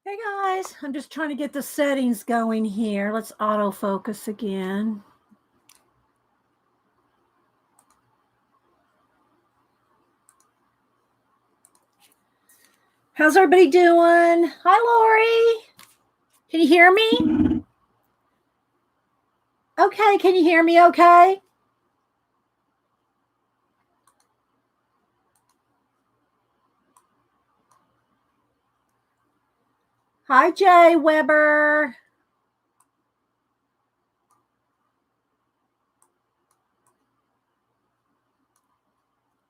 Hey guys, I'm just trying to get the settings going here. Let's autofocus again. How's everybody doing? Hi, Lori. Can you hear me? Okay, can you hear me okay? Hi, Jay Weber.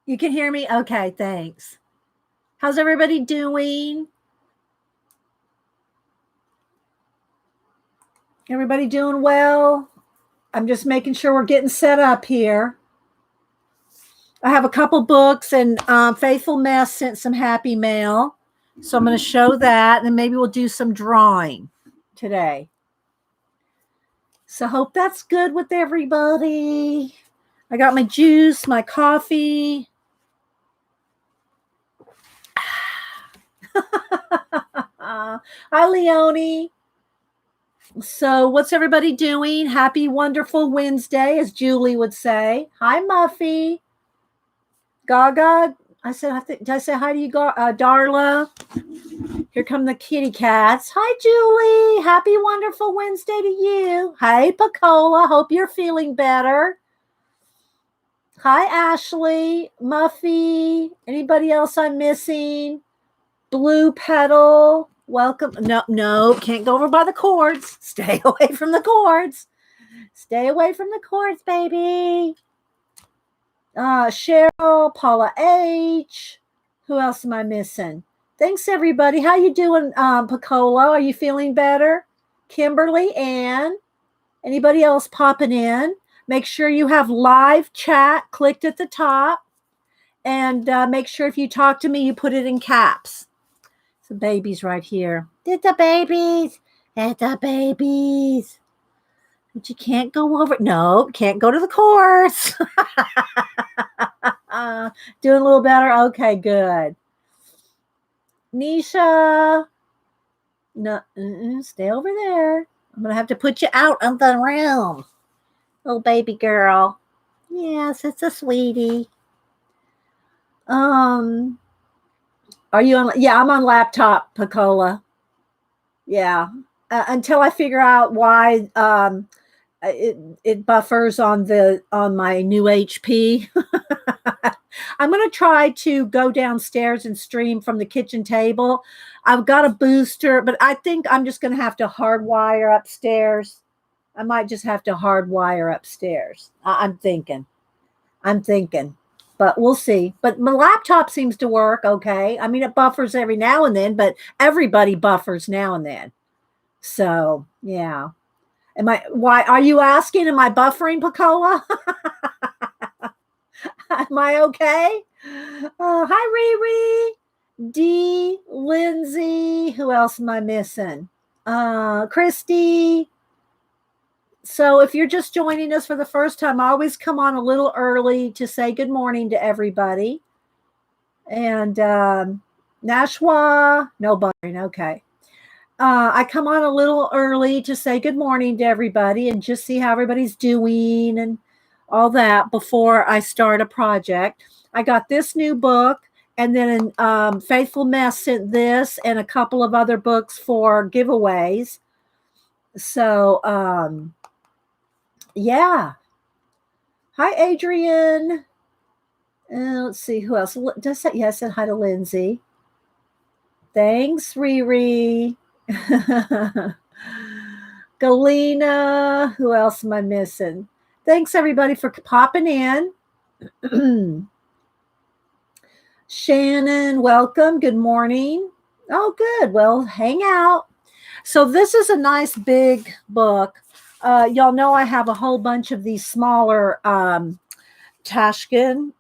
You can hear me? Okay, thanks. How's everybody doing? Everybody doing well? I'm just making sure we're getting set up here. I have a couple books, and Faithful Mess sent some happy mail. So I'm going to show that, and maybe we'll do some drawing today. So hope that's good with everybody. I got my juice, my coffee. Hi, Leonie. So what's everybody doing? Happy, wonderful Wednesday, as Julie would say. Hi, Muffy. Gaga. Did I say hi to you, Darla? Here come the kitty cats. Hi, Julie. Happy, wonderful Wednesday to you. Hi, Pacola. Hope you're feeling better. Hi, Ashley. Muffy. Anybody else I'm missing? Blue Petal. Welcome. No, can't go over by the cords. Stay away from the cords. Stay away from the cords, baby. Cheryl, Paula H. Who else am I missing? Thanks, everybody. How you doing, Pacola? Are you feeling better? Kimberly, Ann. Anybody else popping in? Make sure you have live chat clicked at the top. And make sure if you talk to me, you put it in caps. The babies right here. It's the babies. It's the babies. But you can't go over. No, can't go to the course. Doing a little better? Okay, good. Nisha. No, stay over there. I'm going to have to put you out of the room. Little baby girl. Yes, it's a sweetie. Are you on? Yeah, I'm on laptop, Pacola. Yeah. Until I figure out why it buffers on my new HP. I'm going to try to go downstairs and stream from the kitchen table. I've got a booster, but I think I'm just going to have to hardwire upstairs. I might just have to hardwire upstairs. I'm thinking, but we'll see. But my laptop seems to work okay. I mean, it buffers every now and then, but everybody buffers now and then. So yeah. Why are you asking? Am I buffering, Pacola? Am I okay? Hi, Riri. D. Lindsay. Who else am I missing? Christy. So if you're just joining us for the first time, I always come on a little early to say good morning to everybody. And Nashwa. No buffering. Okay. I come on a little early to say good morning to everybody and just see how everybody's doing and all that before I start a project. I got this new book, and then Faithful Mess sent this and a couple of other books for giveaways. So, yeah. Hi, Adrian. Let's see who else. I said hi to Lindsay. Thanks, Riri. Galena. Who else am I missing? Thanks, everybody, for popping in. Shannon, welcome. Good morning. Oh, good. Well, hang out. So this is a nice big book. Y'all know I have a whole bunch of these smaller Tashkin.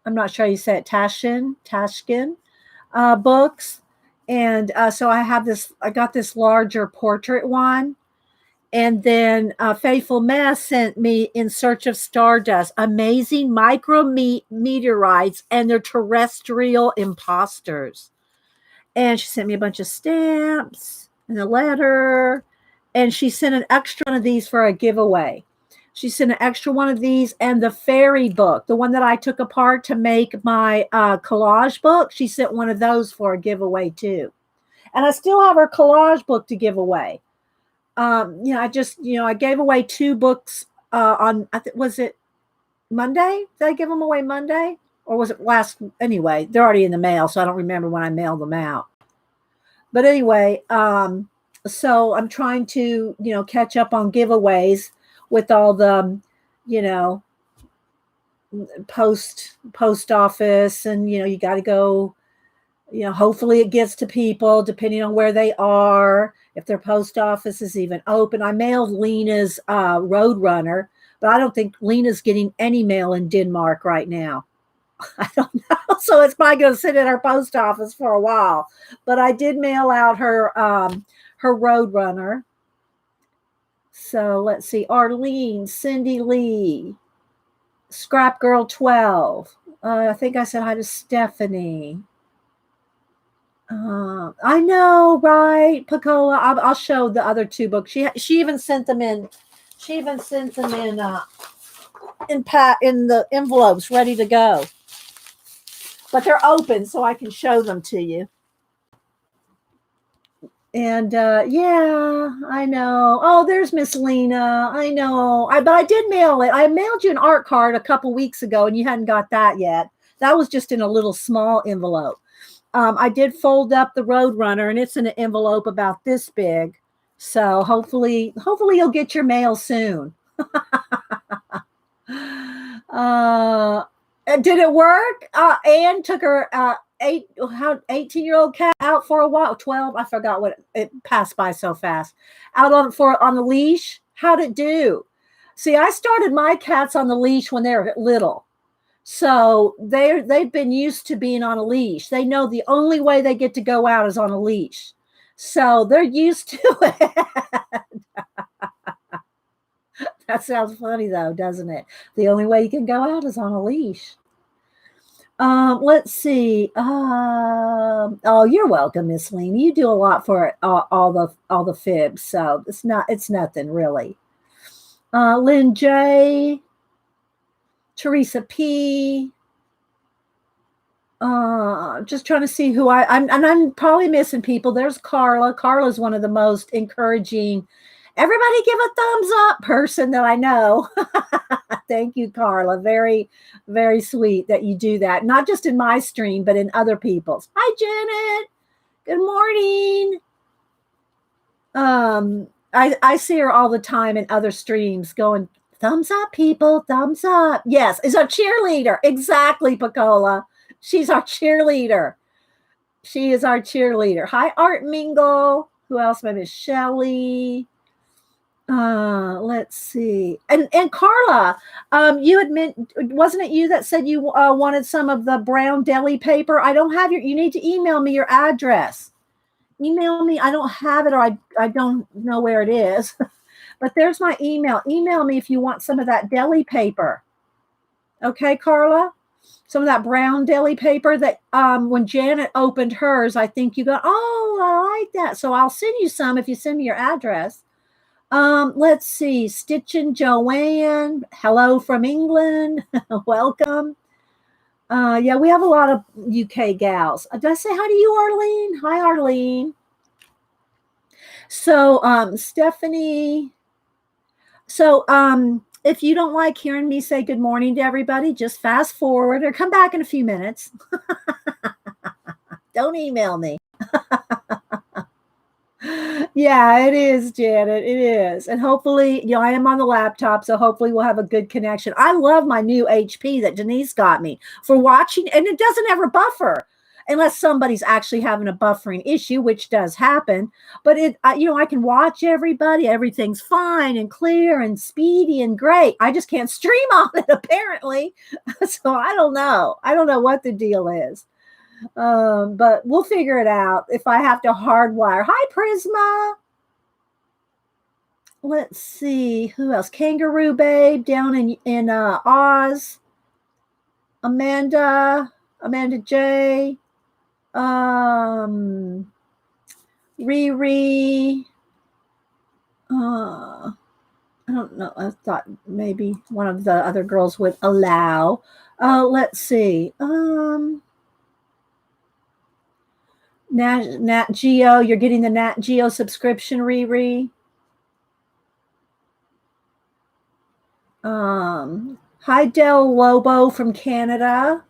I'm not sure how you say it. Tashkin books. And so I got this larger portrait one. And then Faithful Mess sent me In Search of Stardust, amazing micro meteorites and their terrestrial imposters. And she sent me a bunch of stamps and a letter. And she sent an extra one of these for a giveaway. She sent an extra one of these and the fairy book, the one that I took apart to make my collage book. She sent one of those for a giveaway too. And I still have her collage book to give away. I gave away 2 books on, was it Monday? Did I give them away Monday? Or was it last? Anyway, they're already in the mail, so I don't remember when I mailed them out. But anyway, so I'm trying to, catch up on giveaways with all the, post office, and, you got to go, hopefully it gets to people depending on where they are, if their post office is even open. I mailed Lena's Roadrunner, but I don't think Lena's getting any mail in Denmark right now. I don't know. So it's probably going to sit at her post office for a while. But I did mail out her Roadrunner. So let's see. Arlene, Cindy Lee, Scrap Girl 12. I think I said hi to Stephanie. I know, right, Pacola? I'll show the other 2 books. She even sent them in. She even sent them in the envelopes, ready to go. But they're open, so I can show them to you. And yeah, I know. Oh, there's Miss Lena. I know. But I did mail it. I mailed you an art card a couple weeks ago, and you hadn't got that yet. That was just in a little small envelope. I did fold up the Roadrunner, and it's in an envelope about this big. So hopefully you'll get your mail soon. Did it work? Anne took her 18-year-old cat out for a while. 12, I forgot what it passed by so fast. Out on the leash. How'd it do? See, I started my cats on the leash when they were little. So they've been used to being on a leash. They know the only way they get to go out is on a leash. So they're used to it. That sounds funny though, doesn't it? The only way you can go out is on a leash. Let's see. Oh, you're welcome, Miss Lena. You do a lot for all the fibs, so it's nothing really. Lynn J, Teresa P. Just trying to see who I'm probably missing people. There's Carla. Carla's one of the most encouraging, everybody give a thumbs up person that I know. Thank you, Carla. Very, very sweet that you do that. Not just in my stream, but in other people's. Hi, Janet. Good morning. I see her all the time in other streams going, thumbs up, people, thumbs up. Yes, is our cheerleader. Exactly, Pacola. She's our cheerleader. She is our cheerleader. Hi, Art Mingle. Who else? My Miss Shelley. Let's see. And Carla, you admit, wasn't it you that said you wanted some of the brown deli paper? I don't have you need to email me your address. Email me. I don't have it, or I don't know where it is. But there's my email. Email me if you want some of that deli paper. Okay, Carla? Some of that brown deli paper that when Janet opened hers, I think you go, oh, I like that. So I'll send you some if you send me your address. Let's see. Stitchin' Joanne. Hello from England. Welcome. Yeah, we have a lot of UK gals. Did I say hi to you, Arlene? Hi, Arlene. So, Stephanie. So, if you don't like hearing me say good morning to everybody, just fast forward or come back in a few minutes. Don't email me. Yeah, it is, Janet. It is. And hopefully, I am on the laptop, so hopefully we'll have a good connection. I love my new HP that Denise got me for watching, and it doesn't ever buffer unless somebody's actually having a buffering issue, which does happen. But I can watch everybody. Everything's fine and clear and speedy and great. I just can't stream on it, apparently. So I don't know. I don't know what the deal is. But we'll figure it out if I have to hardwire. Hi, Prisma. Let's see who else. Kangaroo Babe down in Oz. Amanda J. Riri. I don't know. I thought maybe one of the other girls would allow. Let's see. Nat Geo, you're getting the Nat Geo subscription, Riri. Hi, Del Lobo from Canada.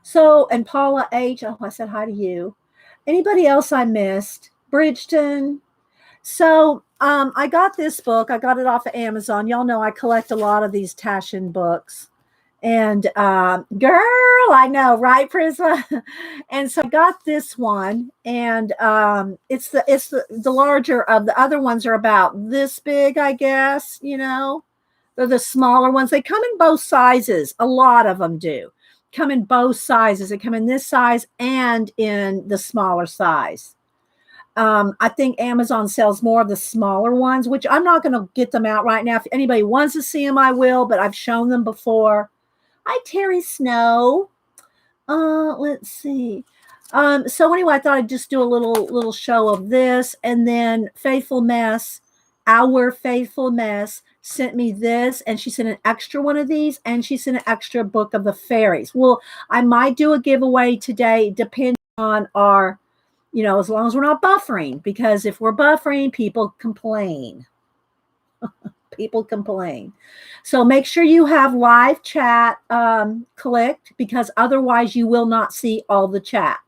So, and Paula H. Oh, I said hi to you. Anybody else I missed? Bridgeton. So, I got this book. I got it off of Amazon. Y'all know I collect a lot of these Taschen books. And girl, I know, right, Prisma? And so I got this one, and it's the larger of the other ones are about this big, I guess. They're the smaller ones. They come in both sizes. A lot of them do come in both sizes. They come in this size and in the smaller size. I think Amazon sells more of the smaller ones, which I'm not going to get them out right now. If anybody wants to see them, I will, but I've shown them before. Hi, Terry Snow. Let's see. So anyway, I thought I'd just do a little show of this, and then Faithful Mess, our Faithful Mess, sent me this, and she sent an extra one of these, and she sent an extra book of the fairies. Well, I might do a giveaway today, depending on our, as long as we're not buffering, because if we're buffering, people complain. People complain. So make sure you have live chat clicked, because otherwise you will not see all the chat.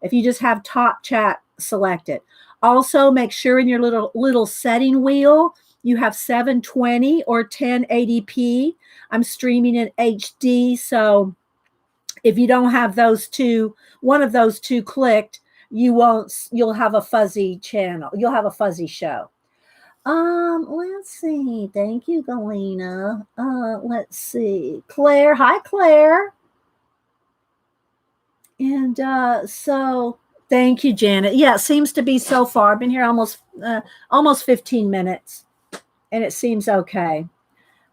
If you just have top chat selected. Also, make sure in your little setting wheel you have 720 or 1080p. I'm streaming in HD, so if you don't have one of those two clicked, you'll have a fuzzy channel. You'll have a fuzzy show. Let's see. Thank you, Galena. Let's see. Claire. Hi, Claire. And so thank you, Janet. Yeah, it seems to be so far. I've been here almost 15 minutes, and it seems okay.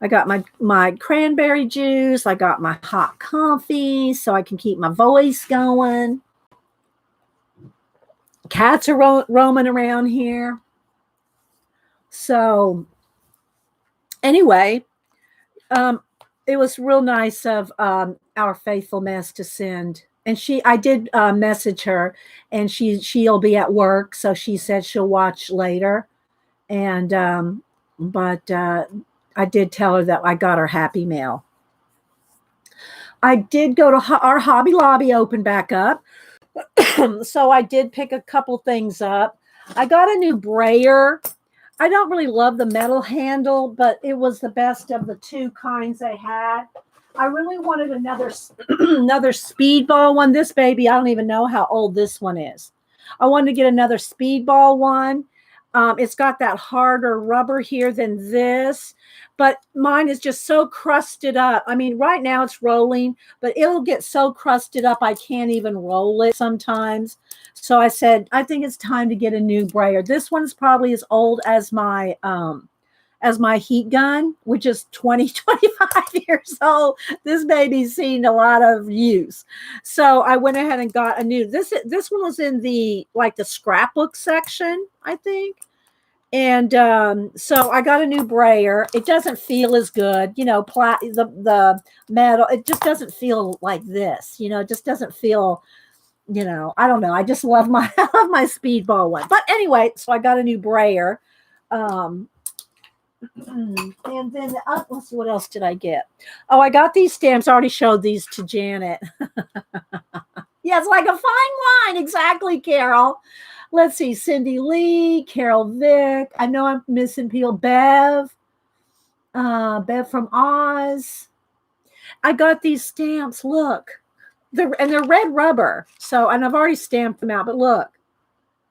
I got my cranberry juice. I got my hot coffee so I can keep my voice going. Cats are roaming around here. So anyway, it was real nice of our Faithful Mess to send. And I did message her, and she'll be at work, so she said she'll watch later. And but I did tell her that I got her Happy Mail. I did go to our Hobby Lobby open back up, so I did pick a couple things up. I got a new Brayer. I don't really love the metal handle, but it was the best of the two kinds they had. I really wanted another speedball one. This baby, I don't even know how old this one is. I wanted to get another speedball one. It's got that harder rubber here than this, but mine is just so crusted up. I mean, right now it's rolling, but it'll get so crusted up I can't even roll it sometimes. So I said, I think it's time to get a new Brayer. This one's probably as old as my heat gun, which is 25 years old. This baby's seen a lot of use. So I went ahead and got a new, this one was in the scrapbook section, I think. And so I got a new Brayer. It doesn't feel as good, the metal, it just doesn't feel like this, it just doesn't feel, I don't know. I just love my speedball one. But anyway, so I got a new Brayer. And then let's see, what else did I get? Oh, I got these stamps. I already showed these to Janet. Yeah, it's like a fine wine. Exactly, Carol. Let's see. Cindy Lee, Carol Vick. I know I'm missing people. Bev from Oz. I got these stamps. Look. They're red rubber. So, and I've already stamped them out, but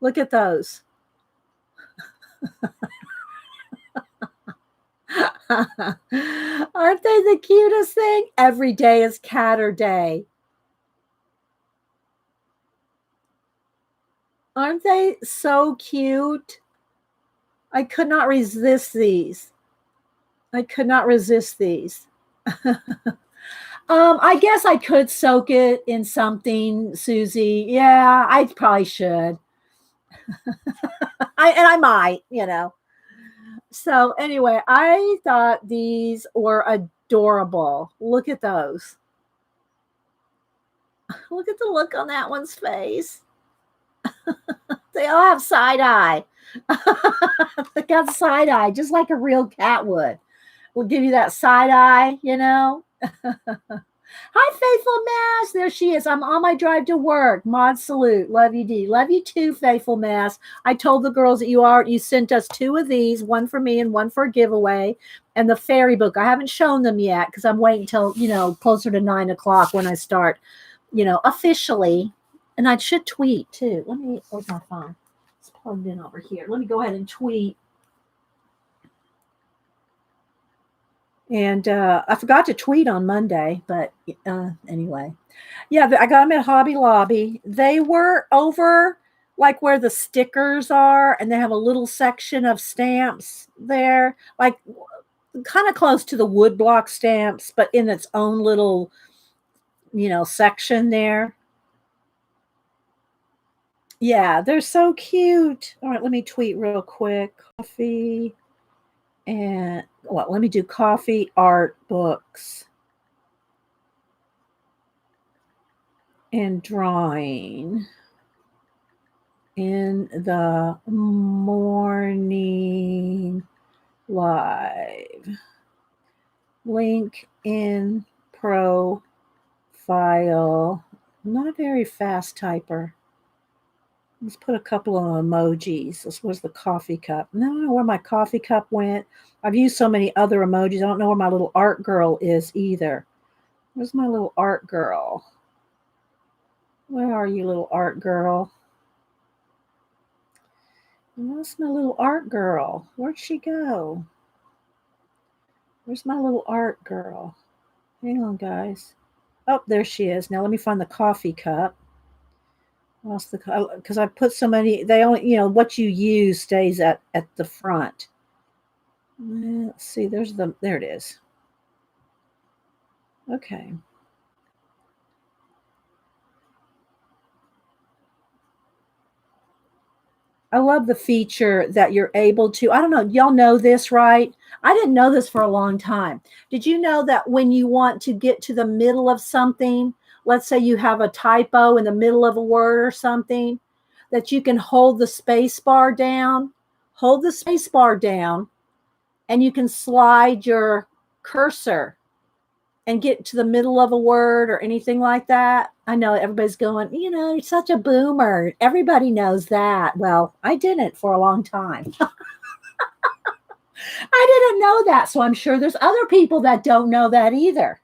look at those. Aren't they the cutest thing? Every day is Catter Day. Aren't they so cute? I could not resist these. I guess I could soak it in something, Susie. Yeah, I probably should. I might, So anyway, I thought these were adorable. Look at those. Look at the look on that one's face. They all have side eye. They got side eye, just like a real cat would. We'll give you that side eye. Hi, Faithful Mass. There she is. I'm on my drive to work. Mod salute. Love you, D. Love you too, Faithful Mass. I told the girls that you sent us 2 of these, one for me and one for a giveaway, and the fairy book. I haven't shown them yet because I'm waiting till, closer to 9 o'clock when I start, officially. And I should tweet too. Where's my phone? It's plugged in over here. Let me go ahead and tweet. And I forgot to tweet on Monday, but anyway. Yeah, I got them at Hobby Lobby. They were over like where the stickers are, and they have a little section of stamps there, like kind of close to the woodblock stamps, but in its own little, section there. Yeah, they're so cute. All right, let me tweet real quick. Coffee and let me do coffee, art, books, and drawing in the morning live. Link in profile. I'm not a very fast typer. Let's put a couple of emojis. This was the coffee cup. I don't know where my coffee cup went. I've used so many other emojis. I don't know where my little art girl is either. Where's my little art girl? Where are you, little art girl? Where's my little art girl? Where'd she go? Where's my little art girl? Hang on, guys. Oh, there she is. Now let me find the coffee cup. Because I put so many, they only, what you use stays at the front. Let's see, there it is. Okay. I love the feature that you're able to, I don't know, y'all know this, right? I didn't know this for a long time. Did you know that when you want to get to the middle of something, let's say you have a typo in the middle of a word or something, that you can hold the space bar down, and you can slide your cursor and get to the middle of a word or anything like that. I know everybody's going, you're such a boomer. Everybody knows that. Well, I didn't for a long time. I didn't know that. So I'm sure there's other people that don't know that either.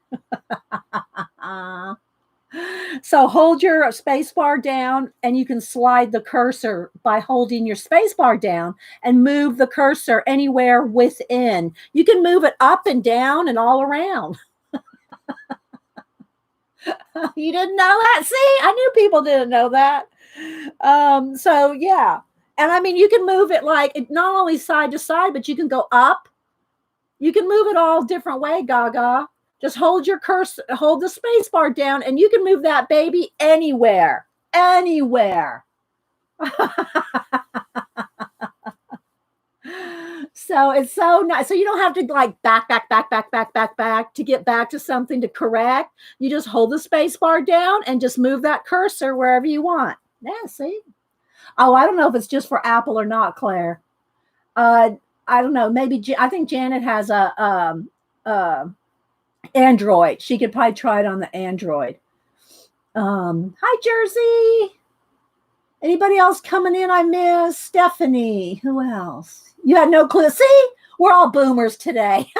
So hold your space bar down, and you can slide the cursor by holding your space bar down and move the cursor anywhere within. You can move it up and down and all around. You didn't know that? See, I knew people didn't know that. So yeah. And I mean, you can move it not only side to side, but you can go up. You can move it all different way, Gaga. Just hold your cursor, hold the space bar down, and you can move that baby anywhere. Anywhere. So it's so nice. So you don't have to back to get back to something to correct. You just hold the space bar down and just move that cursor wherever you want. Yeah, see? Oh, I don't know if it's just for Apple or not, Claire. I don't know. Maybe I think Janet has a Android. She could probably try it on the Android. Hi, Jersey. Anybody else coming in? I miss Stephanie. Who else? You had no clue. See, we're all boomers today.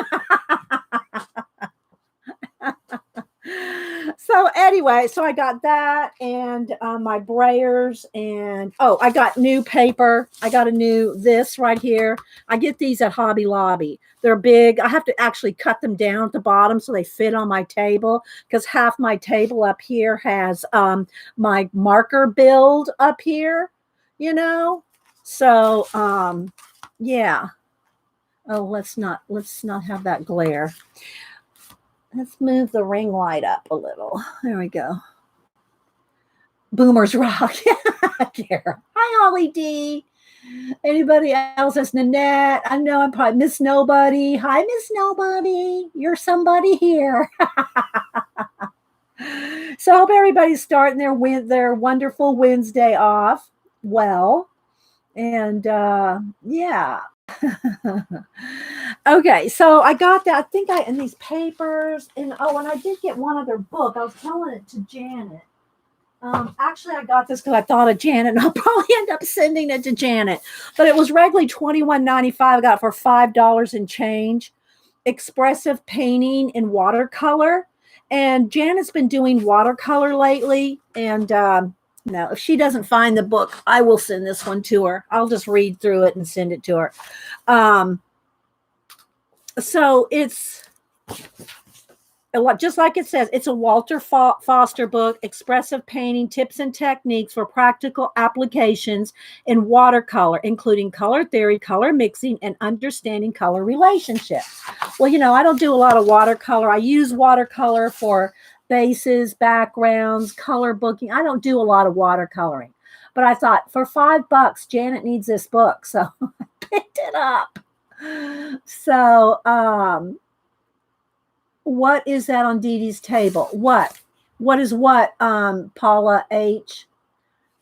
So anyway, so I got that and my Brayers, and I got new paper. I got this right here. I get these at Hobby Lobby. They're big. I have to actually cut them down at the bottom so they fit on my table, because half my table up here has my marker build up here, So yeah. Oh, let's not have that glare. Let's move the ring light up a little. There we go. Boomers rock. Kara. Hi, Holly D. Anybody else? That's Nanette. I know I'm probably Miss Nobody. Hi, Miss Nobody. You're somebody here. So I hope everybody's starting their wonderful Wednesday off well. And yeah. Okay, so I got that. I think in these papers, and I did get one other book. I was telling it to Janet. Actually, I got this because I thought of Janet, and I'll probably end up sending it to Janet. But it was regularly $21.95. I got it for $5 and change. Expressive painting in watercolor, and Janet's been doing watercolor lately. And if she doesn't find the book, I will send this one to her. I'll just read through it and send it to her. So it's just like it says, it's a Walter Foster book, expressive painting tips and techniques for practical applications in watercolor, including color theory, color mixing, and understanding color relationships. Well, I don't do a lot of watercolor. I use watercolor for bases, backgrounds, color booking. I don't do a lot of watercoloring. But I thought for $5, Janet needs this book. So I picked it up. So, what is that on Dee Dee's table? What is what, Paula H?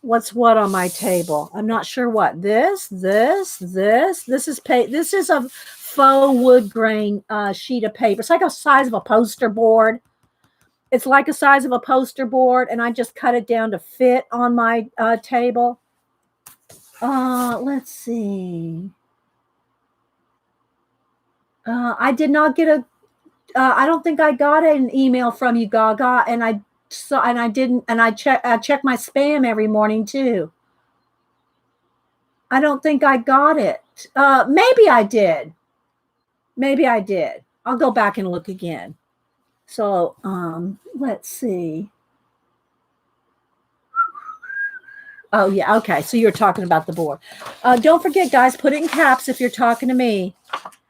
What's what on my table? I'm not sure what. This is a faux wood grain sheet of paper. It's like a size of a poster board. It's like a size of a poster board, and I just cut it down to fit on my table. Let's see. I did not get I don't think I got an email from you, Gaga, and I check my spam every morning too. I don't think I got it. Maybe I did. I'll go back and look again. So, let's see. Oh yeah, okay. So you're talking about the board. Don't forget, guys, put it in caps if you're talking to me.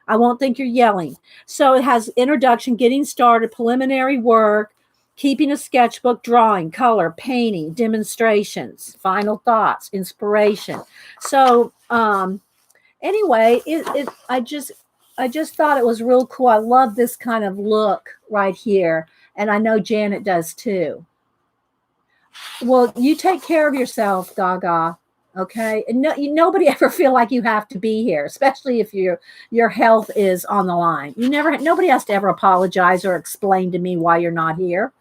I won't think you're yelling. So it has introduction, getting started, preliminary work, keeping a sketchbook, drawing, color, painting, demonstrations, final thoughts, inspiration. So anyway, I just thought it was real cool. I love this kind of look right here. And I know Janet does too. Well, you take care of yourself, Gaga. Okay. And nobody ever feel like you have to be here, especially if your health is on the line. Nobody has to ever apologize or explain to me why you're not here.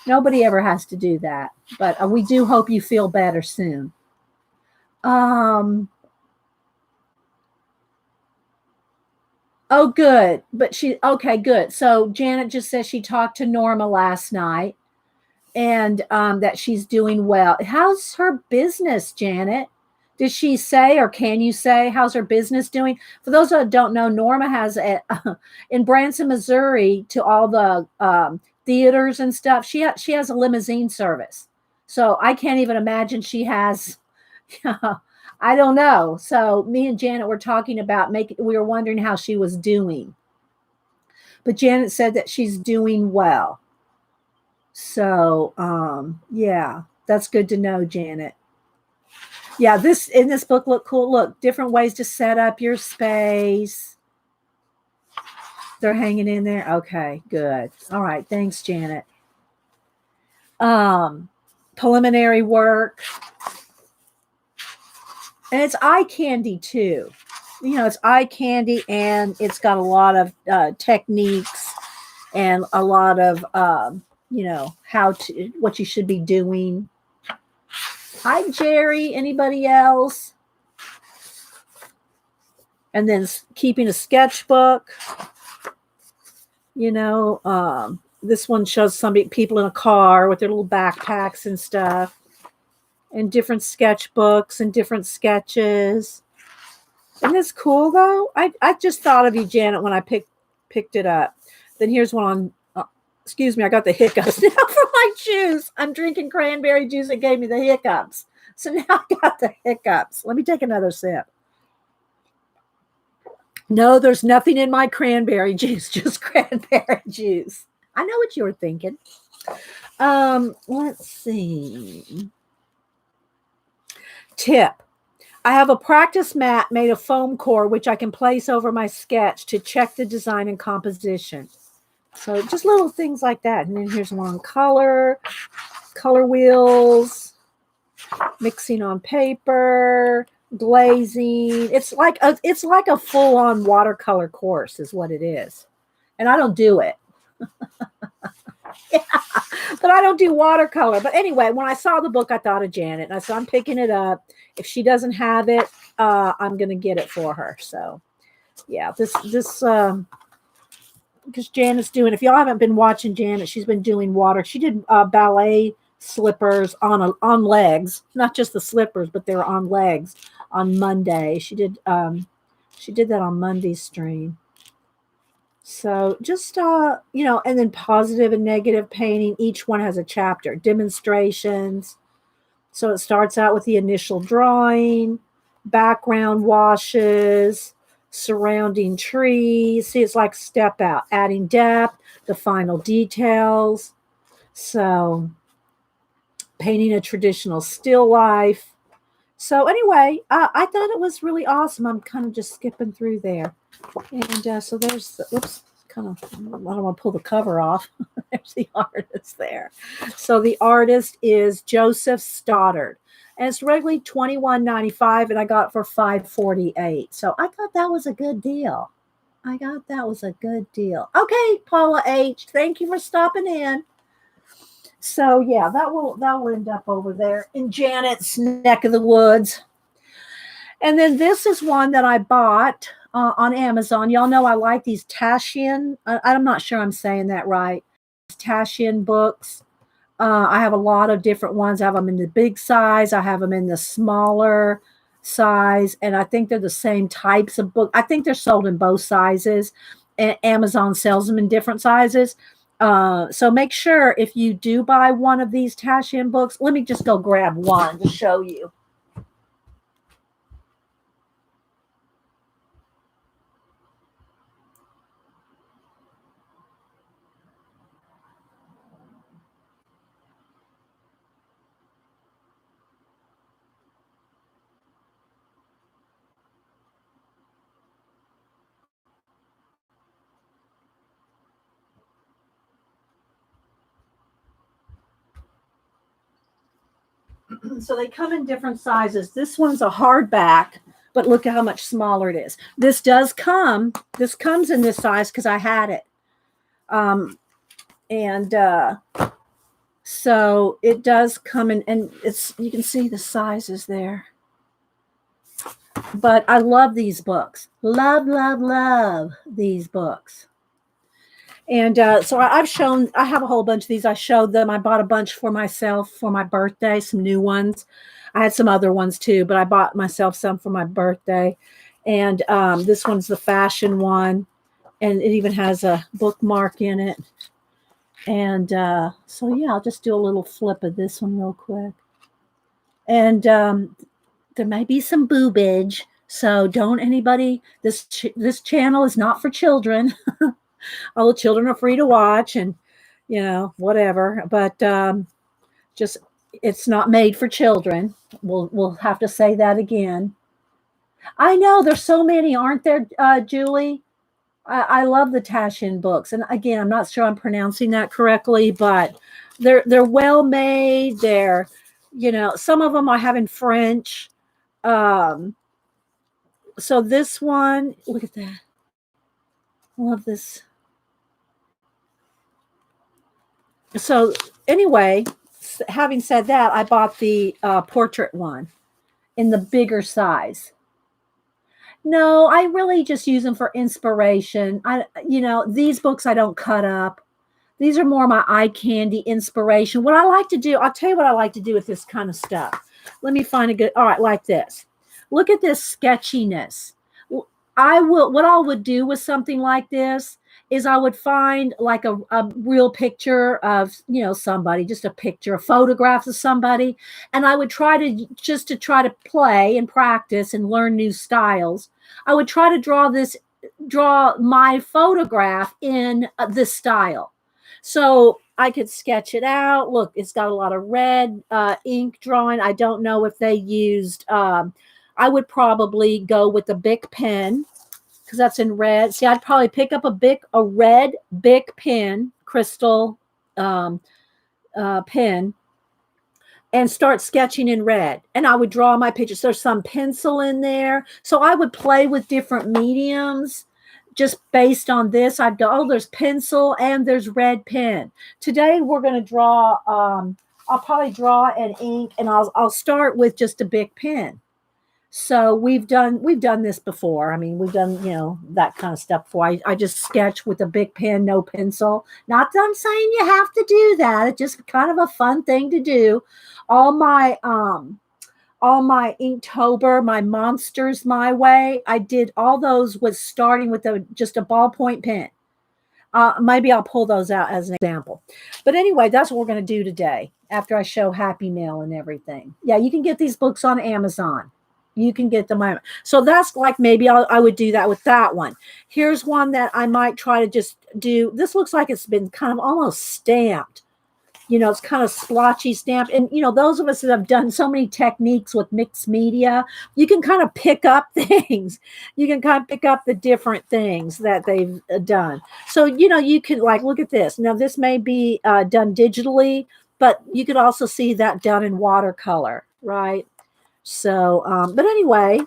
Nobody ever has to do that. But we do hope you feel better soon. Oh, good. But okay, good. So Janet just says she talked to Norma last night and that she's doing well. How's her business, Janet? Did she say, or can you say, how's her business doing? For those that don't know, Norma has in Branson, Missouri, to all the theaters and stuff. She has a limousine service. So I can't even imagine she has. I don't know. So me and Janet were talking about we were wondering how she was doing. But Janet said that she's doing well. So, yeah, that's good to know, Janet. Yeah, this book look cool. Look, different ways to set up your space. They're hanging in there. Okay, good. All right, thanks, Janet. Preliminary work. And it's eye candy too. It's eye candy, and it's got a lot of techniques and a lot of what you should be doing. Hi, Jerry. Anybody else? And then keeping a sketchbook. This one shows some people in a car with their little backpacks and stuff, and different sketchbooks and different sketches. Isn't this cool, though? I just thought of you, Janet, when I picked it up. Then here's one on. Excuse me, I got the hiccups now for my juice. I'm drinking cranberry juice that gave me the hiccups. So now I got the hiccups. Let me take another sip. No, there's nothing in my cranberry juice, just cranberry juice. I know what you were thinking. Let's see. Tip. I have a practice mat made of foam core, which I can place over my sketch to check the design and composition. So just little things like that. And then here's one color wheels, mixing on paper, glazing. It's like a full-on watercolor course is what it is. And I don't do it. Yeah, but I don't do watercolor. But anyway, when I saw the book, I thought of Janet. And I said, I'm picking it up. If she doesn't have it, I'm going to get it for her. So, yeah, this because Janet's doing, if y'all haven't been watching Janet, she's been doing she did ballet slippers on legs, not just the slippers, but they were on legs on Monday. She did that on Monday's stream. So just, and then positive and negative painting. Each one has a chapter, demonstrations. So it starts out with the initial drawing, background washes, surrounding trees. See, it's like step out, adding depth, the final details. So painting a traditional still life. So anyway, I thought it was really awesome. I'm kind of just skipping through there. And so there's, I don't want to pull the cover off. There's the artist there. So the artist is Joseph Stoddard. And it's regularly $21.95, and I got it for $5.48. So I thought that was a good deal. Okay, Paula H., thank you for stopping in. So yeah, that will end up over there in Janet's neck of the woods. And then this is one that I bought on Amazon. Y'all know I like these Taschen. I'm not sure I'm saying that right. Taschen books. I have a lot of different ones. I have them in the big size. I have them in the smaller size. And I think they're the same types of book. I think they're sold in both sizes. And Amazon sells them in different sizes. So make sure if you do buy one of these Taschen books, let me just go grab one to show you. So they come in different sizes. This one's a hardback, but look at how much smaller it is. This comes in this size because I had it. So it does come in, and you can see the sizes there. But I love these books. Love these books. And so I have a whole bunch of these. I showed them. I bought a bunch for myself for my birthday, some new ones. I had some other ones too, but I bought myself some for my birthday. And this one's the fashion one. And it even has a bookmark in it. And so, yeah, I'll just do a little flip of this one real quick. And there may be some boobage. So don't anybody, this channel is not for children. All the children are free to watch and, whatever. But just, it's not made for children. We'll have to say that again. I know there's so many, aren't there, Julie? I love the Taschen books. And again, I'm not sure I'm pronouncing that correctly, but they're well made. They're, some of them I have in French. So this one, look at that. I love this. So anyway, having said that, I bought the portrait one in the bigger size. No, I really just use them for inspiration. These books I don't cut up. These are more my eye candy inspiration. What I like to do, I'll tell you what I like to do with this kind of stuff. Let me find a good, all right, like this. Look at this sketchiness. What I would do with something like this is I would find like a real picture of, somebody, just a picture, a photograph of somebody. And I would try to play and practice and learn new styles. I would try to draw my photograph in this style. So I could sketch it out. Look, it's got a lot of red ink drawing. I don't know if they used, I would probably go with the Bic pen because that's in red. See, I'd probably pick up a red Bic pen, crystal um, pen, and start sketching in red. And I would draw my pictures. There's some pencil in there. So I would play with different mediums just based on this. I'd go, oh, there's pencil and there's red pen. Today we're going to draw, I'll probably draw an ink, and I'll start with just a Bic pen. So we've done this before. I mean, we've done, that kind of stuff before. I just sketch with a Bic pen, no pencil. Not that I'm saying you have to do that. It's just kind of a fun thing to do. All my Inktober, my monsters my way, I did all those with starting with just a ballpoint pen. Maybe I'll pull those out as an example. But anyway, that's what we're going to do today after I show Happy Mail and everything. Yeah, you can get these books on Amazon. You can get them. So that's like, maybe I would do that with that one. Here's one that I might try to just do. This looks like it's been kind of almost stamped. It's kind of splotchy stamped. And, those of us that have done so many techniques with mixed media, you can kind of pick up things. You can kind of pick up the different things that they've done. So, you could look at this. Now, this may be done digitally, but you could also see that done in watercolor, right? So, but anyway,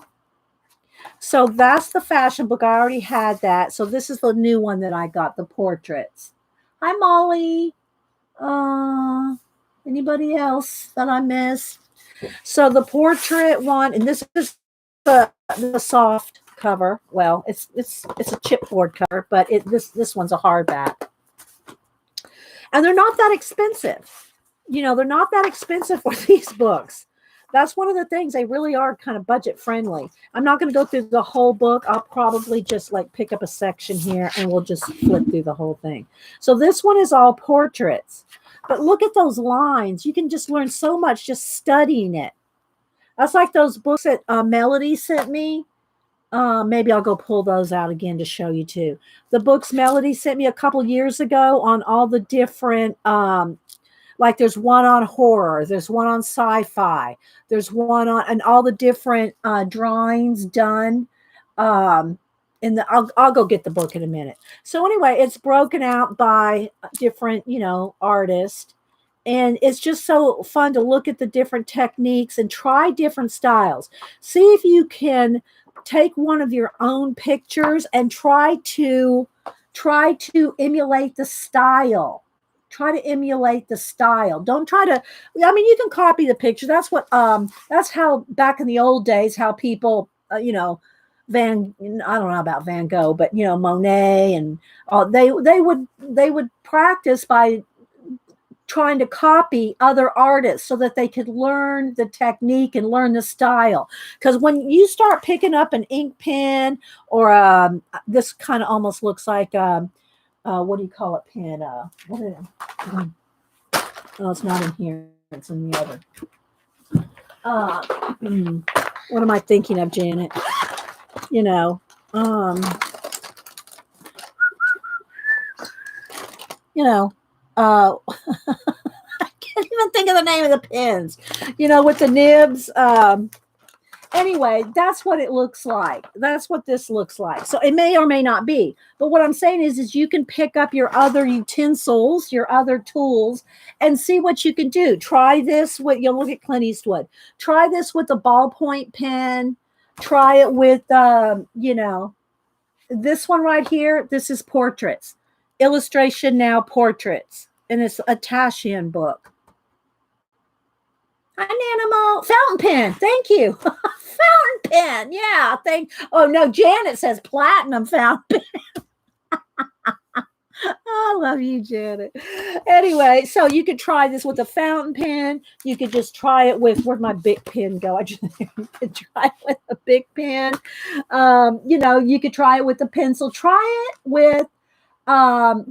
so that's the fashion book. I already had that. So this is the new one that I got, the portraits. Hi, Molly. Anybody else that I missed? So the portrait one, and this is the soft cover. Well, it's a chipboard cover, but this one's a hardback. And they're not that expensive. They're not that expensive for these books. That's one of the things. They really are kind of budget friendly. I'm not going to go through the whole book. I'll probably just pick up a section here and we'll just flip through the whole thing. So this one is all portraits. But look at those lines. You can just learn so much just studying it. That's like those books that Melody sent me. Maybe I'll go pull those out again to show you too. The books Melody sent me a couple years ago on all the different there's one on horror, there's one on sci-fi, there's one on, and all the different drawings done. I'll go get the book in a minute. So anyway, it's broken out by different, artists. And it's just so fun to look at the different techniques and try different styles. See if you can take one of your own pictures and try to emulate the style. Try to emulate the style. Don't try to, you can copy the picture. That's how back in the old days, how people, I don't know about Van Gogh, but, Monet and they would practice by trying to copy other artists so that they could learn the technique and learn the style. Because when you start picking up an ink pen or this kind of almost looks like, what do you call it? Pen? Oh, it's not in here. It's in the other. What am I thinking of, Janet? I can't even think of the name of the pens. With the nibs. Anyway, that's what it looks like. That's what this looks like. So it may or may not be. But what I'm saying is you can pick up your other utensils, your other tools, and see what you can do. Try this with, look at Clint Eastwood. Try this with a ballpoint pen. Try it with, this one right here. This is portraits. Illustration Now Portraits. And it's a Tashian book. Hi, Nanimo. Fountain pen. Thank you. Fountain pen. Yeah. Oh, no. Janet says platinum fountain pen. I love you, Janet. Anyway, so you could try this with a fountain pen. You could just try it with, where'd my big pen go? You could try it with a big pen. You could try it with a pencil. Try it with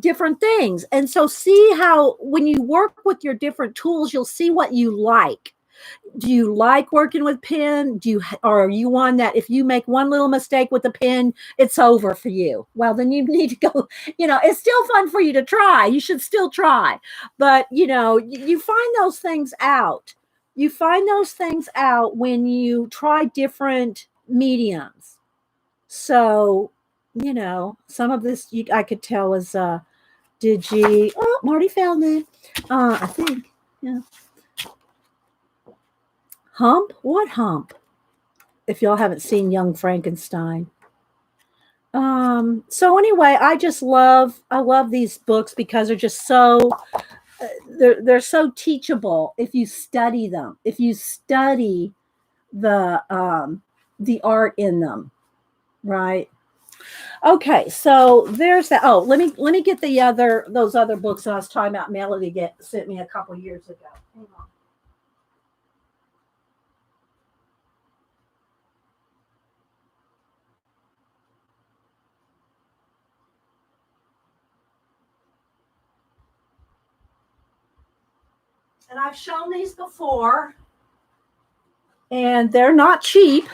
different things. And so see how when you work with your different tools, you'll see what you like. Do you like working with pen? Or are you one that if you make one little mistake with the pen, it's over for you? Well, then you need to go, it's still fun for you to try. You should still try. But, you find those things out. You find those things out when you try different mediums. So, some of this I could tell was Marty found it. I think, yeah. Hump? What hump? If y'all haven't seen Young Frankenstein. So anyway, I love these books because they're just so they're so teachable if you study them. If you study the art in them, right? Okay, so there's that. Oh, let me get those other books that I was talking about. Melody sent me a couple years ago. Hang on. And I've shown these before, and they're not cheap.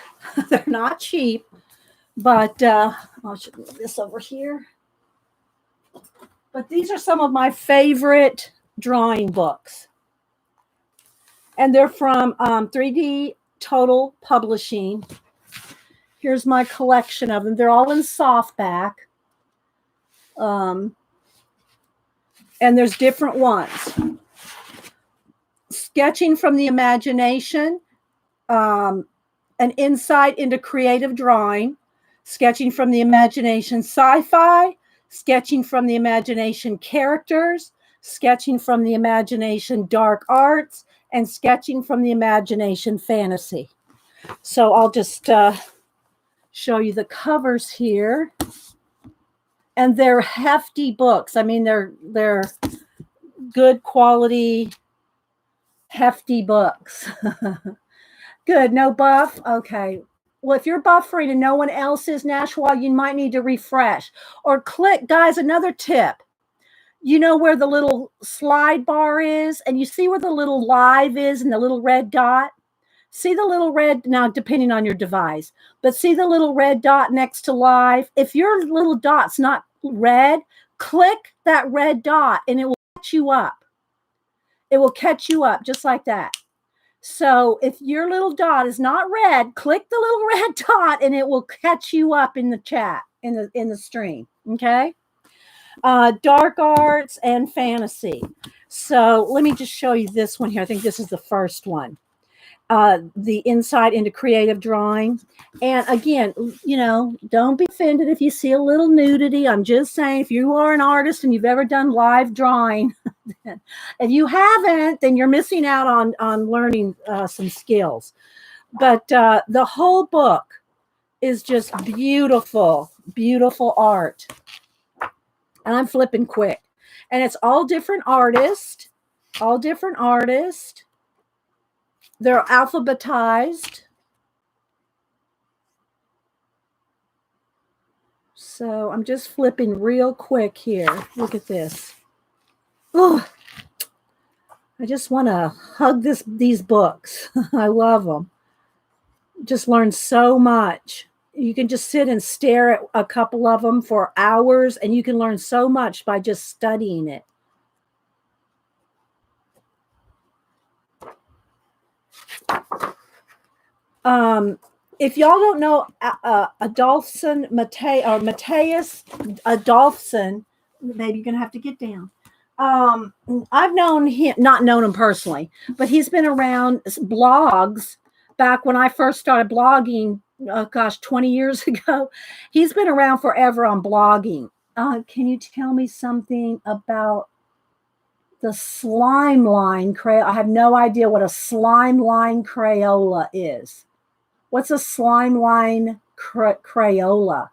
They're not cheap, but I should move this over here. But these are some of my favorite drawing books, and they're from 3D Total Publishing. Here's my collection of them. They're all in softback, and there's different ones. Sketching from the Imagination, an insight into creative drawing, sketching from the imagination sci-fi, sketching from the imagination characters, sketching from the imagination dark arts, and sketching from the imagination fantasy. So I'll just show you the covers here. And they're hefty books. I mean, they're good quality, hefty books. Good. No buff. Okay. Well, if you're buffering and no one else is, Nashua, you might need to refresh or click. Guys, another tip. You know where the little slide bar is, and you see where the little live is and the little red dot? See the little red, now depending on your device, but see the little red dot next to live? If your little dot's not red, click that red dot and it will catch you up. It will catch you up just like that. So if your little dot is not red, click the little red dot and it will catch you up in the chat, in the stream. Okay. Dark arts and fantasy. So let me just show you this one here. I think this is the first one. The insight into creative drawing. And again, don't be offended if you see a little nudity. I'm just saying, if you are an artist and you've ever done live drawing, if you haven't, then you're missing out on learning some skills. But the whole book is just beautiful, beautiful art. And I'm flipping quick. And it's all different artists, They're alphabetized. So I'm just flipping real quick here. Look at this. Oh, I just want to hug these books. I love them. Just learn so much. You can just sit and stare at a couple of them for hours, and you can learn so much by just studying it. If y'all don't know Adolphson Mateus Adolphson, maybe you're gonna have to get down. I've not known him personally, but he's been around blogs back when I first started blogging. 20 years ago. He's been around forever on blogging. Can you tell me something about the slime line Crayola? I have no idea what a slime line Crayola is. What's a slime line Crayola?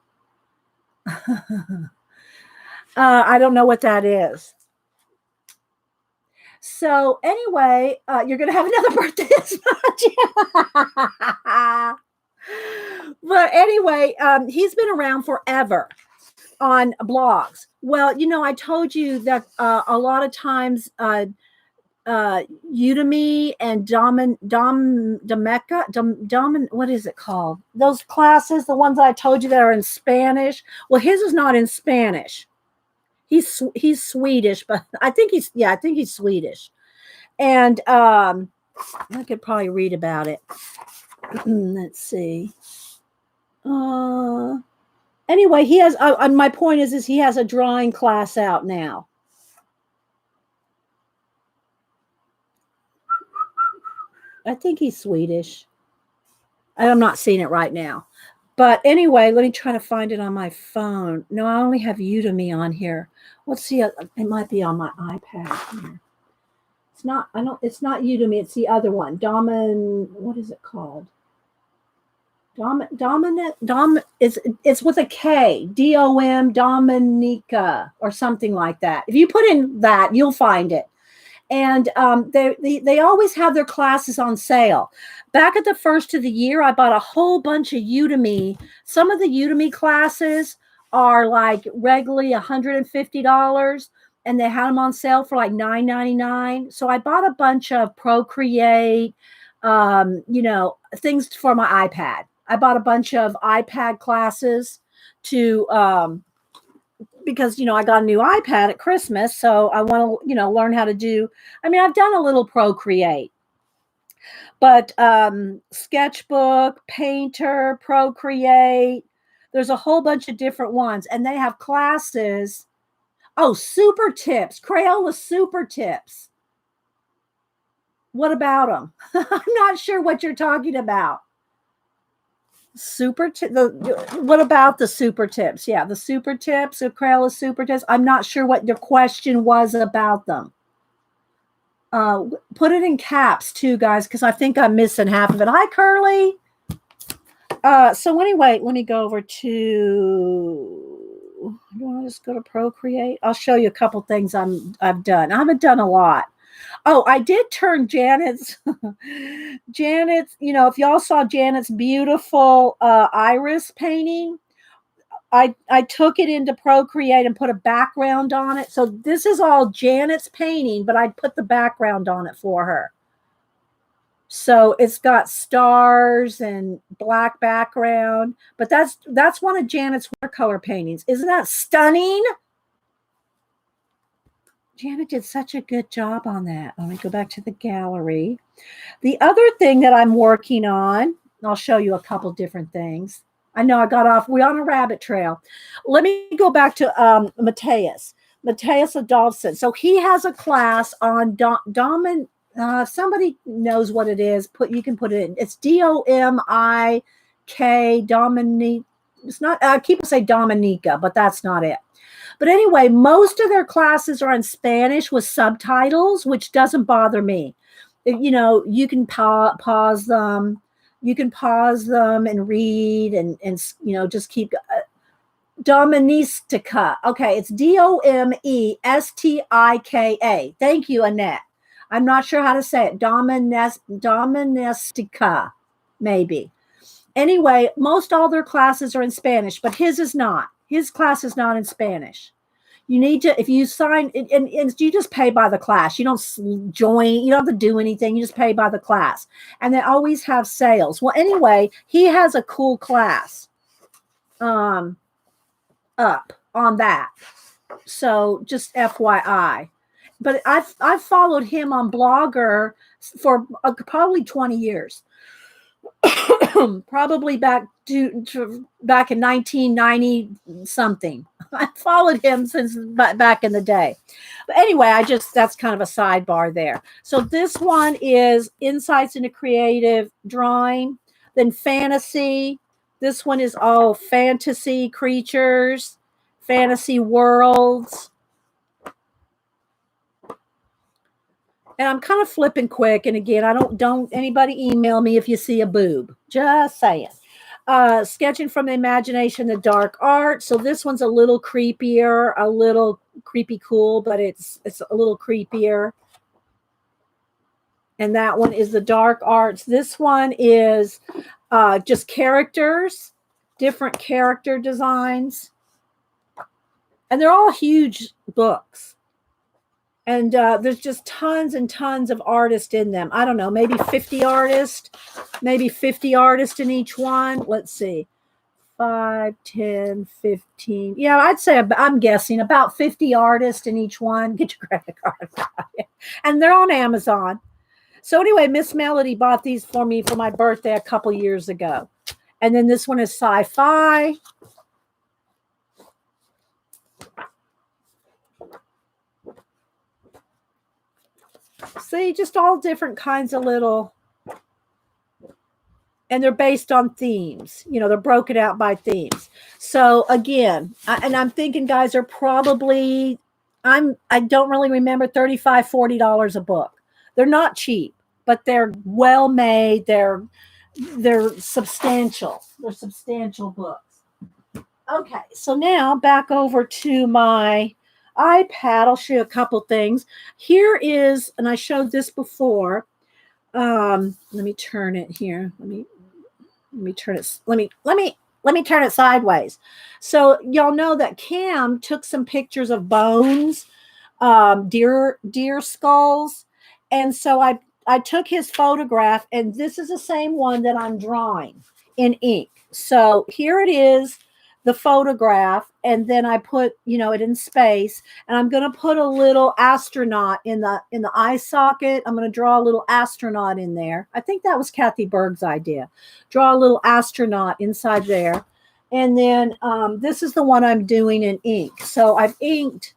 I don't know what that is. So anyway, you're going to have another birthday this month. But anyway, he's been around forever on blogs. Well, I told you that a lot of times Udemy and what is it called? Those classes, the ones that I told you that are in Spanish. Well, his is not in Spanish. He's Swedish, but I think he's Swedish. And I could probably read about it. Let's see. Anyway, he has. My point is he has a drawing class out now. I think he's Swedish. I'm not seeing it right now. But anyway, let me try to find it on my phone. No, I only have Udemy on here. Let's see. It might be on my iPad here. It's not. It's not Udemy. It's the other one. What is it called? It's with a K. DOM Dominica or something like that. If you put in that, you'll find it. And they always have their classes on sale. Back at the first of the year, I bought a whole bunch of Udemy. Some of the Udemy classes are like regularly $150, and they had them on sale for like $9.99. So I bought a bunch of Procreate, things for my iPad. I bought a bunch of iPad classes because, I got a new iPad at Christmas. So I want to, learn how to do, I've done a little Procreate, but Sketchbook, Painter, Procreate, there's a whole bunch of different ones, and they have classes. Oh, Super Tips, Crayola Super Tips. What about them? I'm not sure what you're talking about. What about the Super Tips? Yeah, the Super Tips, the Crayola Super Tips. I'm not sure what your question was about them. Put it in caps too, guys, because I think I'm missing half of it. Hi, Curly. So anyway, let me go over to. Do you want to just go to Procreate? I'll show you a couple things I've done. I haven't done a lot. Oh, I did turn Janet's, if y'all saw Janet's beautiful iris painting, I took it into Procreate and put a background on it. So this is all Janet's painting, but I put the background on it for her. So it's got stars and black background, but that's one of Janet's watercolor paintings. Isn't that stunning? Janet did such a good job on that. Let me go back to the gallery. The other thing that I'm working on, I'll show you a couple different things. I know I got off. We're on a rabbit trail. Let me go back to Mateus Adolfson. So he has a class on somebody knows what it is. You can put it in. It's Domik Dominique. It's not. People say Dominica, but that's not it. But anyway, most of their classes are in Spanish with subtitles, which doesn't bother me. You can pause them. You can pause them and read and just keep. Doministica. Okay, it's Domestika. Thank you, Annette. I'm not sure how to say it. Doministica, maybe. Anyway, most all their classes are in Spanish, but his is not. His class is not in Spanish. You need to, if you sign, and you just pay by the class. You don't join, you don't have to do anything. You just pay by the class. And they always have sales. Well, anyway, he has a cool class up on that. So just FYI. But I've followed him on Blogger for probably 20 years. Probably back in 1990 something. I followed him since back in the day. But anyway, that's kind of a sidebar there. So this one is Insights into Creative Drawing, then Fantasy. This one is all fantasy creatures, fantasy worlds. And I'm kind of flipping quick. And again, don't anybody email me if you see a boob. Just saying. Sketching from the Imagination, the Dark Art. So this one's a little creepier, a little creepy cool, but it's a little creepier. And that one is the Dark Arts. This one is just characters, different character designs. And they're all huge books. And there's just tons and tons of artists in them. I don't know, maybe 50 artists, in each one. Let's see. 5, 10, 15. Yeah, I'd say I'm guessing about 50 artists in each one. Get your credit card. And they're on Amazon. So anyway, Miss Melody bought these for me for my birthday a couple years ago. And then this one is sci-fi. See, just all different kinds of little, and they're based on themes. They're broken out by themes. So again, I'm thinking, guys, they're probably, I don't really remember, $35, $40 a book. They're not cheap, but they're well made. They're substantial. They're substantial books. Okay, so now back over to my iPad. I'll show you a couple things. Here is, and I showed this before. Let me turn it here. Let me turn it. Let me turn it sideways. So y'all know that Cam took some pictures of bones, deer skulls, and so I took his photograph, and this is the same one that I'm drawing in ink. So here it is, the photograph, and then I put, it in space, and I'm going to put a little astronaut in the eye socket. I'm going to draw a little astronaut in there. I think that was Kathy Berg's idea. Draw a little astronaut inside there. And then this is the one I'm doing in ink. So I've inked.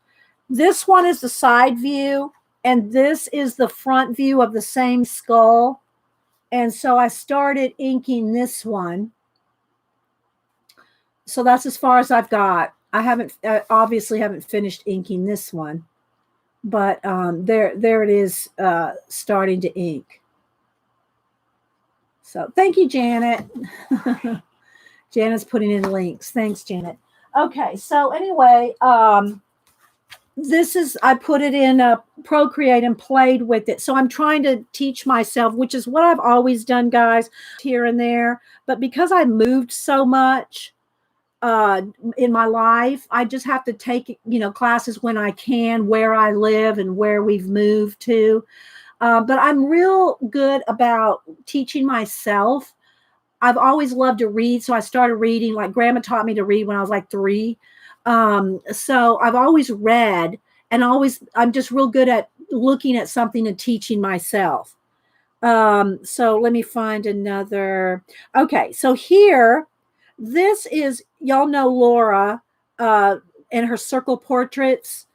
This one is the side view, and this is the front view of the same skull. And so I started inking this one. So that's as far as I've got. I obviously haven't finished inking this one, but there it is, starting to ink. So thank you, Janet. Janet's putting in links. Thanks, Janet. Okay, so anyway, I put it in Procreate and played with it. So I'm trying to teach myself, which is what I've always done, guys, here and there. But because I moved so much in my life, I just have to take, classes when I can, where I live and where we've moved to. But I'm real good about teaching myself. I've always loved to read. So I started reading, like grandma taught me to read when I was like 3. So I've always read, and I'm just real good at looking at something and teaching myself. So let me find another. Okay. So here, this is, y'all know Laura, and her circle portrait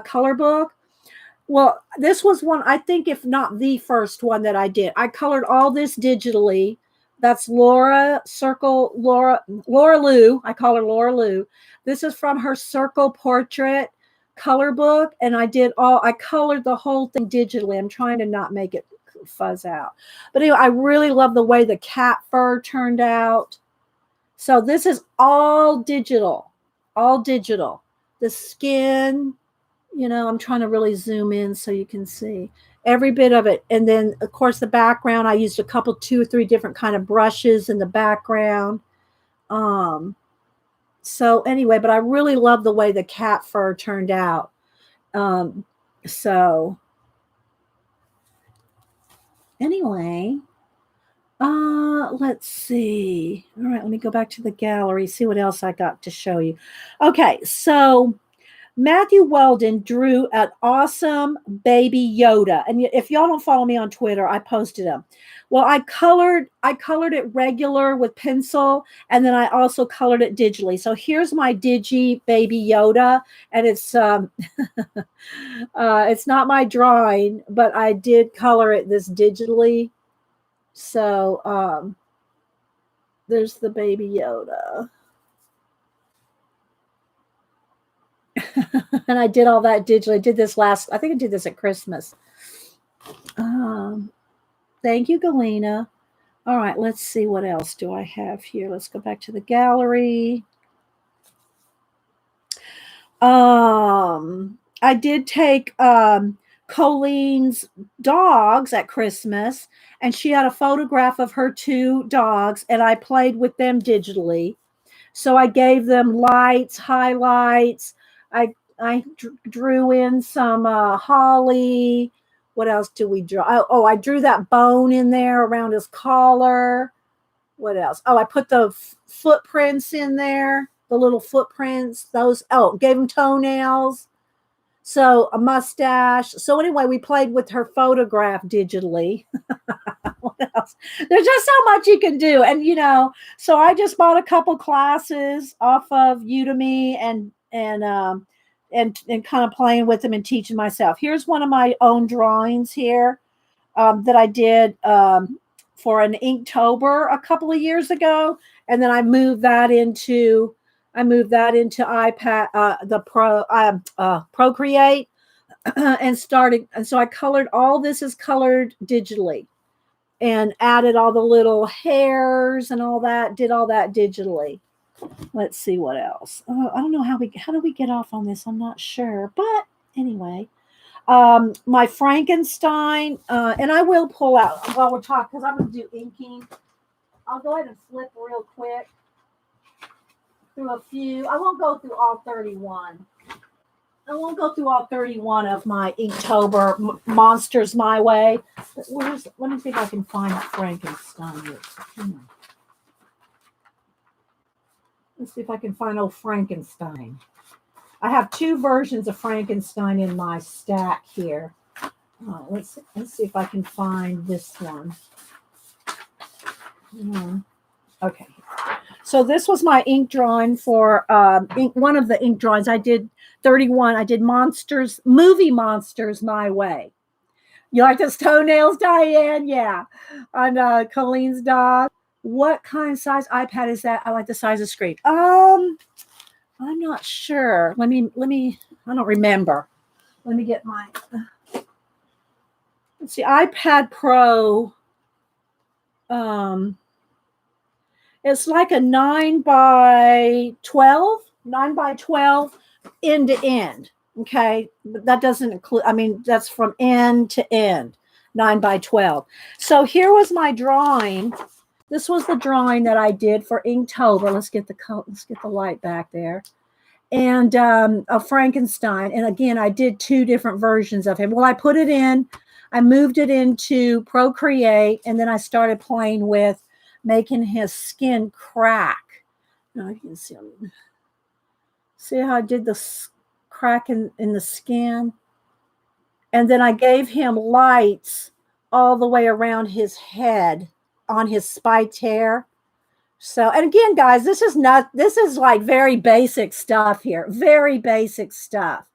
color book. Well, this was one, I think, if not the first one that I did. I colored all this digitally. That's Laura Lou. I call her Laura Lou. This is from her circle portrait color book. And I colored the whole thing digitally. I'm trying to not make it fuzz out. But anyway, I really love the way the cat fur turned out. So this is all digital. The skin, I'm trying to really zoom in so you can see every bit of it. And then, of course, the background, I used 2 or 3 different kind of brushes in the background. So anyway, but I really love the way the cat fur turned out. So anyway, let's see. All right, let me go back to the gallery, see what else I got to show you. Okay, so Matthew Weldon drew an awesome baby Yoda. And if y'all don't follow me on Twitter, I posted him. Well, I colored it regular with pencil, and then I also colored it digitally. So here's my digi baby Yoda, and it's it's not my drawing, but I did color it this digitally. So there's the baby Yoda. And I did all that digitally. I did this I think I did this at Christmas. Thank you, Galena. All right, let's see, what else do I have here? Let's go back to the gallery. I did take Colleen's dogs at Christmas, and she had a photograph of her 2 dogs, and I played with them digitally. So I gave them lights, highlights. I drew in some holly. What else do we draw? I drew that bone in there around his collar. What else? Oh, I put the footprints in there, the little footprints. Those, gave him toenails. So a mustache. So anyway, we played with her photograph digitally. What else? There's just so much you can do. And, so I just bought a couple classes off of Udemy and kind of playing with them and teaching myself. Here's one of my own drawings here that I did for an Inktober a couple of years ago. And then I moved that into iPad, Procreate, and so I colored all this is colored digitally and added all the little hairs and all that, did all that digitally. Let's see what else. I don't know how do we get off on this? I'm not sure. But anyway, my Frankenstein, and I will pull out while we're talking because I'm going to do inking. I'll go ahead and flip real quick through a few. I won't go through all 31. I won't go through all 31 of my Inktober Monsters My Way. But let me see if I can find Frankenstein. Let's see if I can find old Frankenstein. I have two versions of Frankenstein in my stack here. Let's see if I can find this one. Okay. So this was my ink drawing for one of the ink drawings. I did 31. I did movie monsters my way. You like those toenails, Diane? Yeah. On Colleen's dog. What kind of size iPad is that? I like the size of screen. I'm not sure. Let me, I don't remember. Let me get my, let's see, iPad Pro. It's like a 9x12 end to end. Okay. But that doesn't include, that's from end to end, 9x12. So here was my drawing. This was the drawing that I did for Inktober. Let's get the light back there. And a Frankenstein. And again, I did two different versions of him. Well, I moved it into Procreate, and then I started playing with making his skin crack. Now you can see how I did the crack in the skin. And then I gave him lights all the way around his head on his spiked hair. So, and again, guys, this is like very basic stuff here. Very basic stuff.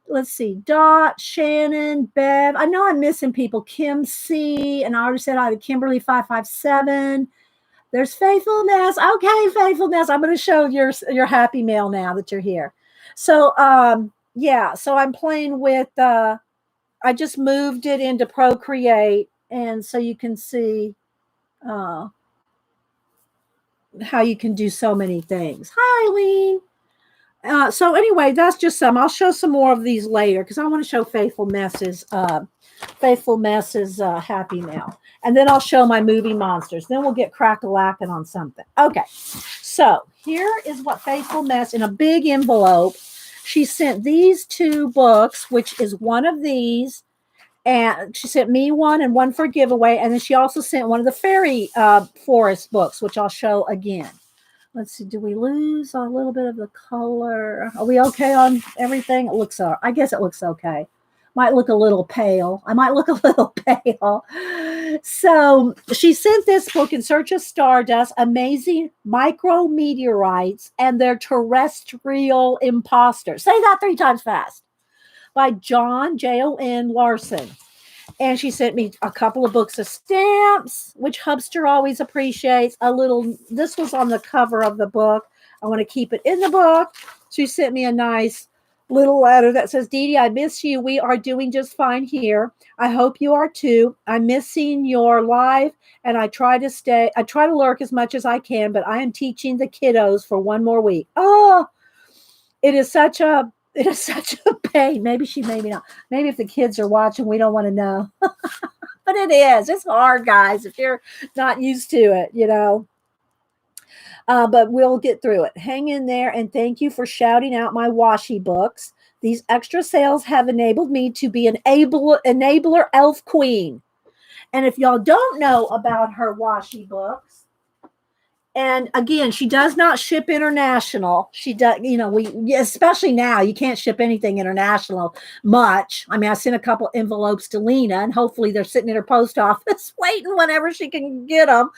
Let's see. Dot, Shannon, Bev. I know I'm missing people. Kim C. And I already said hi to Kimberly 557. There's Faithfulness. Okay, Faithfulness. I'm going to show your happy mail now that you're here. So, yeah. So I'm playing with, I just moved it into Procreate. And so you can see how you can do so many things. Hi, Eileen. So anyway, that's just some. I'll show some more of these later because I want to show Faithful Mess's happy mail. And then I'll show my movie monsters. Then we'll get crack-a-lacking on something. Okay. So here is what Faithful Mess in a big envelope. She sent these two books, which is one of these. And she sent me one and one for a giveaway. And then she also sent one of the fairy forest books, which I'll show again. Let's see. Do we lose a little bit of the color? Are we okay on everything? I guess it looks okay. Might look a little pale. I might look a little pale. So she sent this book, In Search of Stardust, Amazing Micrometeorites and Their Terrestrial Imposters. Say that 3 times fast. By John Jon Larson. And she sent me a couple of books of stamps, which Hubster always appreciates. This was on the cover of the book. I want to keep it in the book. She sent me a nice little letter that says, Dee Dee, I miss you. We are doing just fine here. I hope you are too. I miss seeing your live, and I try to lurk as much as I can, but I am teaching the kiddos for 1 more week. Oh, it is such a pain. Maybe not. Maybe if the kids are watching, we don't want to know. But it is. It's hard, guys, if you're not used to it, But we'll get through it. Hang in there, and thank you for shouting out my washi books. These extra sales have enabled me to be an enabler elf queen. And if y'all don't know about her washi books, and again, she does not ship international. She does, especially now, you can't ship anything international much. I mean, I sent a couple envelopes to Lena, and hopefully they're sitting in her post office waiting whenever she can get them.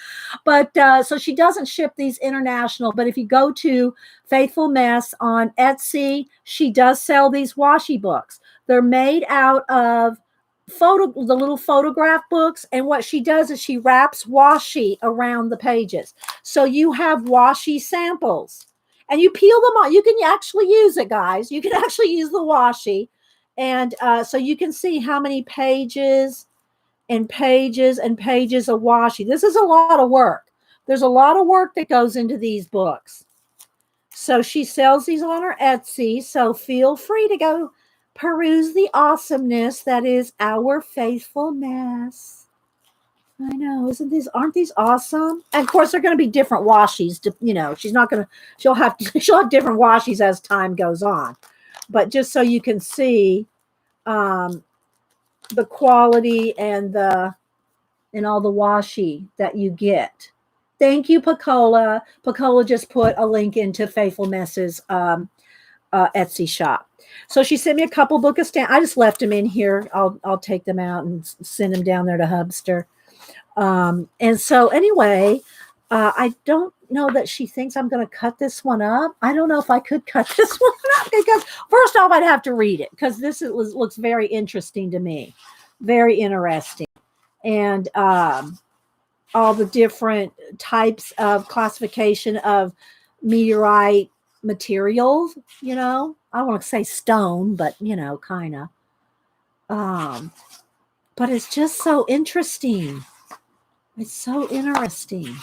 But so she doesn't ship these international. But if you go to Faithful Mess on Etsy, she does sell these washi books. They're made out of the little photograph books, and what she does is she wraps washi around the pages, so you have washi samples, and you peel them on. You can actually use it, guys. You can actually use the washi, and so you can see how many pages and pages and pages of washi. This is a lot of work. There's a lot of work that goes into these books. So she sells these on her Etsy, so feel free to go peruse the awesomeness that is our Faithful Mess. I know, aren't these awesome? And of course, they're going to be different washies. She'll have different washies as time goes on. But just so you can see the quality and all the washi that you get. Thank you, Pacola. Pacola just put a link into Faithful Mess's Etsy shop. So she sent me a couple book of stamps. I just left them in here. I'll take them out and send them down there to Hubster. And so anyway, I don't know that she thinks I'm going to cut this one up. I don't know if I could cut this one up, because first off, I'd have to read it, because looks very interesting to me. Very interesting. And all the different types of classification of meteorite materials, I don't want to say stone, but kind of. But it's just so interesting. It's so interesting.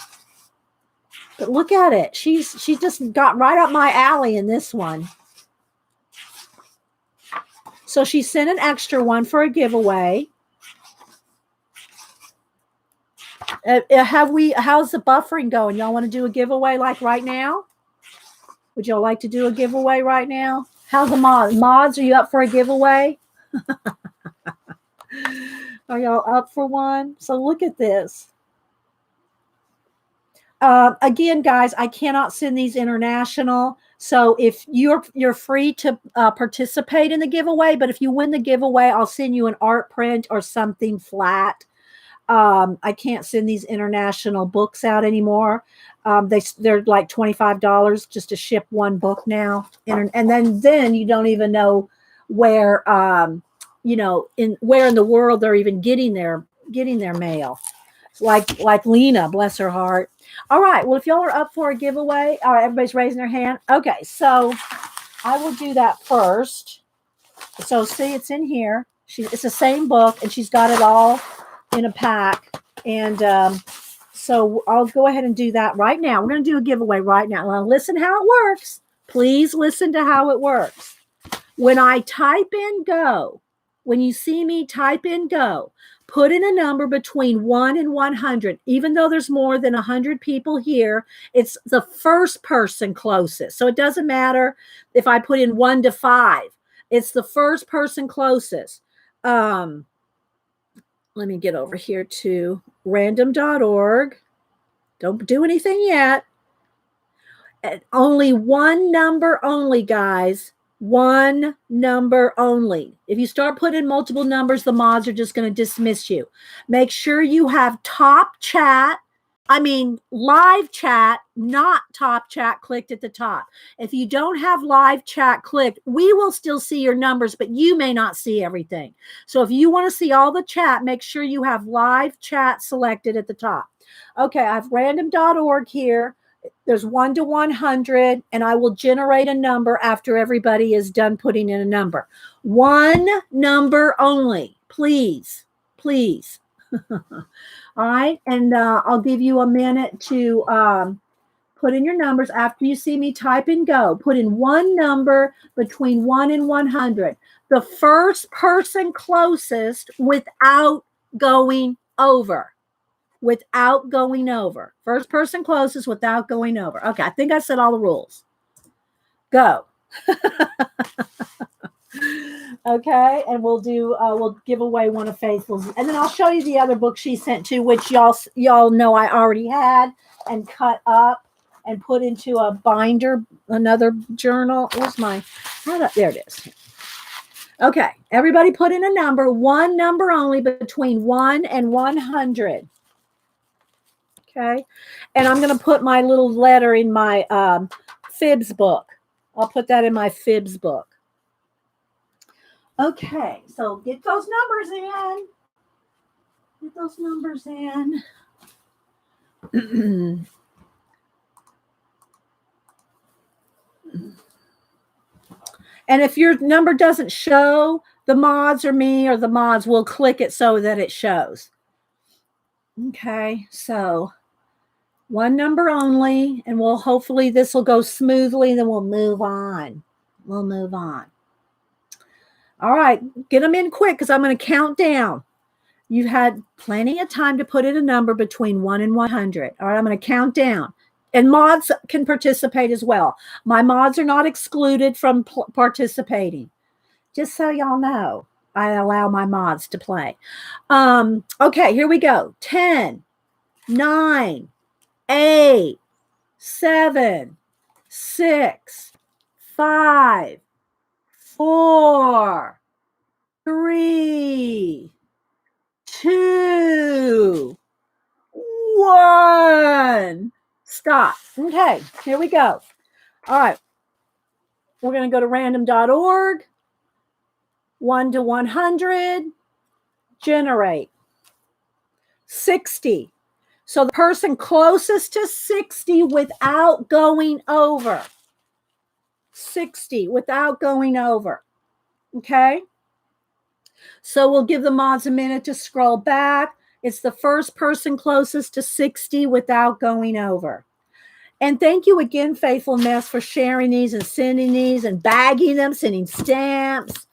But look at it. She just got right up my alley in this one. So she sent an extra one for a giveaway. How's the buffering going? Y'all want to do a giveaway like right now? Would y'all like to do a giveaway right now? How's the mods? Mods, are you up for a giveaway? Are y'all up for one? So look at this. Again, guys, I cannot send these international. So if you're free to participate in the giveaway, but if you win the giveaway, I'll send you an art print or something flat. I can't send these international books out anymore. They're like $25 just to ship one book now. And then you don't even know where, where in the world they're even getting their mail. Like Lena, bless her heart. All right. Well, if y'all are up for a giveaway, all right, everybody's raising their hand. Okay. So I will do that first. So see, it's in here. It's the same book, and she's got it all in a pack. And so I'll go ahead and do that right now. We're going to do a giveaway right now. Now listen how it works. Please listen to how it works. When I type in go, when you see me type in go, put in a number between 1 and 100. Even though there's more than 100 people here, it's the first person closest. So it doesn't matter if I put in 1 to 5. It's the first person closest. Let me get over here to random.org. Don't do anything yet. Only one number only, guys. One number only. If you start putting multiple numbers, the mods are just going to dismiss you. Make sure you have live chat, not top chat clicked at the top. If you don't have live chat clicked, we will still see your numbers, but you may not see everything. So if you want to see all the chat, make sure you have live chat selected at the top. Okay, I have random.org here. There's 1 to 100, and I will generate a number after everybody is done putting in a number. One number only, please. All right, and I'll give you a minute to put in your numbers. After you see me type in go, put in one number between 1 and 100. The first person closest without going over. without going over. First person closest without going over. Okay, I think I said all the rules. Go. Okay, and we'll give away one of Faithful's, and then I'll show you the other book she sent to, which y'all know I already had and cut up and put into a binder, another journal. Where's my? There it is. Okay, everybody put in a number, one number only, between 1 and 100. Okay, and I'm going to put my little letter in my fibs book. I'll put that in my fibs book. Okay, so get those numbers in. Get those numbers in. And if your number doesn't show, the mods or me or the mods will click it so that it shows. Okay, so one number only, and hopefully this will go smoothly, and then we'll move on. We'll move on. All right, get them in quick because I'm going to count down. You've had plenty of time to put in a number between 1 and 100. All right, I'm going to count down. And mods can participate as well. My mods are not excluded from participating. Just so y'all know, I allow my mods to play. Okay, here we go. 10, 9, 8, 7, 6, 5, 4, 3, 2, 1. Stop. Okay, here we go. All right. We're going to go to random.org. 1 to 100. Generate. 60. So the person closest to 60 without going over. 60 without going over. Okay. So we'll give the mods a minute to scroll back. It's the first person closest to 60 without going over. And thank you again, Faithful Mess, for sharing these and sending these and bagging them, sending stamps,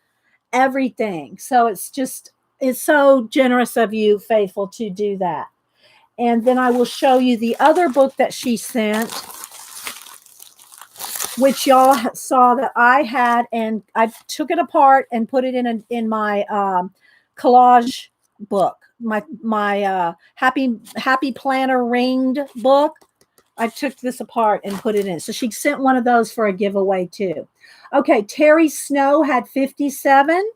everything. So it's so generous of you, Faithful, to do that. And then I will show you the other book that she sent, which y'all saw that I had, and I took it apart and put it in my collage book, my happy planner ringed book. I took this apart and put it in. So she sent one of those for a giveaway too. Okay, Terry Snow had 57.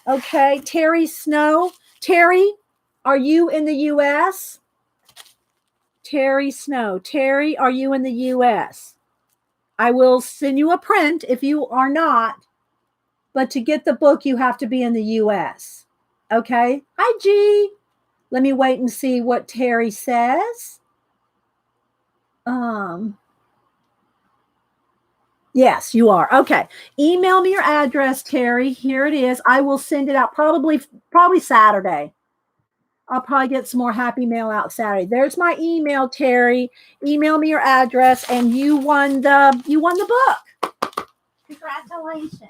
Okay, Terry Snow. Terry, are you in the U.S.? Terry Snow. Terry, are you in the U.S.? I will send you a print if you are not, but to get the book, you have to be in the U.S. Okay. Hi, G. Let me wait and see what Terry says. Yes, you are. Okay. Email me your address, Terry. Here it is. I will send it out probably Saturday. I'll probably get some more happy mail out Saturday. There's my email, Terry. Email me your address, and you won the book. Congratulations.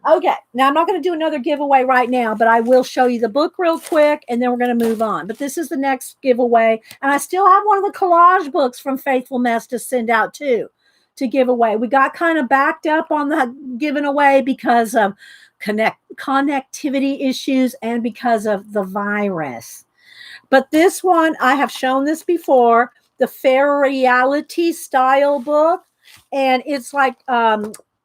Okay, now I'm not going to do another giveaway right now, but I will show you the book real quick, and then we're going to move on. But this is the next giveaway, and I still have one of the collage books from Faithful Mess to send out too, to give away. We got kind of backed up on the giving away because of connectivity issues and because of the virus. But this one, I have shown this before, the Fair Reality style book, and it's like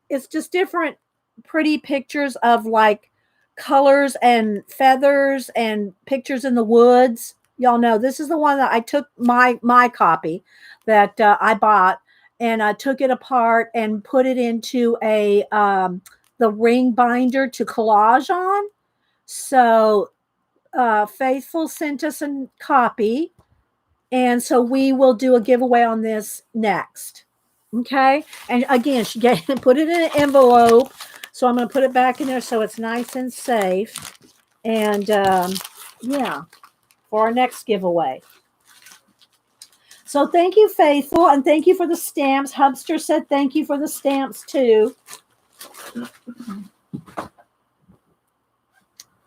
it's just different pretty pictures of like colors and feathers and pictures in the woods. Y'all know this is the one that I took my copy that I bought, and I took it apart and put it into the ring binder to collage on. So Faithful sent us a copy, and so we will do a giveaway on this next. Okay, and again, she put it in an envelope. So I'm going to put it back in there so it's nice and safe. And yeah, for our next giveaway. So thank you, Faithful, and thank you for the stamps. Hubster said thank you for the stamps too.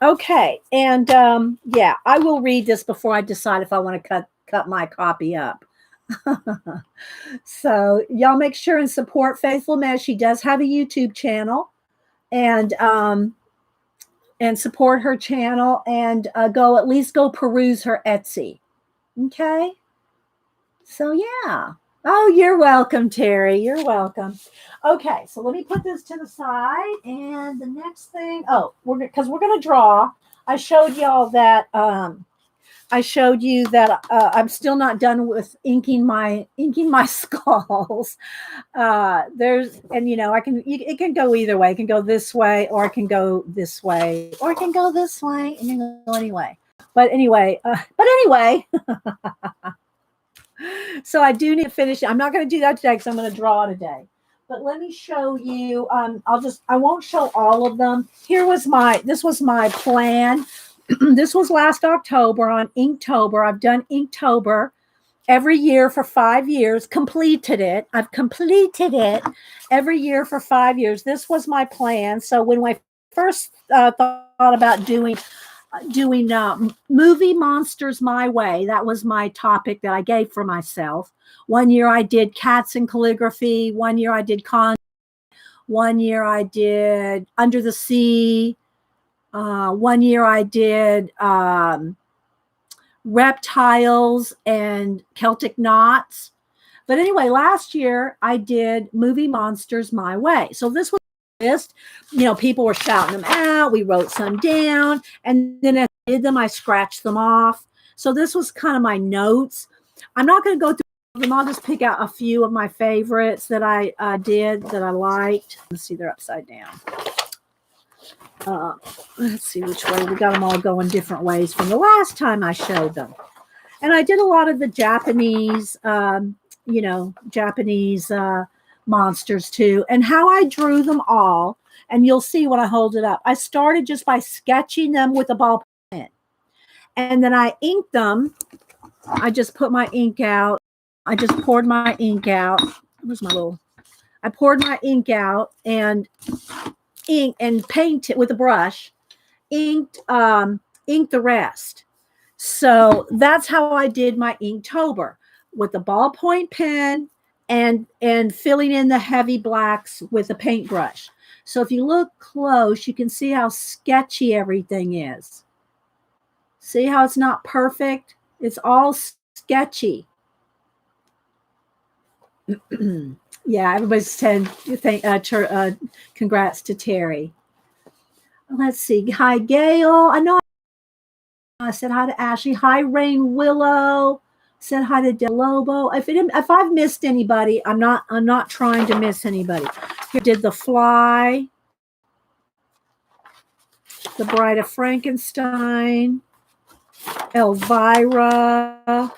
Okay. And yeah, I will read this before I decide if I want to cut my copy up. So y'all make sure and support Faithful Mess. She does have a YouTube channel, and support her channel, and go at least go peruse her Etsy. Okay. So yeah. Oh, you're welcome, Terry. You're welcome. Okay, so let me put this to the side, and the next thing. Oh, we're gonna draw. I showed y'all that. I showed you that I'm still not done with inking my skulls. There's, and it can go either way. It can go this way, or it can go this way, or it can go this way, and then go anyway. But anyway. So I do need to finish it. I'm not going to do that today because I'm going to draw today. But let me show you. I won't show all of them. This was my plan. This was last October on Inktober. I've done Inktober every year for 5 years, I've completed it every year for 5 years. This was my plan. So when I first thought about doing movie monsters my way, that was my topic that I gave for myself. One year I did cats and calligraphy. One year I did one year I did under the sea. One year I did reptiles and Celtic knots. But anyway, last year I did movie monsters my way. So this was list. People were shouting them out. We wrote some down, and then as I did them, I scratched them off. So this was kind of my notes. I'm not going to go through them. I'll just pick out a few of my favorites that I did that I liked. Let's see, they're upside down. Let's see which way. We got them all going different ways from the last time I showed them. And I did a lot of the Japanese, Japanese monsters too, and how I drew them all. And you'll see when I hold it up. I started just by sketching them with a ball pen. And then I inked them. I just put my ink out. I just poured my ink out. I poured my ink out and paint it with a brush, inked the rest. So that's how I did my Inktober, with a ballpoint pen and filling in the heavy blacks with a paintbrush. So if you look close, you can see how sketchy everything is. See how it's not perfect? It's all sketchy. Yeah, everybody's saying congrats to Terry. Let's see. Hi, Gail. I know I said hi to Ashley. Hi, Rain Willow. Said hi to Del Lobo. If I've missed anybody, I'm not trying to miss anybody. Here did the Fly, the Bride of Frankenstein, Elvira,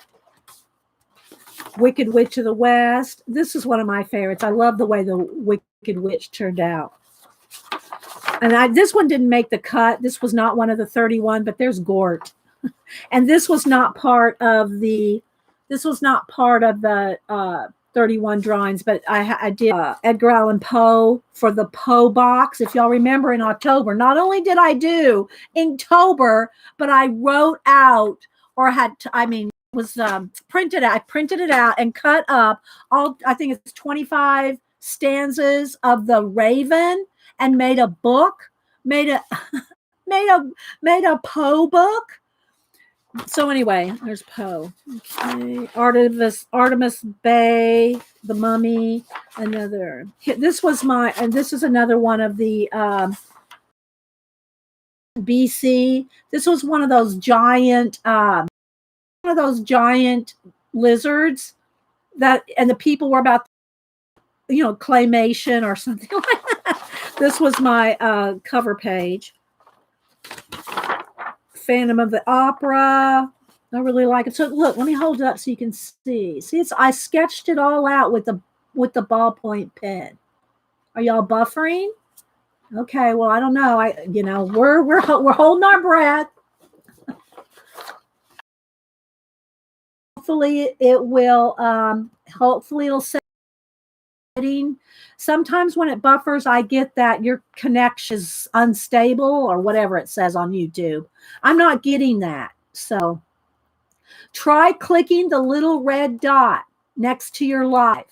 Wicked Witch of the West. This is one of my favorites. I love the way the Wicked Witch turned out. And this one didn't make the cut. This was not one of the 31, but there's Gort. And this was not part of the 31 drawings, but I did Edgar Allan Poe for the Poe box. If y'all remember, in October, not only did I do Inktober, but I wrote out, or was printed out. I printed it out and cut up I think it's 25 stanzas of the Raven, and made a book, made a Poe book. So anyway, there's Poe. Okay, Artemis Bay, The Mummy, another. This is another one of the BC. This was one of those giant lizards and the people were about, claymation or something like that. This was my cover page. Phantom of the Opera. I really like it. So look, let me hold it up so you can see. I sketched it all out with the ballpoint pen. Are y'all buffering? Okay, well, I don't know. We're holding our breath. Hopefully it'll say Sometimes when it buffers, I get that your connection is unstable or whatever it says on YouTube. I'm not getting that. So try clicking the little red dot next to your live.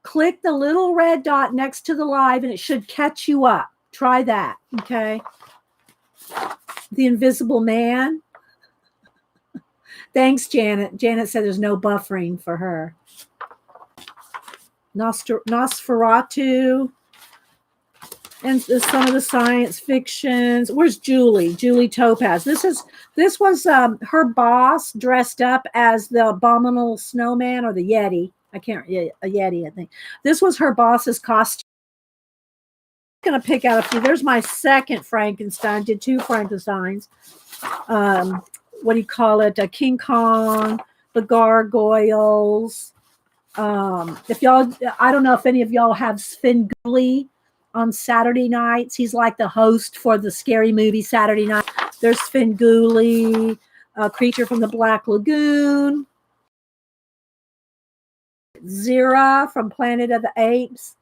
Click the little red dot next to the live and it should catch you up. Try that. Okay. The Invisible Man. Thanks, Janet. Janet said there's no buffering for her. Nosferatu. And some of the science fictions. Where's Julie? Julie Topaz. This was her boss dressed up as the abominable snowman or the Yeti. A Yeti, I think. This was her boss's costume. I'm going to pick out a few. There's my second Frankenstein. Did 2 Frankensteins. What do you call it? King Kong, the gargoyles. If y'all, I don't know if any of y'all have Svengoolie on Saturday nights. He's like the host for the scary movie Saturday night. There's Svengoolie, a creature from the Black Lagoon. Zira from Planet of the Apes.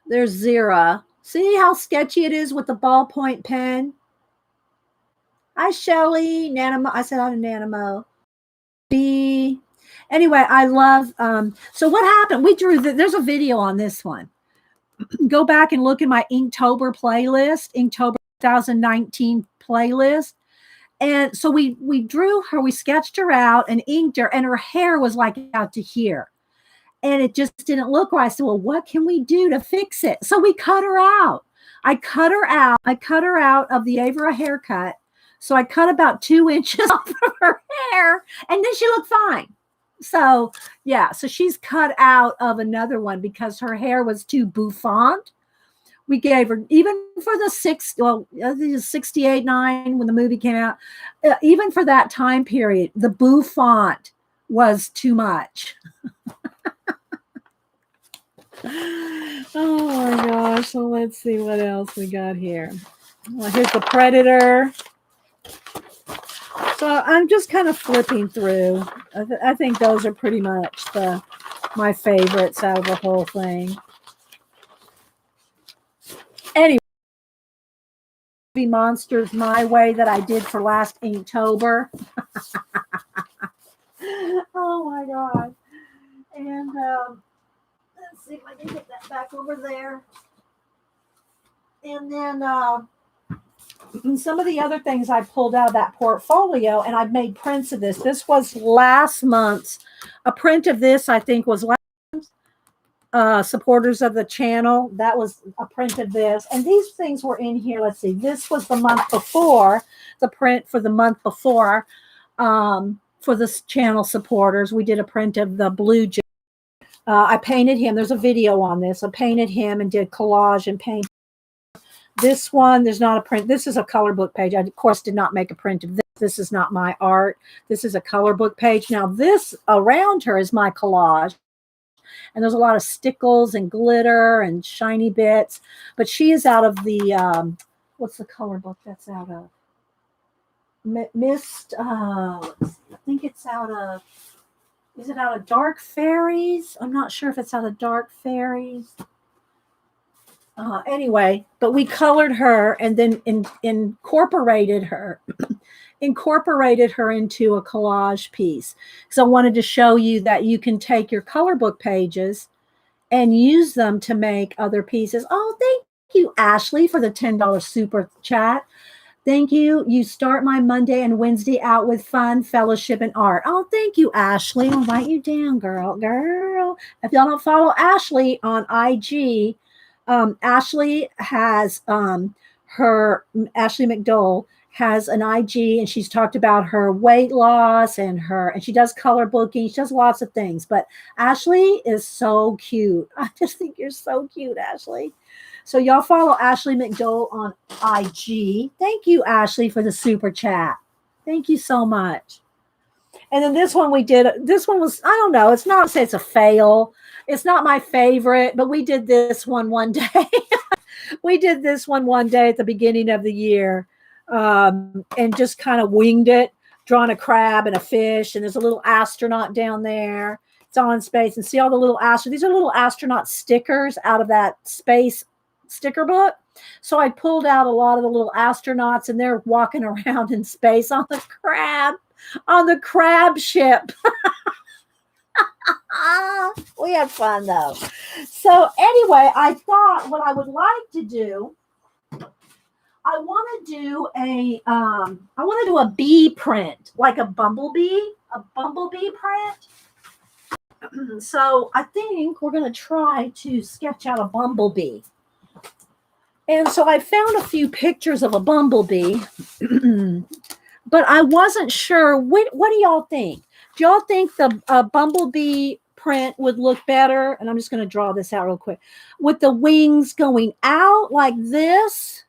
There's Zira. See how sketchy it is with the ballpoint pen? Hi, Shelly. Nanimo. I said I'm Nanimo. B. Anyway, I love. So what happened? We drew. There's a video on this one. Go back and look at my Inktober playlist, Inktober 2019 playlist. And so we drew her, we sketched her out and inked her, and her hair was like out to here. And it just didn't look right. I said, well, what can we do to fix it? So we cut her out. I cut her out of the Avera haircut. So I cut about 2 inches off of her hair, and then she looked fine. So yeah, so she's cut out of another one because her hair was too bouffant. We gave her, even for the 68, 9 when the movie came out, even for that time period, the bouffant was too much. Oh my gosh. So let's see what else we got here. Well, here's the Predator. So I'm just kind of flipping through. I think those are pretty much my favorites out of the whole thing. Anyway, Monsters My Way that I did for last Inktober. Oh my God. And let's see if I can get that back over there. And then some of the other things I pulled out of that portfolio, and I've made prints of this. This was last month's. A print of this, I think, was last month's. Supporters of the channel. That was a print of this. And these things were in here. Let's see. This was the month before. The print for the month before. For the channel supporters, we did a print of the Blue Jay. I painted him. There's a video on this. I painted him and did collage and paint. This one, there's not a print. This is a color book page. I, of course, did not make a print of this. This is not my art. This is a color book page. Now, this around her is my collage. And there's a lot of stickles and glitter and shiny bits. But she is out of the, what's the color book that's out of? Mist, let's see. I think it's out of, is it out of Dark Fairies? I'm not sure if it's out of Dark Fairies. Anyway, but we colored her and then incorporated her into a collage piece. So I wanted to show you that you can take your color book pages and use them to make other pieces. Oh, thank you, Ashley, for the $10 super chat. Thank you. You start my Monday and Wednesday out with fun, fellowship, and art. Oh, thank you, Ashley. I'll write you down, girl. If y'all don't follow Ashley on IG, Ashley has Ashley McDowell has an IG, and she's talked about her weight loss and she does color booking. She does lots of things, but Ashley is so cute. I just think you're so cute, Ashley. So y'all follow Ashley McDowell on IG. Thank you, Ashley, for the super chat. Thank you so much. And then this one we did. This one was, I don't know. It's not say it's a fail. It's not my favorite, but we did this one day. We did this one day at the beginning of the year, and just kind of winged it, drawn a crab and a fish, and there's a little astronaut down there. It's all in space. And see all the little astronauts. These are little astronaut stickers out of that space sticker book. So I pulled out a lot of the little astronauts, and they're walking around in space on the crab ship. We had fun though. So anyway, I thought what I would like to do, I want to do a bee print, like a bumblebee print. So I think we're going to try to sketch out a bumblebee. And so I found a few pictures of a bumblebee, but I wasn't sure. What do y'all think? Do y'all think the bumblebee print would look better? And I'm just going to draw this out real quick. With the wings going out like this?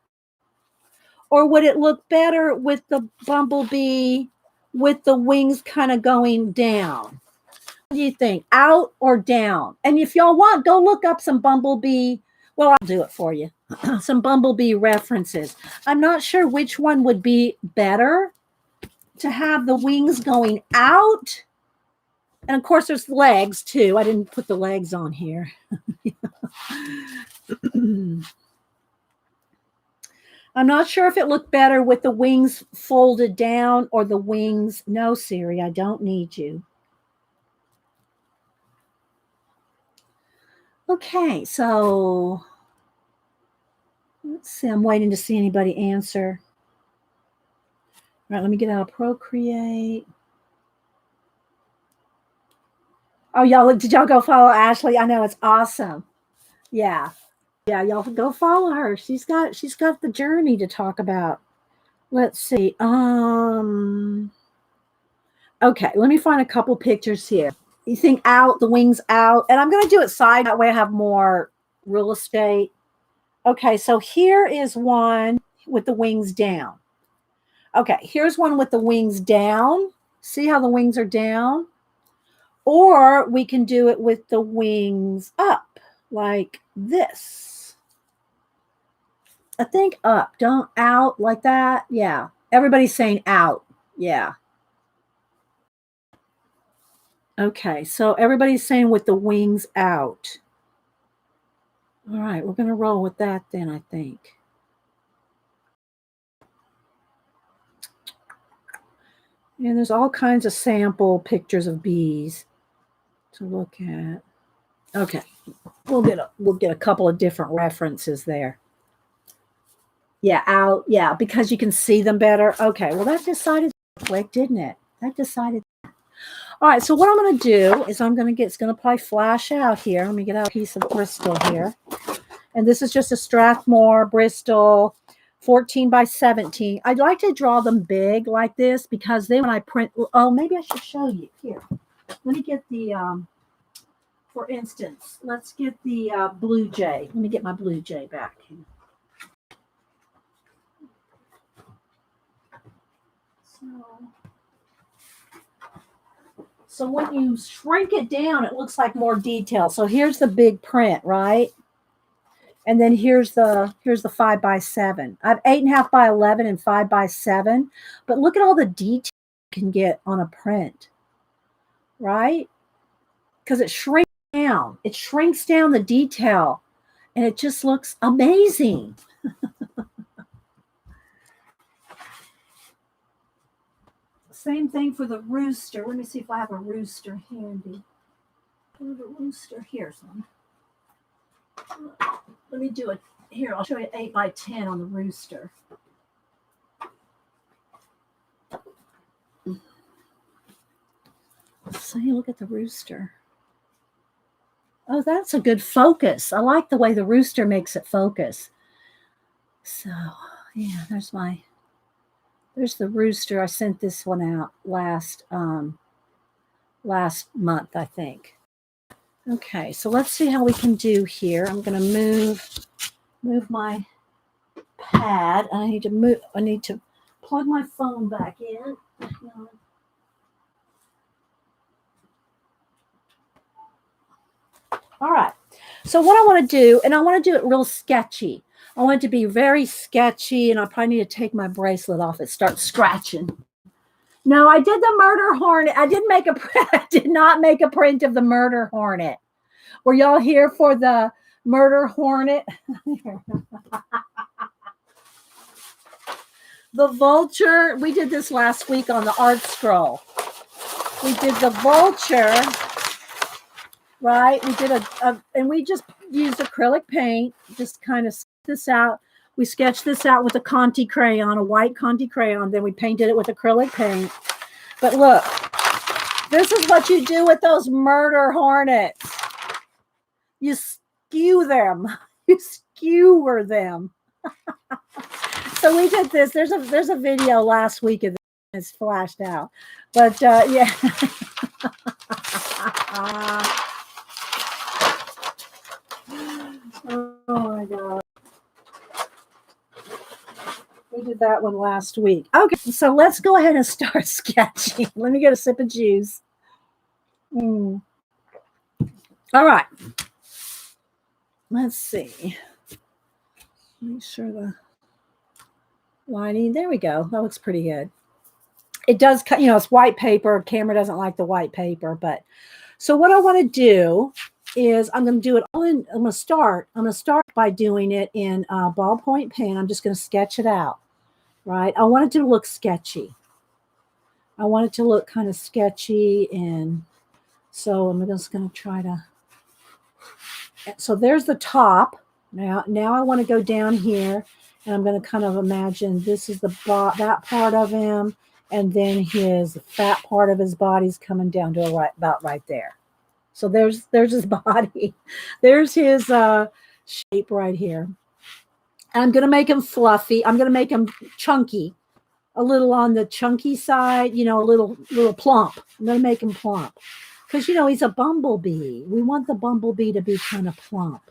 Or would it look better with the bumblebee with the wings kind of going down? What do you think? Out or down? And if y'all want, go look up some bumblebee. Well, I'll do it for you. Some bumblebee references. I'm not sure which one would be better, to have the wings going out. And of course, there's legs too. I didn't put the legs on here. I'm not sure if it looked better with the wings folded down or the wings. No, Siri, I don't need you. Okay, so let's see. I'm waiting to see anybody answer. All right, let me get out of Procreate. Oh, did y'all go follow Ashley? I know, it's awesome. Yeah, y'all go follow her. She's got the journey to talk about. Let's see. Okay, let me find a couple pictures here. You think out, the wings out, and I'm going to do it side. That way I have more real estate. Okay, so here is one with the wings down. Okay, here's one with the wings down. See how the wings are down? Or we can do it with the wings up, like this. I think up, don't out like that. Yeah, everybody's saying out. Yeah. Okay, so everybody's saying with the wings out. All right, we're going to roll with that then, I think. And there's all kinds of sample pictures of bees to look at. Okay, we'll get a couple of different references there. Yeah, out. Yeah, because you can see them better. Okay, well, that decided quick, didn't it? That decided. All right, so what I'm going to do is it's going to probably flash out here. Let me get out a piece of Bristol here. And this is just a Strathmore Bristol 14 by 17. I'd like to draw them big like this because then when I print, oh, maybe I should show you. Here, let me get the, for instance, let's get the Blue Jay. Let me get my Blue Jay back. So when you shrink it down, it looks like more detail. So here's the big print, right? And then here's the 5 by 7. I have 8.5 by 11 and 5 by 7. But look at all the detail you can get on a print, right? Because it shrinks down. It shrinks down the detail, and it just looks amazing. Same thing for the rooster. Let me see if I have a rooster handy. The rooster, here's one. Let me do it here. I'll show you 8 by 10 on the rooster. So you look at the rooster. Oh, that's a good focus. I like the way the rooster makes it focus. So yeah, there's the rooster. I sent this one out last month, I think. Okay, so let's see how we can do here. I'm going to move my pad. I need to plug my phone back in. All right. So what I want to do, and I want to do it real sketchy. I want it to be very sketchy, and I probably need to take my bracelet off. It starts scratching. No, I did the murder hornet. I didn't make a I did not make a print of the murder hornet. Were y'all here for the murder hornet? The vulture. We did this last week on the art scroll. We did the vulture, right? We did and we just used acrylic paint, just kind of this out. We sketched this out with a Conti crayon, a white Conti crayon. Then we painted it with acrylic paint. But look, this is what you do with those murder hornets. You skew them. You skewer them. So we did this. There's a video last week of this. It's flashed out. But yeah. Oh my God. We did that one last week. Okay, so let's go ahead and start sketching. Let me get a sip of juice. All right. Let's see. Make sure the lining. There we go. That looks pretty good. It does cut, it's white paper. Camera doesn't like the white paper, but so what I want to do is I'm going to do it all in. I'm going to start by doing it in ballpoint pen. I'm just going to sketch it out, right? I want it to look sketchy. I want it to look kind of sketchy, and so I'm just going to try to. So there's the top. Now I want to go down here, and I'm going to kind of imagine this is that part of him, and then his fat part of his body's coming down to about right there. So there's his body. There's his shape right here. And I'm going to make him fluffy. I'm going to make him chunky, a little on the chunky side, a little plump. I'm going to make him plump because, he's a bumblebee. We want the bumblebee to be kind of plump.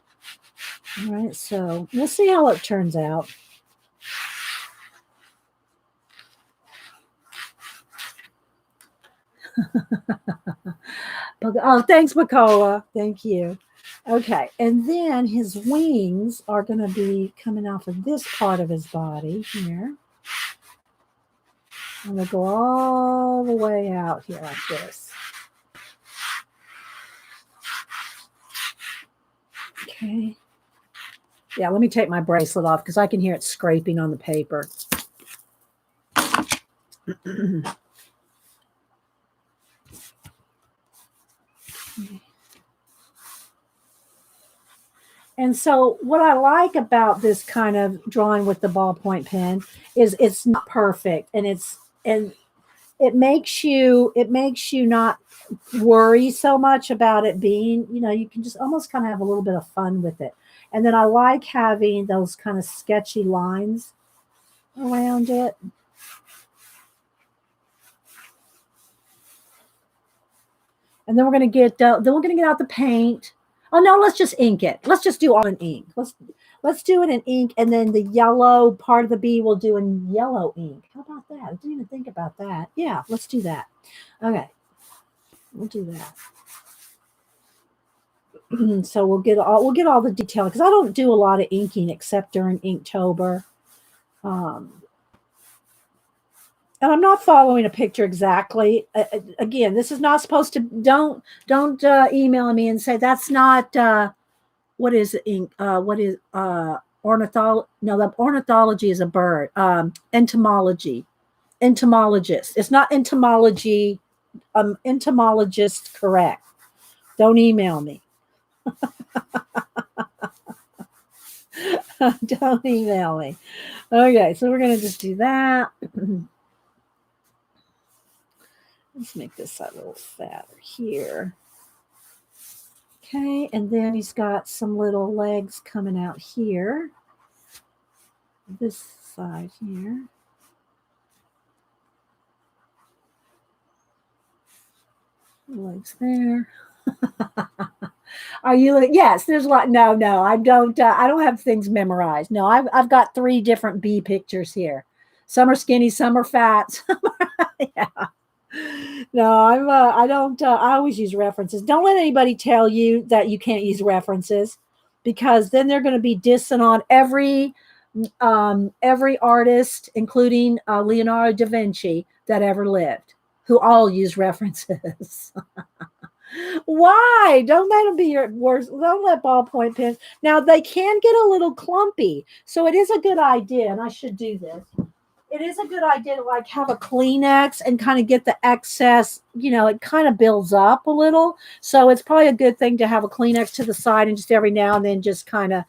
All right, so we'll see how it turns out. Oh, thanks, Makoa. Thank you. Okay, and then his wings are going to be coming off of this part of his body here. I'm going to go all the way out here like this. Okay. Yeah, let me take my bracelet off because I can hear it scraping on the paper. And so what I like about this kind of drawing with the ballpoint pen is it's not perfect, and it makes you not worry so much about it being, you can just almost kind of have a little bit of fun with it. And then I like having those kind of sketchy lines around it. And then we're going to get out the paint. Oh no, let's just ink it. Let's just do all in ink. Let's do it in ink, and then the yellow part of the bee we'll do in yellow ink. How about that? I didn't even think about that. Yeah, let's do that. Okay, we'll do that. So we'll get all the detail because I don't do a lot of inking except during Inktober. And I'm not following a picture exactly. Again, this is not supposed to. Don't email me and say that's not. What is ink? What is ornithology? No, the ornithology is a bird. Entomology, entomologist. It's not entomology. Entomologist, correct. Don't email me. Don't email me. Okay, so we're gonna just do that. Let's make this a little fatter here. Okay, and then he's got some little legs coming out here. This side here. Legs there. Are you? Yes, there's a lot. No, I don't have things memorized. No, I've got 3 different bee pictures here. Some are skinny, some are fat. Yeah. No, I don't. I always use references. Don't let anybody tell you that you can't use references, because then they're going to be dissing on every every artist, including Leonardo da Vinci, that ever lived, who all use references. Why? Don't let them be your worst. Don't let ballpoint pens. Now they can get a little clumpy, so it is a good idea, and I should do this. It is a good idea to like have a Kleenex and kind of get the excess. It kind of builds up a little, so it's probably a good thing to have a Kleenex to the side and just every now and then just kind of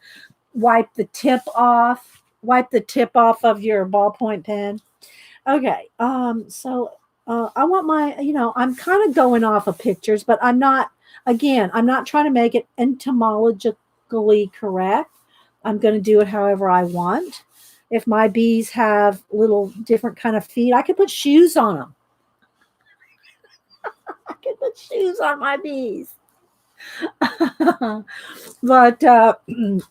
wipe the tip off. Wipe the tip off of your ballpoint pen. Okay. So I want I'm kind of going off of pictures, but I'm not trying to make it entomologically correct. I'm going to do it however I want. If my bees have little different kind of feet, I could put shoes on them. I could put shoes on my bees. But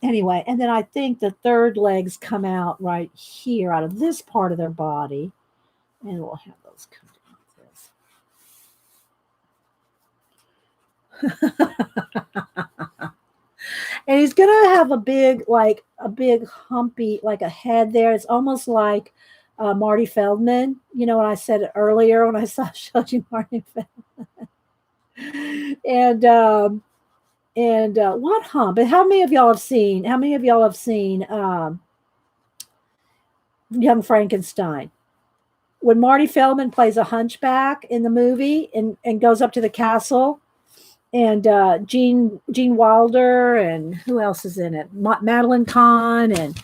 anyway, and then I think the third legs come out right here out of this part of their body. And we'll have those come down. And he's gonna have a big humpy, like a head there. It's almost like Marty Feldman. You know what I said earlier when I showed you Marty Feldman. And what hump? And how many of y'all have seen? Young Frankenstein? When Marty Feldman plays a hunchback in the movie and goes up to the castle, and Gene Wilder, and who else is in it? Madeline Kahn, and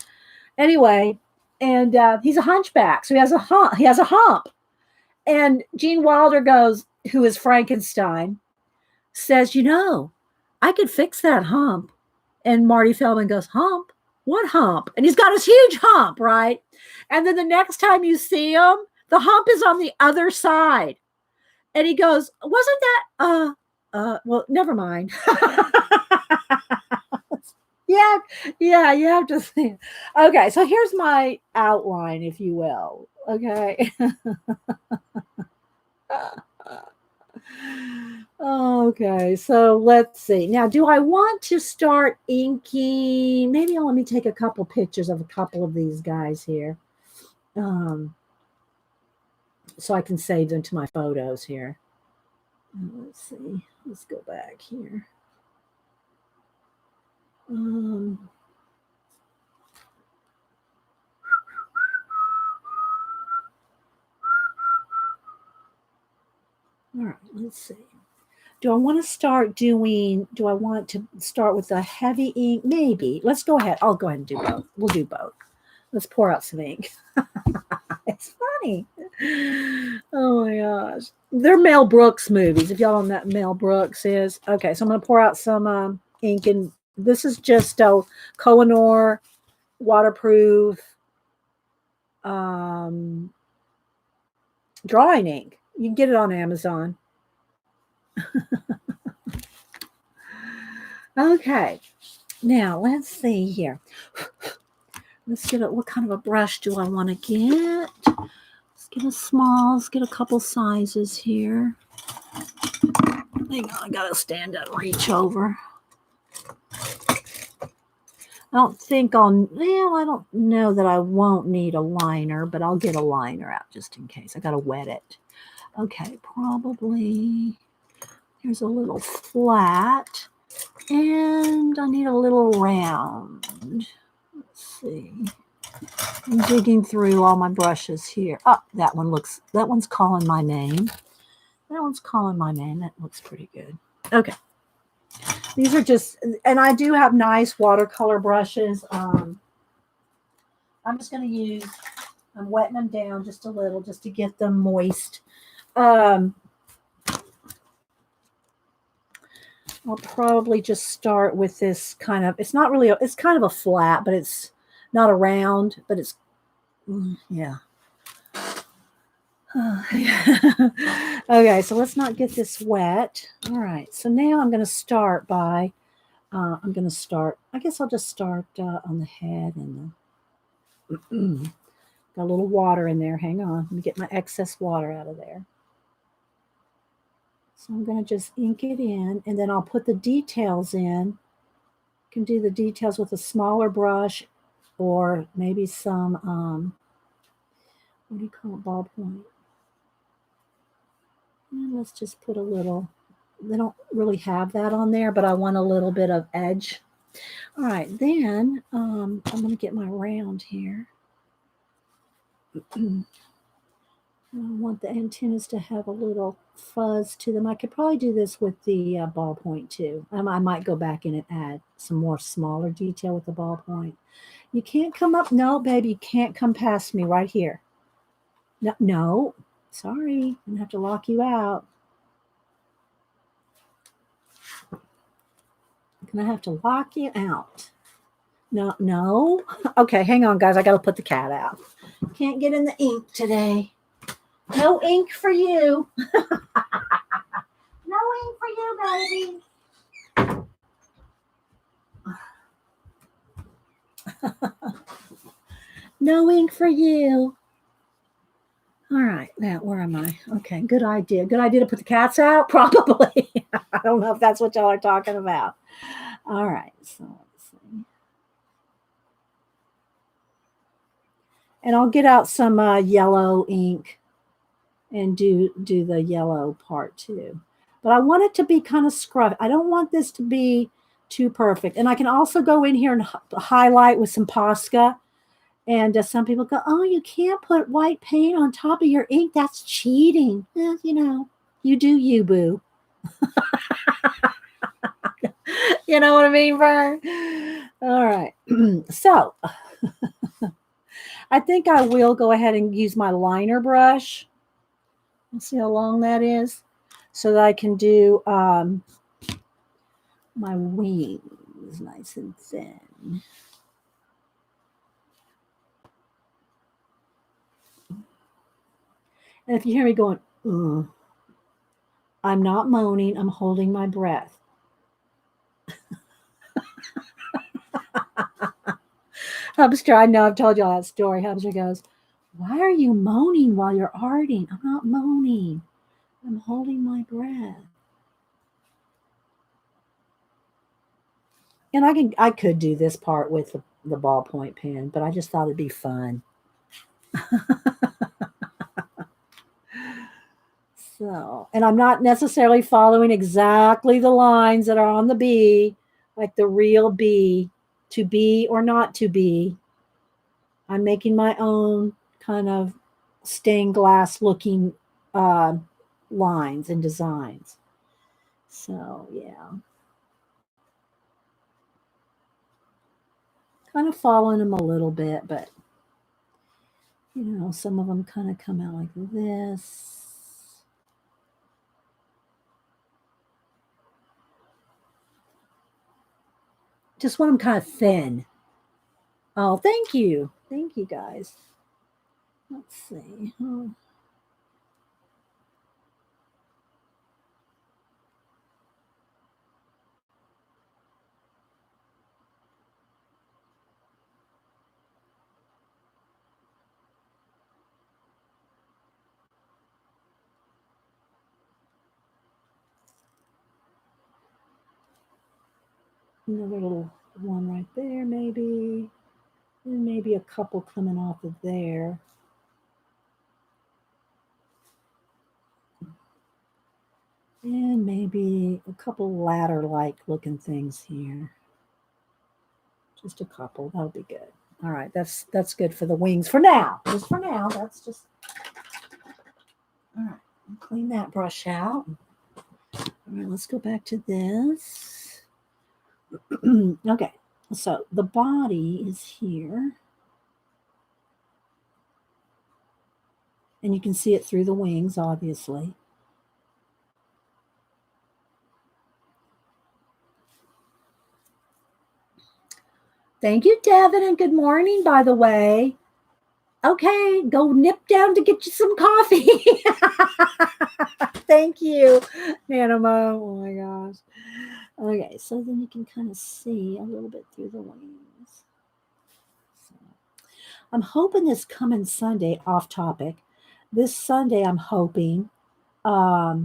anyway, and he's a hunchback, so he has a hump. And Gene Wilder goes, who is Frankenstein, says, I could fix that hump. And Marty Feldman goes, hump? What hump? And he's got his huge hump, right? And then the next time you see him, the hump is on the other side. And he goes, wasn't that, well, never mind. Yeah, you have to see it. Okay, so here's my outline, if you will. Okay. Okay, so let's see. Now, do I want to start inking? Maybe let me take a couple pictures of a couple of these guys here. So I can save them to my photos here. Let's see. Let's go back here. All right, let's see. Do I want to start with the heavy ink? Maybe. Let's go ahead. I'll go ahead and do both. We'll do both. Let's pour out some ink. It's funny. Oh my gosh. They're Mel Brooks movies. If y'all don't know what Mel Brooks is. Okay, so I'm going to pour out some ink. And this is just Kohinoor waterproof drawing ink. You can get it on Amazon. Okay. Now, let's see here. Let's get what kind of a brush do I want to get? Let's get a small. Let's get a couple sizes here. Hang on, I gotta stand up, reach over. I don't know that I won't need a liner, but I'll get a liner out just in case. I gotta wet it. Okay, probably. Here's a little flat, and I need a little round. Let's see. I'm digging through all my brushes here. Oh, that one's calling my name. That looks pretty good. Okay. These are and I do have nice watercolor brushes. I'm wetting them down just a little just to get them moist. I'll probably just start with this kind of, it's kind of a flat, but it's not a round, but it's, yeah. Okay, so let's not get this wet. All right, so now I'm going to start by, I guess I'll just start on the head and got a little water in there. Hang on, let me get my excess water out of there. So I'm going to just ink it in, and then I'll put the details in. You can do the details with a smaller brush or maybe some, what do you call it, ballpoint. And let's just put a little, they don't really have that on there, but I want a little bit of edge. All right, then I'm going to get my round here. I want the antennas to have a little fuzz to them. I could probably do this with the ballpoint too. I might go back in and add some more smaller detail with the ballpoint. You can't come up. No, baby, you can't come past me right here. No, no. Sorry. I'm going to have to lock you out. I'm going to have to lock you out. No, no. Okay, hang on, guys. I got to put the cat out. Can't get in the ink today. No ink for you. No ink for you, baby. No ink for you. All right, now where am I? Okay, good idea. Good idea to put the cats out? Probably. I don't know if that's what y'all are talking about. All right, so let's see. And I'll get out some yellow ink and do the yellow part too. But I want it to be kind of scruffy. I don't want this to be too perfect. And I can also go in here and highlight with some Posca. And some people go, oh, you can't put white paint on top of your ink. That's cheating. You know, you do you, boo. You know what I mean, Vern? All right. So I think I will go ahead and use my liner brush. Let's see how long that is, so that I can do my wings nice and thin. And if you hear me going, ugh, I'm not moaning, I'm holding my breath. Hubster, I know I've told y'all that story. Hubster goes, why are you moaning while you're arting? I'm not moaning. I'm holding my breath. And I could do this part with the ballpoint pen, but I just thought it'd be fun. So, and I'm not necessarily following exactly the lines that are on the bee, like the real bee, to be or not to be. I'm making my own kind of stained glass looking lines and designs. So, yeah. Kind of following them a little bit, but, you know, some of them kind of come out like this. Just want them kind of thin. Oh, thank you. Thank you, guys. Let's see. Oh. Another little one right there, maybe. And maybe a couple coming off of there. And maybe a couple ladder-like looking things here. Just a couple. That'll be good. All right, that's good for the wings for now. Just for now. That's just all right. Clean that brush out. All right, let's go back to this. Okay, so the body is here. And you can see it through the wings, obviously. Thank you, Devin, and good morning, by the way. Okay, go nip down to get you some coffee. Thank you, Nanamo. Oh my gosh. Okay, so then you can kind of see a little bit through the wings. So, I'm hoping this coming Sunday, off topic, this Sunday I'm hoping, I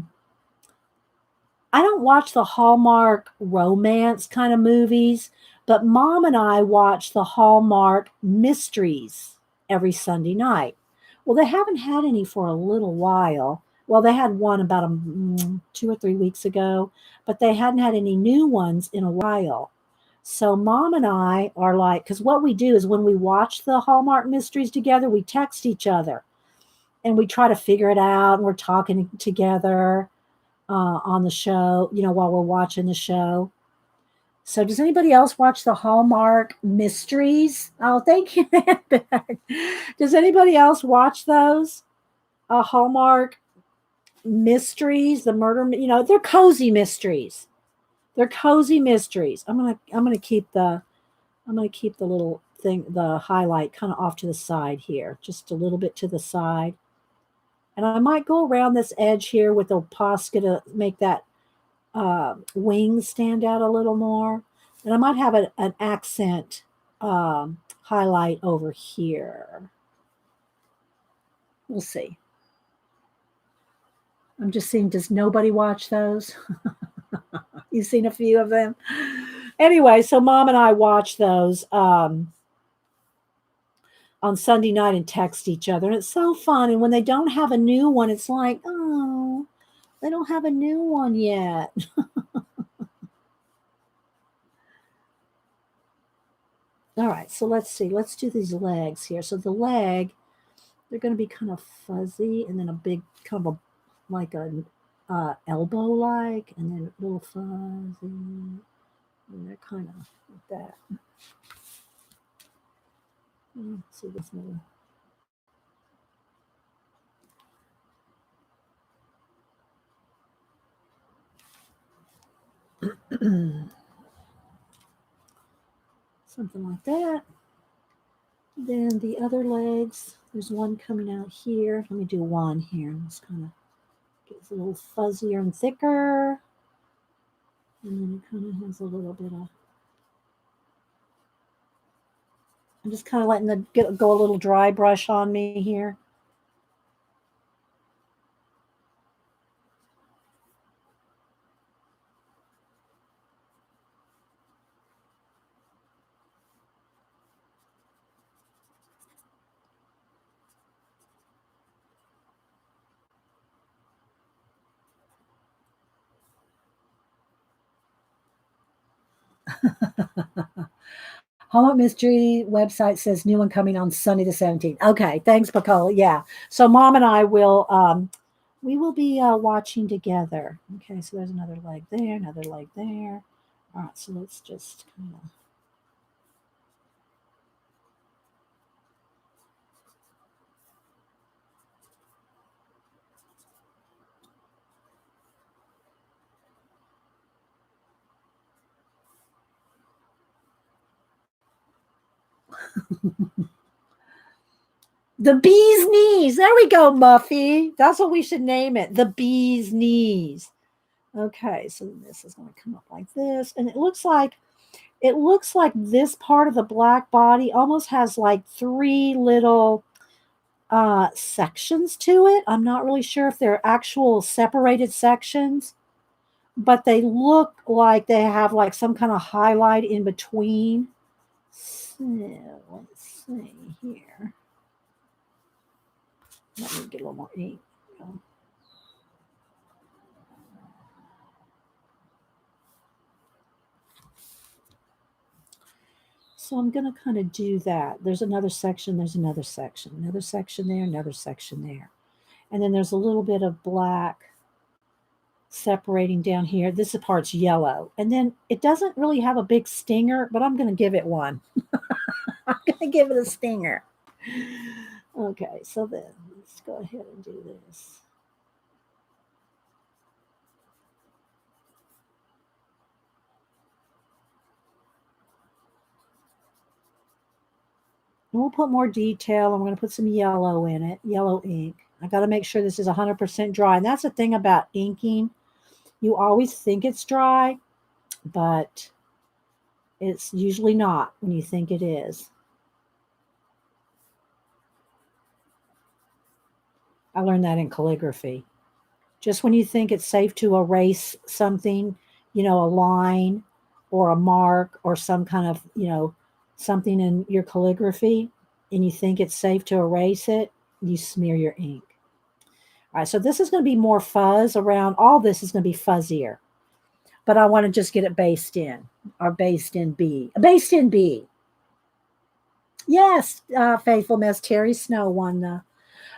don't watch the Hallmark romance kind of movies, But Mom and I watch the Hallmark Mysteries every Sunday night. Well, they haven't had any for a little while. Well, they had one about 2 or 3 weeks ago, but they hadn't had any new ones in a while. So Mom and I are like, because what we do is when we watch the Hallmark Mysteries together, we text each other and we try to figure it out. And we're talking together on the show, while we're watching the show. So does anybody else watch the Hallmark Mysteries? Oh, thank you. Does anybody else watch those? Hallmark Mysteries, the murder, they're cozy mysteries. They're cozy mysteries. I'm gonna keep the little thing, the highlight kind of off to the side here, just a little bit to the side. And I might go around this edge here with the Posca to make that wings stand out a little more. And I might have an accent highlight over here. We'll see. I'm just seeing, does nobody watch those? You've seen a few of them? Anyway, so Mom and I watch those on Sunday night and text each other. And it's so fun. And when they don't have a new one, it's like, oh, they don't have a new one yet. All right, so let's see. Let's do these legs here. So the leg, they're going to be kind of fuzzy, and then a big kind of like a elbow-like, and then a little fuzzy, and they're kind of like that. Let's see this little. Something like that. Then the other legs, there's one coming out here. Let me do one here. Just kind of gets a little fuzzier and thicker. And then it kind of has a little bit of. I'm just kind of letting go a little dry brush on me here. Hallmark Mystery website says new one coming on Sunday the 17th. Okay, thanks, Pacola. Yeah. So Mom and I will we will be watching together. Okay, so there's another leg there, another leg there. All right, so let's just kind of. The bee's knees. There we go, Muffy. That's what we should name it. The bee's knees. Okay, so this is going to come up like this, and it looks like this part of the black body almost has like three little sections to it. I'm not really sure if they're actual separated sections, but they look like they have like some kind of highlight in between. So let's see here. Let me get a little more ink. So I'm going to kind of do that. There's another section, another section there, another section there. And then there's a little bit of black separating down here. This part's yellow. And then it doesn't really have a big stinger, but I'm going to give it one. I'm going to give it a stinger. Okay, so then let's go ahead and do this. And we'll put more detail. I'm going to put some yellow in it, yellow ink. I got to make sure this is 100% dry. And that's the thing about inking. You always think it's dry, but it's usually not when you think it is. I learned that in calligraphy. Just when you think it's safe to erase something, a line, or a mark or some kind of, something in your calligraphy, and you think it's safe to erase it, you smear your ink. All right, so this is going to be more fuzz around. All this is going to be fuzzier, but I want to just get it based in, or based in B. Based in B. Yes, faithful Miss Terry Snow won the.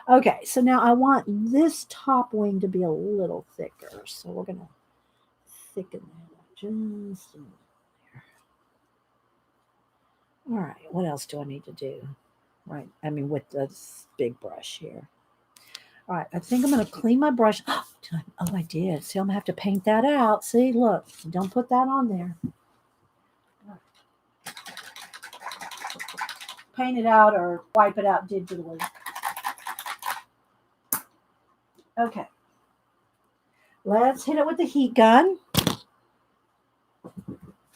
Okay, so now I want this top wing to be a little thicker, so we're going to thicken that just a little there. All right, what else do I need to do? Right, I mean, with this big brush here. All right, I think I'm going to clean my brush. Oh, I did. See, I'm going to have to paint that out. See, look, don't put that on there. Paint it out or wipe it out digitally. Okay. Let's hit it with the heat gun.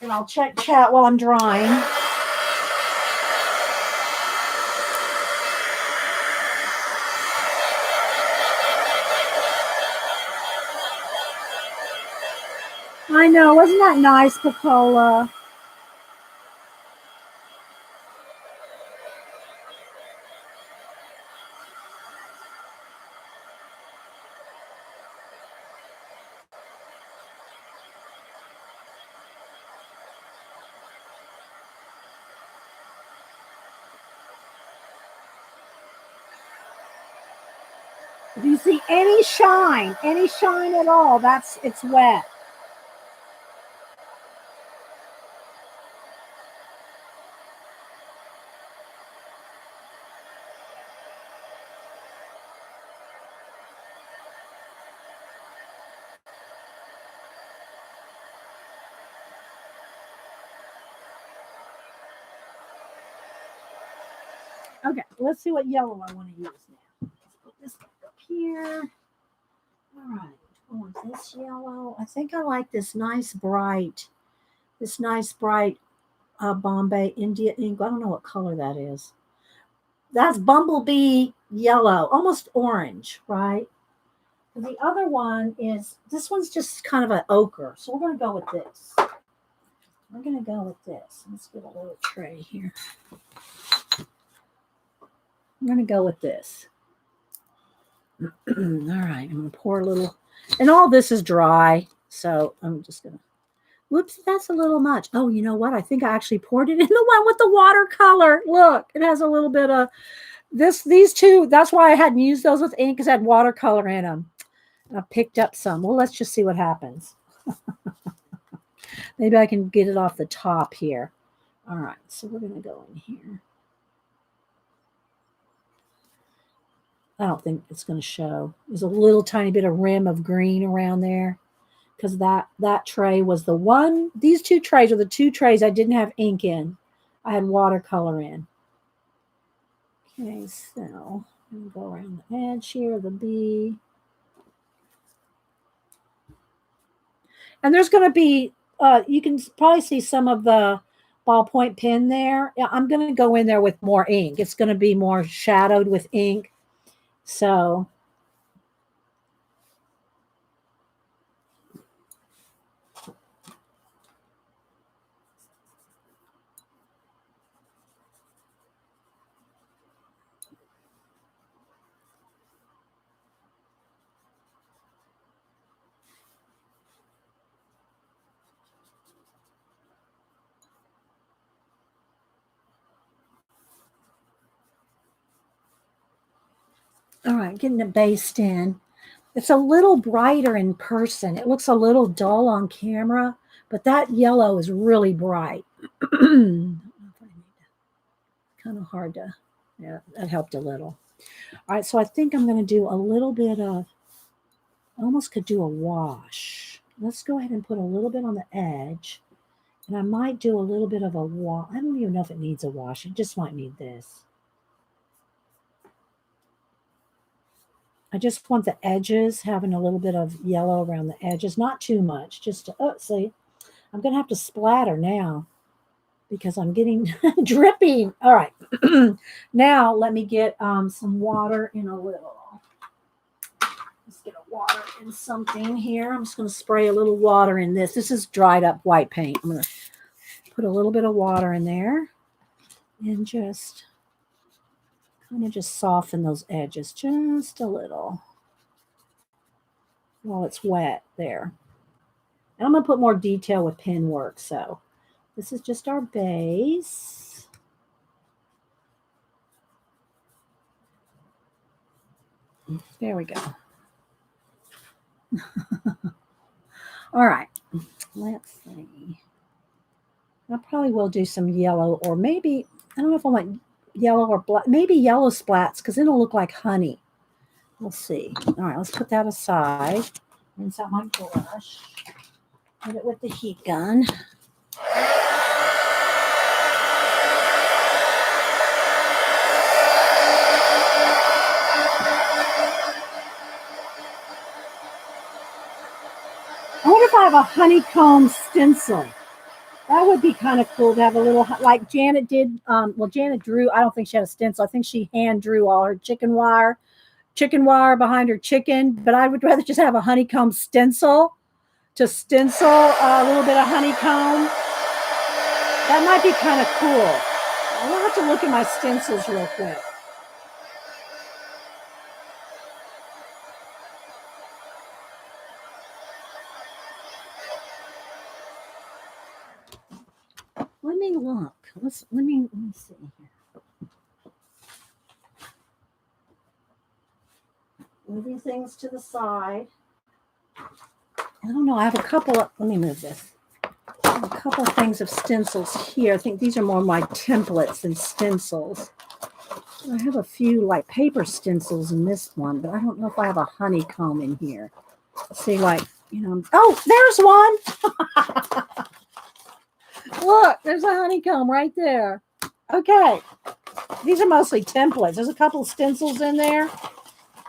And I'll check chat while I'm drawing. I know, wasn't that nice, Pacola? If you see any shine at all, it's wet. Okay, let's see what yellow I want to use now. Let's put this back up here. All right, I want this yellow. I think I like this nice bright Bombay India ink. I don't know what color that is. That's Bumble Bee Yellow, almost orange, right? And the other one this one's just kind of an ochre. So we're going to go with this. Let's get a little tray here. I'm going to go with this. All right, I'm going to pour a little. And all this is dry, so I'm just going to. Whoops, that's a little much. Oh, you know what? I think I actually poured it in the one with the watercolor. Look, it has a little bit of these two. That's why I hadn't used those with ink, because I had watercolor in them. I picked up some. Well, let's just see what happens. Maybe I can get it off the top here. All right, so we're going to go in here. I don't think it's going to show. There's a little tiny bit of rim of green around there, because that tray was the one. These two trays are the two trays I didn't have ink in. I had watercolor in. Okay, so I'm going to go around the edge here, the B. And there's going to be, you can probably see some of the ballpoint pen there. Yeah, I'm going to go in there with more ink. It's going to be more shadowed with ink. So all right, getting it based in. It's a little brighter in person. It looks a little dull on camera, but that yellow is really bright. Kind of hard to, yeah, that helped a little. All right, so I think I'm going to do a little bit of, I almost could do a wash. Let's go ahead and put a little bit on the edge. And I might do a little bit of a wash. I don't even know if it needs a wash. It just might need this. I just want the edges having a little bit of yellow around the edges. Not too much. Just to, see, I'm going to have to splatter now because I'm getting dripping. All right. Now let me get some water in a little. Let's get a water in something here. I'm just going to spray a little water in this. This is dried up white paint. I'm going to put a little bit of water in there and just kind of just soften those edges just a little while it's wet there. And I'm going to put more detail with pen work. So this is just our base. There we go. All right, let's see. I probably will do some yellow, or maybe, I don't know if I want yellow or black, maybe yellow splats, because it'll look like honey. We'll see. All right, let's put that aside. Rinse out my brush. Hit it with the heat gun. I wonder if I have a honeycomb stencil. That would be kind of cool to have a little, like Janet did. Well, Janet drew, I don't think she had a stencil. I think she hand drew all her chicken wire behind her chicken. But I would rather just have a honeycomb stencil to stencil a little bit of honeycomb. That might be kind of cool. I'll have to look at my stencils real quick. Let me look. Let me see here. Moving things to the side. I don't know. I have a couple of, let me move this. I have a couple of things of stencils here. I think these are more my templates than stencils. I have a few like paper stencils in this one, but I don't know if I have a honeycomb in here. See, like, you know, oh, there's one. Look, there's a honeycomb right there. Okay. These are mostly templates. There's a couple of stencils in there.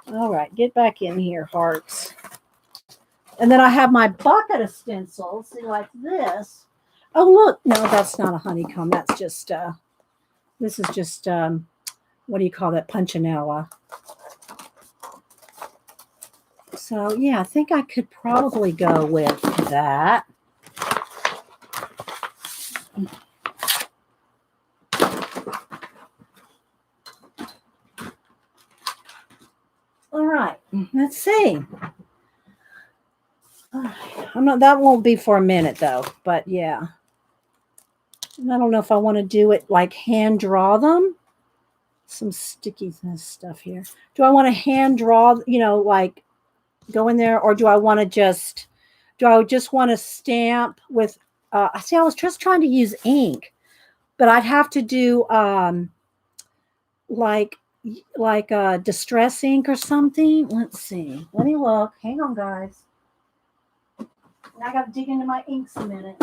All right, get back in here, hearts. And then I have my bucket of stencils. See, like this. Oh, look. No, that's not a honeycomb. That's just, this is just, what do you call that? Punchinella. So, yeah, I think I could probably go with that. All right, let's see. I'm not, that won't be for a minute though, but yeah. And I don't know if I want to do it like hand draw them. Some sticky stuff here. Do I want to hand draw, you know, like go in there, or do I want to just, do I just want to stamp with, see, I was just trying to use ink, but I'd have to do like distress ink or something. Let's see. Let me look. Hang on, guys. I got to dig into my inks a minute.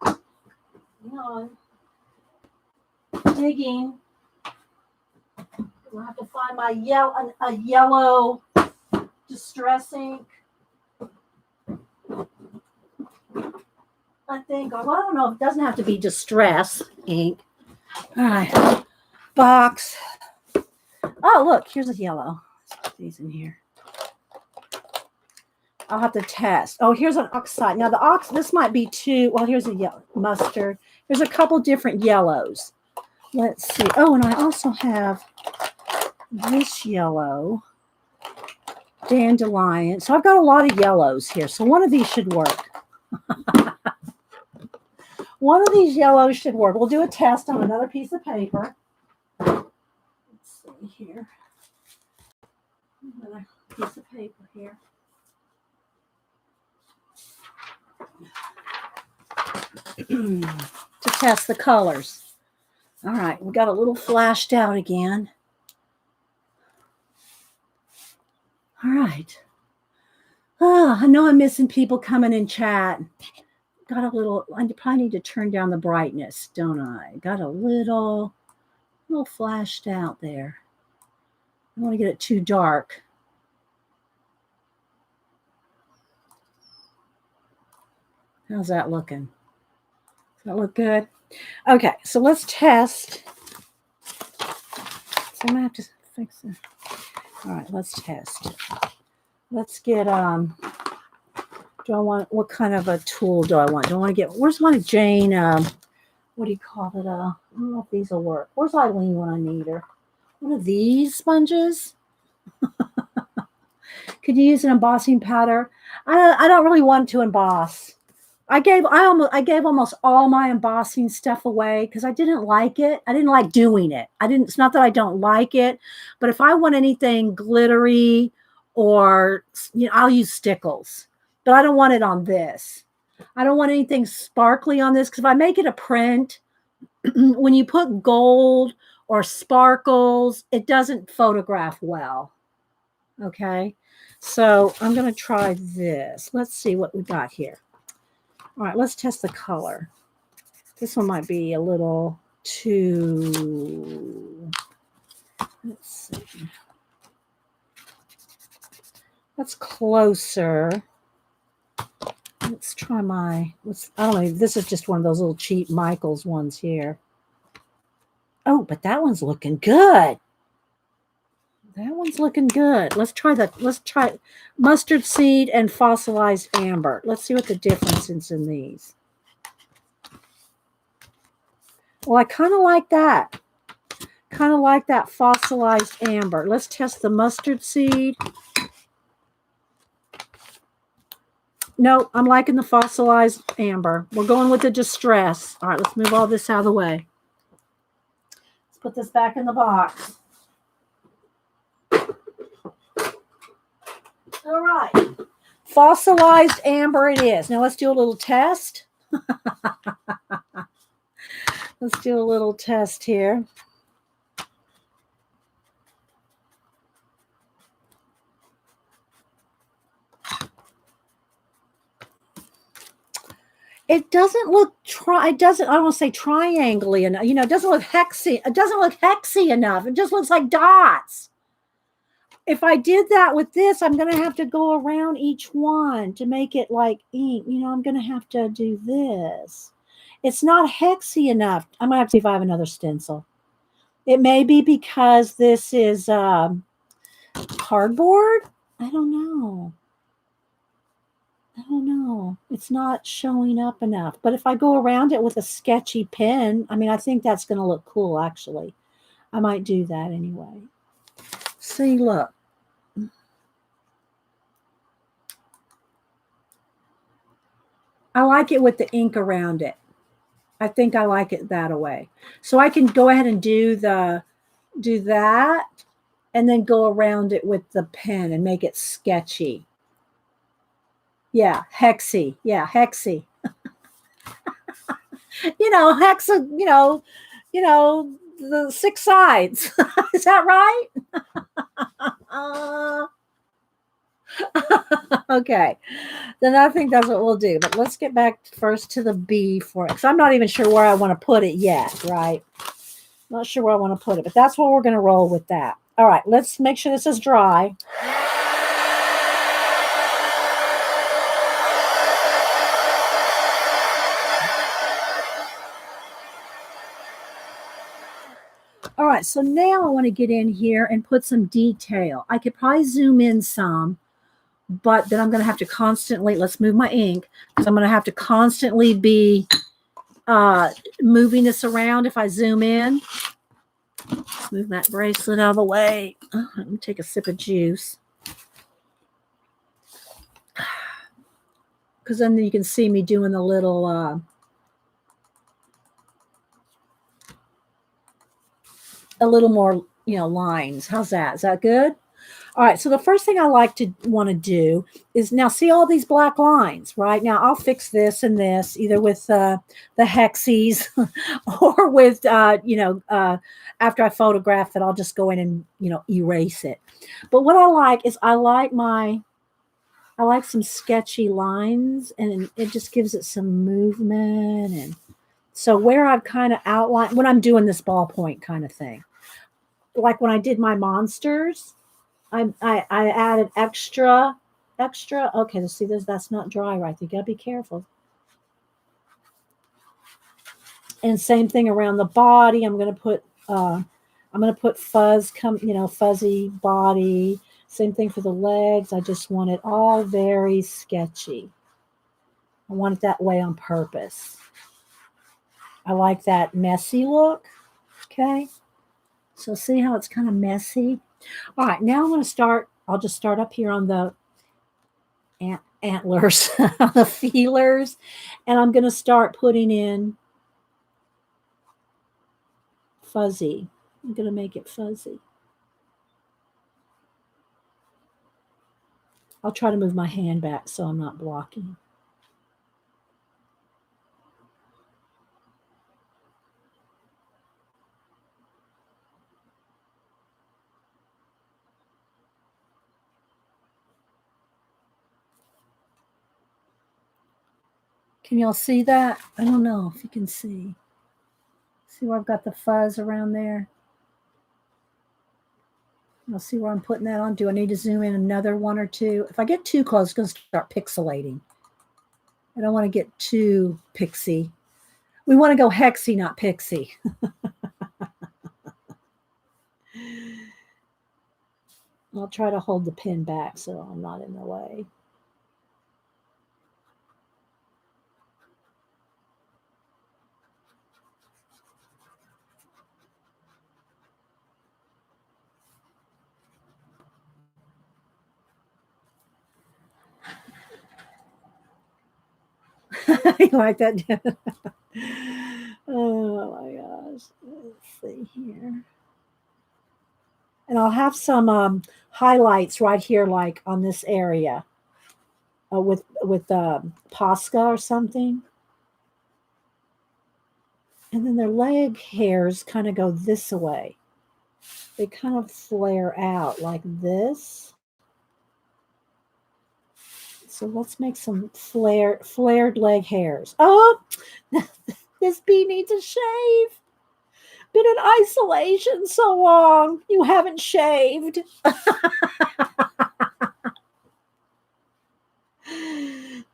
Hang on. Digging. I'll have to find my yellow distress ink. I think, well, I don't know. It doesn't have to be distress ink. All right. Box. Oh, look, here's a yellow. Let's put these in here. I'll have to test. Oh, here's an oxide. Now the this might be too, well, here's a yellow mustard. There's a couple different yellows. Let's see. Oh, and I also have this yellow dandelion. So I've got a lot of yellows here. So one of these should work. One of these yellows should work. We'll do a test on another piece of paper. Let's see here. Another piece of paper here. To test the colors. All right, we got a little flashed out again. All right. Oh, I know I'm missing people coming in chat. Got a little, I probably need to turn down the brightness, don't I? Got a little flashed out there. I don't want to get it too dark. How's that looking? Does that look good? Okay, so let's test. So I'm going to have to fix it. All right, let's test. Let's get, do I want, what kind of a tool do I want? Do I want to get, where's my Jane, what do you call it? I don't know if these will work. Where's Eileen when I need her? One of these sponges? Could you use an embossing powder? I don't really want to emboss. I gave almost all my embossing stuff away because I didn't like it. I didn't like doing it. It's not that I don't like it, but if I want anything glittery or, I'll use stickles, but I don't want it on this. I don't want anything sparkly on this because if I make it a print, when you put gold or sparkles, it doesn't photograph well. Okay. So I'm going to try this. Let's see what we got here. All right, let's test the color. This one might be a little too, let's see. That's closer. Let's try I don't know, this is just one of those little cheap Michaels ones here. Oh, but that one's looking good. That one's looking good. Let's try mustard seed and fossilized amber. Let's see what the difference is in these. Well, I kind of like that. Kind of like that fossilized amber. Let's test the mustard seed. No, I'm liking the fossilized amber. We're going with the distress. All right, let's move all this out of the way. Let's put this back in the box. All right. Fossilized amber it is. Now let's do a little test. Let's do a little test here. It doesn't look I don't want to say triangle-y enough. It doesn't look hexy. It doesn't look hexy enough. It just looks like dots. If I did that with this, I'm going to have to go around each one to make it like ink. I'm going to have to do this. It's not hexy enough. I'm going to have to see if I have another stencil. It may be because this is cardboard. I don't know. It's not showing up enough. But if I go around it with a sketchy pen, I think that's going to look cool, actually. I might do that anyway. See, look. I like it with the ink around it. I think I like it that way. So I can go ahead and do that and then go around it with the pen and make it sketchy. Yeah, hexy. Yeah, hexy. Hexa, the 6 sides. Is that right? Okay, then I think that's what we'll do. But let's get back first to the bee for it. Because I'm not even sure where I want to put it yet, right? Not sure where I want to put it, but that's what we're going to roll with that. All right, let's make sure this is dry. All right, so now I want to get in here and put some detail. I could probably zoom in some, but then I'm going to have to constantly, let's move my ink, because I'm going to have to constantly be moving this around if I zoom in. Let's move that bracelet out of the way. Let me take a sip of juice. Because then you can see me doing the little a little more, lines. How's that? Is that good? All right. So the first thing I want to do is now see all these black lines, right? Now I'll fix this and this either with the hexies or with, after I photograph it, I'll just go in and, erase it. But what I like is I like some sketchy lines, and it just gives it some movement. And so where I've kind of outlined, when I'm doing this ballpoint kind of thing, like when I did my monsters, I added extra. Okay, let's see, that's not dry right. You got to be careful. And same thing around the body. I'm going to put, I I'm going to put fuzz, fuzzy body. Same thing for the legs. I just want it all very sketchy. I want it that way on purpose. I like that messy look. Okay. So see how it's kind of messy? All right, now I'm going to start. I'll just start up here on the antlers, the feelers, and I'm going to start putting in fuzzy. I'm going to make it fuzzy. I'll try to move my hand back so I'm not blocking. Can y'all see that? I don't know if you can see. See where I've got the fuzz around there? You'll see where I'm putting that on. Do I need to zoom in another one or two? If I get too close, it's going to start pixelating. I don't want to get too pixie. We want to go hexy, not pixie. I'll try to hold the pin back so I'm not in the way. You like that? Oh my gosh. Let's see here. And I'll have some highlights right here, like on this area with Posca or something. And then their leg hairs kind of go this way. They kind of flare out like this. So let's make some flared leg hairs. Oh, this bee needs a shave. Been in isolation so long. You haven't shaved.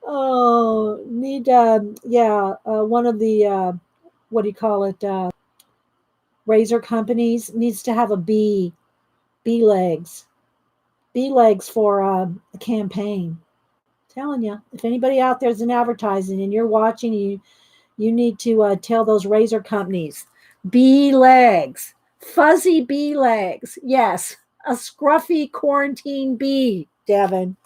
Oh, need one of the what do you call it? Razor companies needs to have a bee legs for a campaign. Telling you, if anybody out there's in advertising and you're watching, you need to tell those razor companies, bee legs, fuzzy bee legs. Yes, a scruffy quarantine bee, Devin.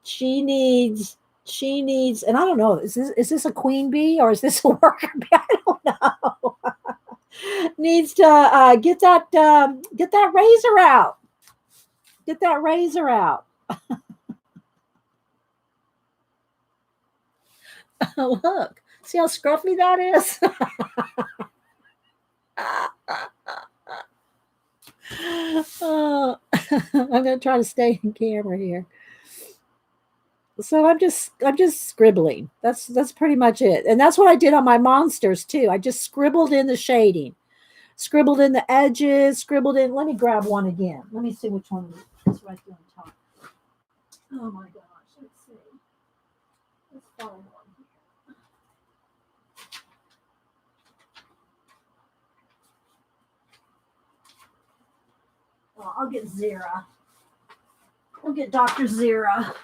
She needs, and I don't know, is this a queen bee or is this a worker bee? I don't know. Needs to get that razor out. Get that razor out. Look, see how scruffy that is? I'm going to try to stay in camera here. So I'm just scribbling. That's pretty much it. And that's what I did on my monsters too. I just scribbled in the shading. Scribbled in the edges, scribbled in. Let me grab one again. Let me see which one is right there on top. Oh my gosh. Let's see. Let's find one here. Well, I'll get Zira. We'll get Dr. Zira.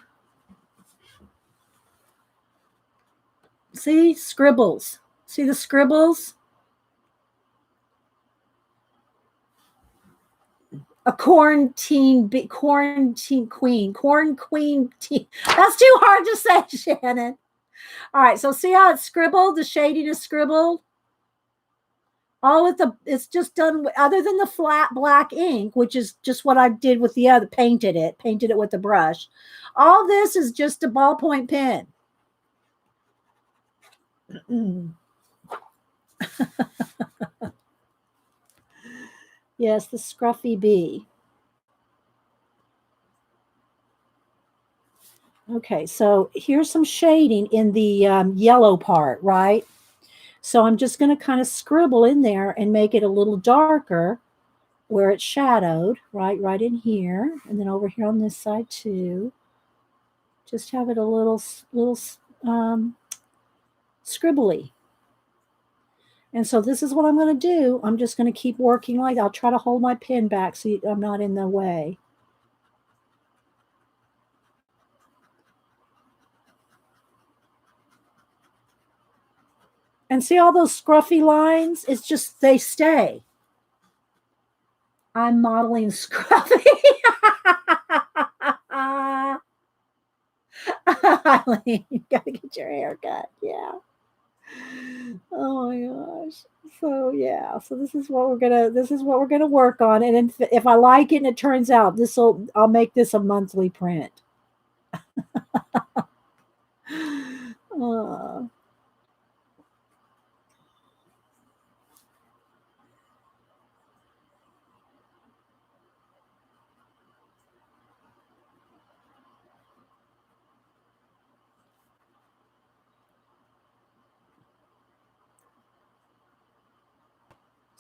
See, scribbles. See the scribbles? A quarantine queen. Corn queen tea. That's too hard to say, Shannon. All right, so see how it's scribbled? The shading is scribbled. All with it's just done other than the flat black ink, which is just what I did with the other, painted it with the brush. All this is just a ballpoint pen. Yes, the scruffy bee. Okay, so here's some shading in the yellow part, right? So I'm just going to kind of scribble in there and make it a little darker where it's shadowed, right in here, and then over here on this side too. Just have it a little scribbly. And so this is what I'm going to do. I'm just going to keep working like that. I'll try to hold my pen back so I'm not in the way. And see all those scruffy lines? It's just, they stay. I'm modeling scruffy. Eileen, you gotta get your hair cut. Yeah. Oh my gosh. So yeah. So this is what we're gonna work on. And if I like it and it turns out, I'll make this a monthly print. uh,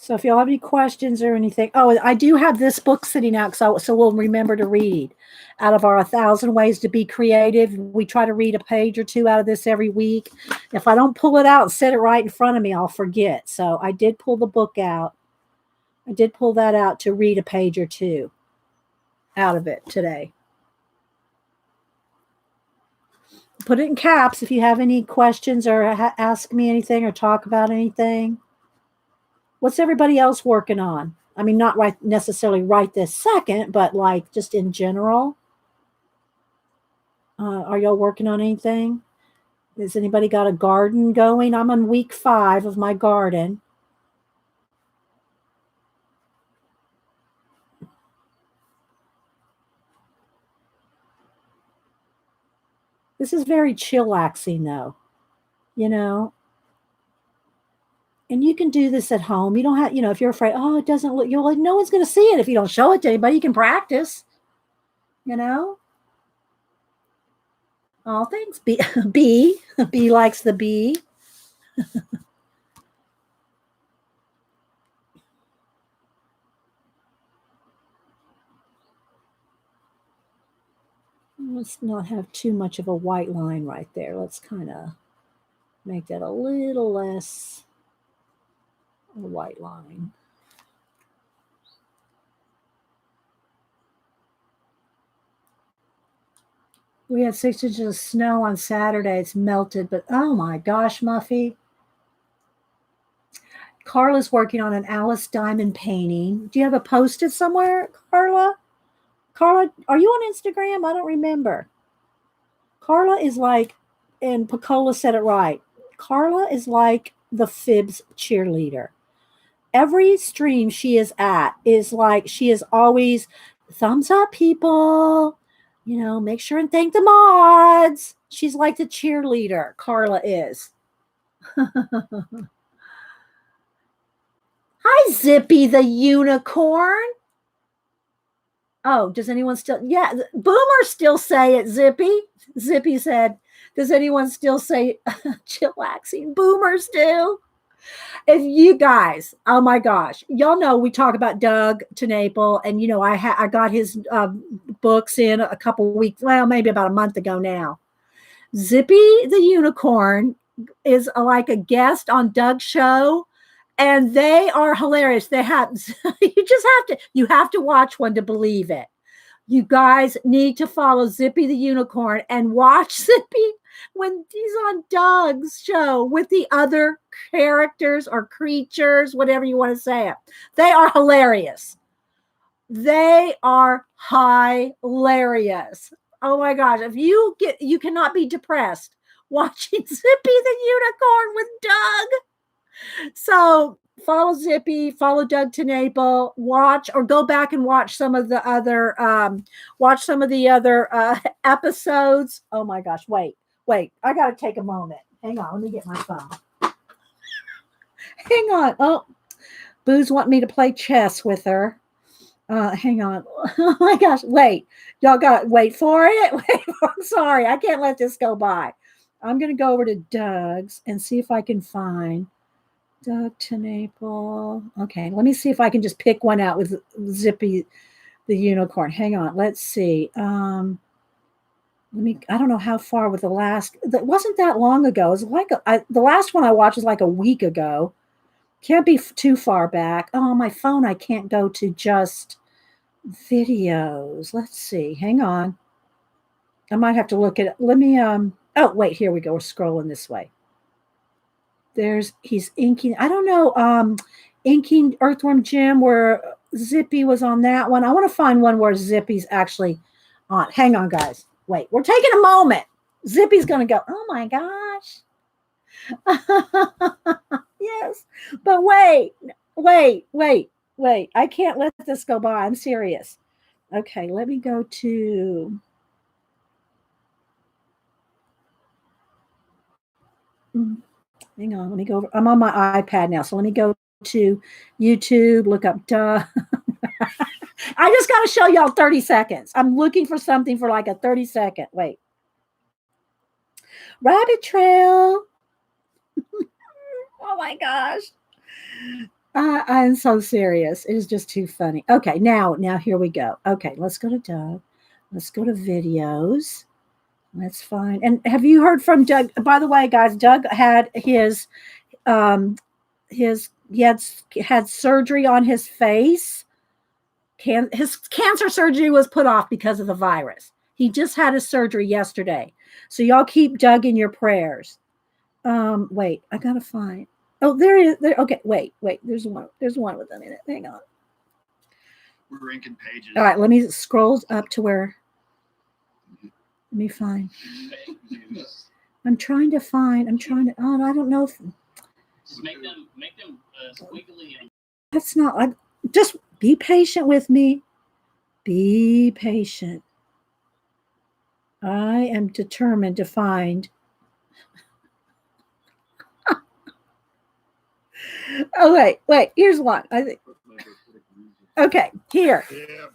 So if y'all have any questions or anything, I do have this book sitting out, so we'll remember to read. Out of our 1,000 Ways to Be Creative, we try to read a page or two out of this every week. If I don't pull it out and set it right in front of me, I'll forget. So I did pull the book out. I did pull that out to read a page or two out of it today. Put it in caps if you have any questions or ask me anything or talk about anything. What's everybody else working on? I mean, not necessarily right this second, but like just in general. Are y'all working on anything? Has anybody got a garden going? I'm on week 5 of my garden. This is very chillaxing, though. You know, and you can do this at home. You don't have, if you're afraid, it doesn't look, you're like, no one's going to see it if you don't show it to anybody. You can practice, you know. Oh, thanks. B likes the bee. Let's not have too much of a white line right there. Let's kind of make that a little less a white line. We had 6 inches of snow on Saturday. It's melted, but oh my gosh, Muffy. Carla's working on an Alice Diamond painting. Do you have a posted somewhere, Carla? Carla, are you on Instagram? I don't remember. Carla is like, and Picola said it right. Carla is like the Fibs cheerleader. Every stream she is at is like, she is always thumbs up, people. Make sure and thank the mods. She's like the cheerleader. Carla is. Hi, Zippy the unicorn. Oh, does anyone still? Yeah, boomers still say it, Zippy. Zippy said, does anyone still say chillaxing? Boomers do. If you guys, oh my gosh, y'all know we talk about Doug TeNapel, and I got his books in a couple weeks, well, maybe about a month ago now. Zippy the unicorn is like a guest on Doug's show, and they are hilarious. They have you have to watch one to believe it. You guys need to follow Zippy the unicorn and watch Zippy when he's on Doug's show with the other characters or creatures, whatever you want to say it. They are hilarious. They are hilarious. Oh my gosh. You cannot be depressed watching Zippy the unicorn with Doug. So follow Zippy, follow Doug TeNapel, watch or go back and watch some of the other episodes. Oh my gosh, wait, I gotta take a moment. Hang on, let me get my phone. Hang on. Oh, Boo's want me to play chess with her. Hang on. Oh my gosh, wait. Y'all got wait for it. I'm sorry, I can't let this go by. I'm gonna go over to Doug's and see if I can find Doug TeNapel. Okay, let me see if I can just pick one out with Zippy the unicorn. Hang on, let's see. I don't know how far with that wasn't that long ago. It was like the last one I watched was like a week ago. Can't be too far back. Oh, on my phone, I can't go to just videos. Let's see. Hang on. I might have to look at it. Let me, oh, wait, here we go. We're scrolling this way. He's inking. I don't know, inking Earthworm Jim where Zippy was on that one. I want to find one where Zippy's actually on. Hang on, guys. Wait, we're taking a moment. Zippy's going to go, oh my gosh. Yes, but wait. I can't let this go by. I'm serious. Okay, let me go to. Hang on, let me go over. I'm on my iPad now, so let me go to YouTube, look up duh. I just got to show y'all 30 seconds. I'm looking for something for like a 30-second. Wait. Rabbit trail. Oh my gosh. I'm so serious. It is just too funny. Okay, now here we go. Okay, let's go to Doug. Let's go to videos. Let's find. And have you heard from Doug? By the way, guys, Doug had he had surgery on his face. His cancer surgery was put off because of the virus. He just had his surgery yesterday. So y'all keep Doug in your prayers. Wait, I gotta find. Oh, there it is. There. Okay, wait. There's one with them in it. Hang on. We're inking pages. All right, let me scroll up to where. Let me find. I'm trying to. Oh, I don't know if. Just make them squiggly. That's not. Just be patient with me. Be patient. I am determined to find. Oh, wait. Here's one. I think. Okay, here. Yeah.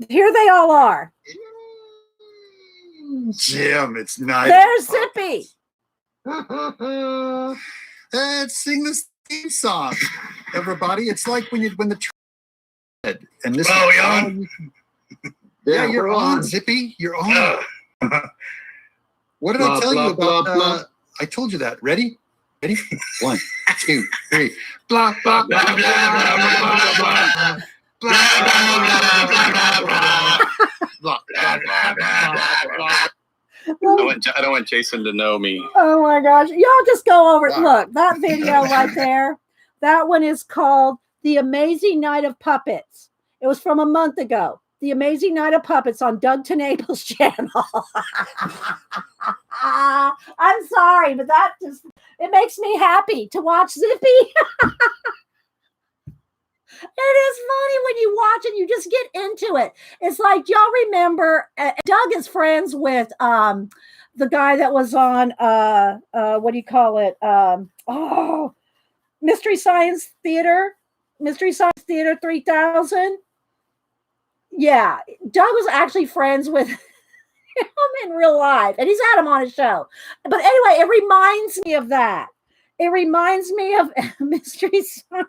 Here they all are. Jim, it's nice. There's Zippy. Let's sing this theme song, everybody. It's like when the and this. Oh, yeah. Yeah, you're on, Zippy. You're on. What did I tell you about? I told you that. Ready? 1, 2, 3. Blah blah blah blah blah blah blah blah blah. I don't want Jason to know me. Oh my gosh. Y'all just go over it. Look, that video right there. That one is called The Amazing Night of Puppets. It was from a month ago. The Amazing Night of Puppets on Doug Tenable's channel. I'm sorry, but it makes me happy to watch Zippy. It is funny when you watch and you just get into it. It's like, y'all remember, Doug is friends with the guy that was on, what do you call it? Mystery Science Theater 3000. Yeah, Doug was actually friends with him in real life, and he's had him on his show. But anyway, it reminds me of that. It reminds me of Mystery Science Theater.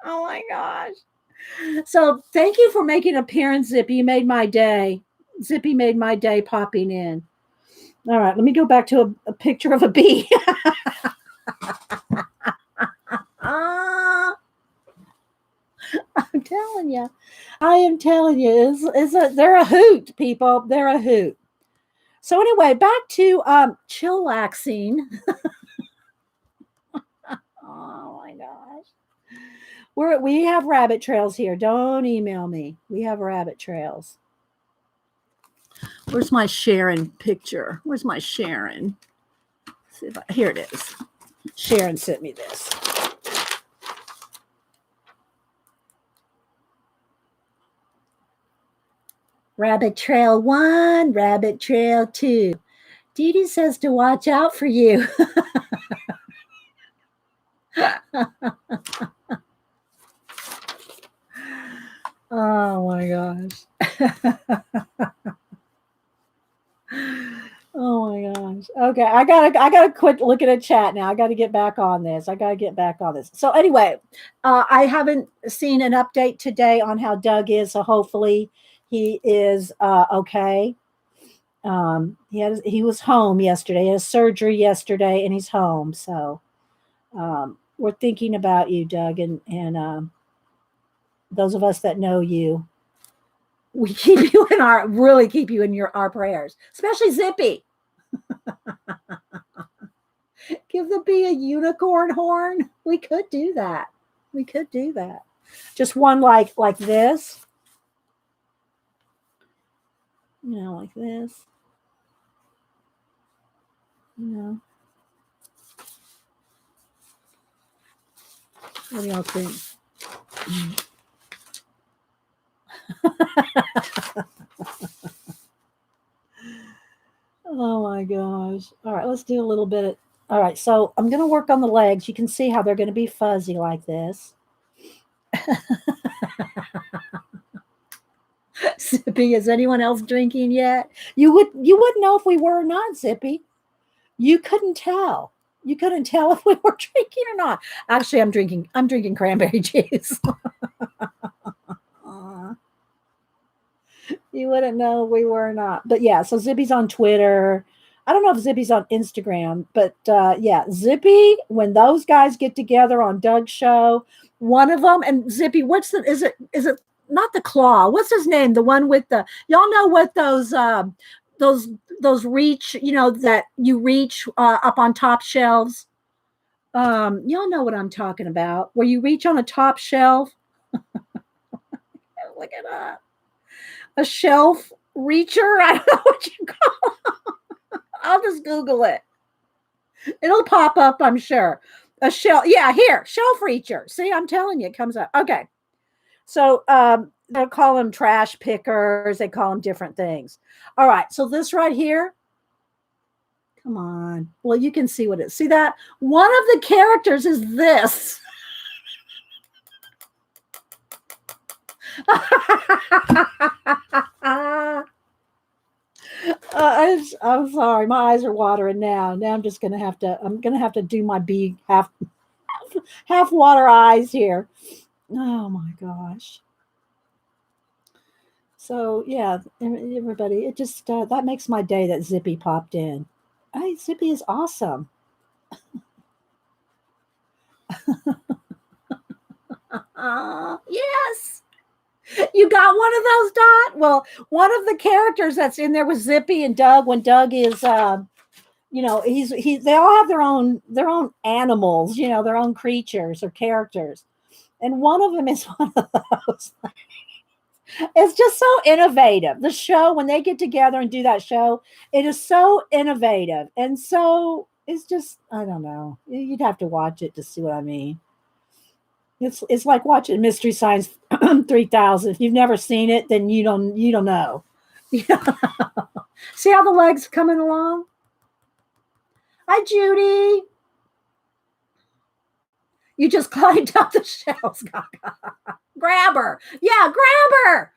Oh my gosh. So thank you for making an appearance, Zippy. You made my day. Zippy made my day popping in. All right, let me go back to a picture of a bee. I'm telling you. I am telling you. They're a hoot, people. They're a hoot. So anyway, back to chillaxing. Oh my gosh. We have rabbit trails here. Don't email me. We have rabbit trails. Where's my Sharon picture? Where's my Sharon? Here it is. Sharon sent me this. Rabbit Trail 1, Rabbit Trail 2. Dee Dee says to watch out for you. Oh my gosh. Oh my gosh. Okay, I gotta quit looking at chat now. I gotta get back on this. So anyway, I haven't seen an update today on how Doug is, so hopefully he is okay. He was home yesterday. He had surgery yesterday, and he's home. So we're thinking about you, Doug, and those of us that know you, we keep you in our prayers, especially Zippy. Give the bee a unicorn horn. We could do that. We could do that. Just one like this. Like this. What do y'all think? Oh my gosh. All right, let's do a little bit of. All right, so I'm going to work on the legs. You can see how they're going to be fuzzy like this. Zippy, is anyone else drinking yet? You wouldn't know if we were or not, Zippy. You couldn't tell. You couldn't tell if we were drinking or not. Actually, I'm drinking cranberry juice. You wouldn't know if we were or not. But yeah, so Zippy's on Twitter. I don't know if Zippy's on Instagram, but yeah, Zippy, when those guys get together on Doug's show, one of them, and Zippy, is it not the Claw? What's his name? The one with y'all know what those reach, that you reach up on top shelves. Y'all know what I'm talking about, where you reach on a top shelf. Look it up. A shelf reacher? I don't know what you call it. I'll just Google it. It'll pop up, I'm sure. A shelf. Yeah, here. Shelf reacher. See, I'm telling you, it comes up. Okay. So they'll call them trash pickers. They call them different things. All right. So this right here. Come on. Well, you can see what it is. See that? One of the characters is this. I'm sorry, my eyes are watering now. Now I'm gonna have to do my bee half water eyes here. Oh my gosh. So yeah, everybody, it just that makes my day that Zippy popped in. Hey, Zippy is awesome. Yes. You got one of those, Dot? Well, one of the characters that's in there was Zippy and Doug. When Doug is, they all have their own animals, their own creatures or characters, and one of them is one of those. It's just so innovative. The show, when they get together and do that show, it is so innovative, and so it's just, I don't know. You'd have to watch it to see what I mean. It's like watching Mystery Science 3000. If you've never seen it, then you don't know. See how the legs coming along? Hi, Judy. You just climbed up the shelves. Grab her. Yeah, grab her.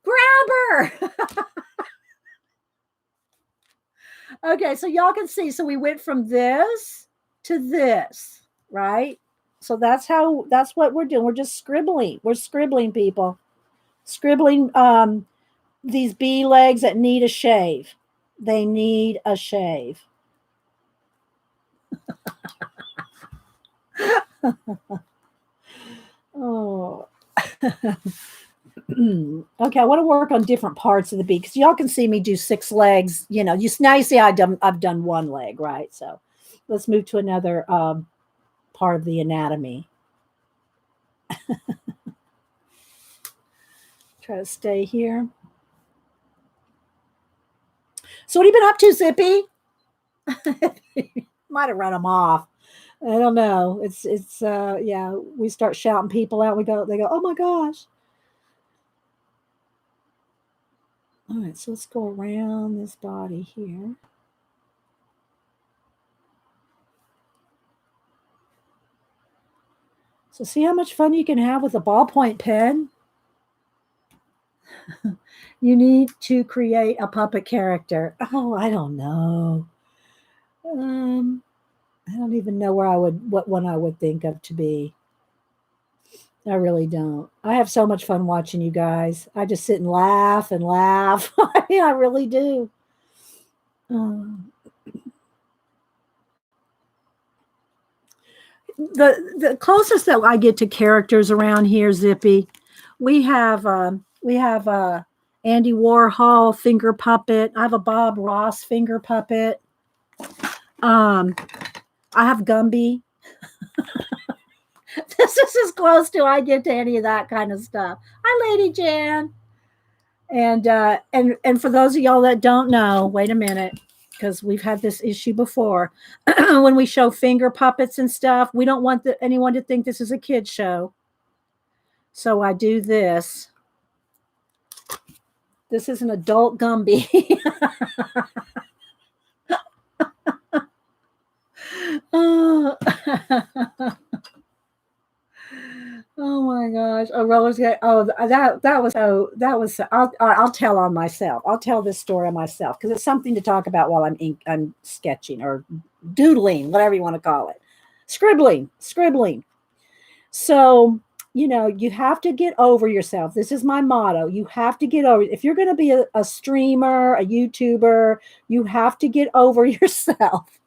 Grab her. Okay, so y'all can see. So we went from this to this, right? So that's what we're doing. We're just scribbling. We're scribbling, people. Scribbling these bee legs that need a shave. They need a shave. Oh. Okay, I want to work on different parts of the bee because y'all can see me do 6 legs. Now you see I've done one leg, right? So let's move to another part of the anatomy. Try to stay here. So what have you been up to, Zippy? Might have run them off. I don't know. It's yeah, we start shouting people out. They go, oh my gosh. All right, so let's go around this body here. So see how much fun you can have with a ballpoint pen? You need to create a puppet character. Oh, I don't know. I don't even know what one I would think of to be. I really don't. I have so much fun watching you guys. I just sit and laugh and laugh. I mean, I really do. the closest that I get to characters around here, Zippy, we have Andy Warhol finger puppet. I have a Bob Ross finger puppet. I have Gumby. This is as close to I get to any of that kind of stuff. Hi, Lady Jan. And for those of y'all that don't know, wait a minute, because we've had this issue before. When we show finger puppets and stuff, we don't want anyone to think this is a kid's show. So I do this. This is an adult Gumby. Oh. Oh my gosh! A roller skate. Oh, that was. I'll tell on myself. I'll tell this story on myself because it's something to talk about while I'm sketching or doodling, whatever you want to call it, scribbling. So you have to get over yourself. This is my motto. You have to get over. If you're going to be a streamer, a YouTuber, you have to get over yourself.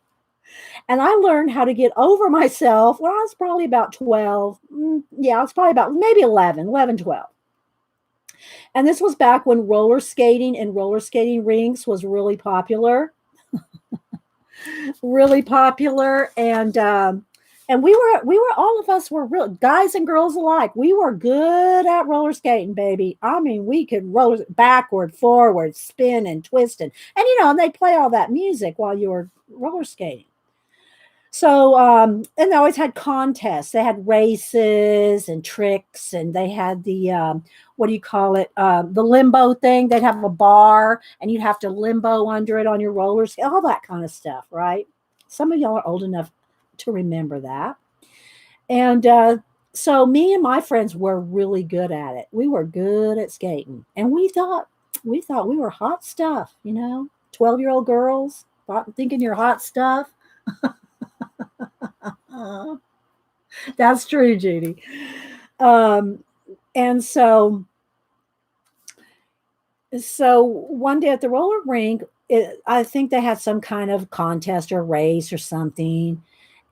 And I learned how to get over myself when I was probably about 12. Yeah, I was probably about maybe 11, 12. And this was back when roller skating and roller skating rinks was really popular. Really popular. And we were all of us were real guys and girls alike. We were good at roller skating, baby. I mean, we could roll backward, forward, spin and twist. And they play all that music while you were roller skating. So, and they always had contests. They had races and tricks, and they had the, what do you call it? The limbo thing. They'd have a bar, and you'd have to limbo under it on your roller skate, all that kind of stuff, right? Some of y'all are old enough to remember that. And so me and my friends were really good at it. We were good at skating, and we thought we were hot stuff, 12-year-old girls thinking you're hot stuff. That's true, Judy. And so one day at the roller rink, I think they had some kind of contest or race or something.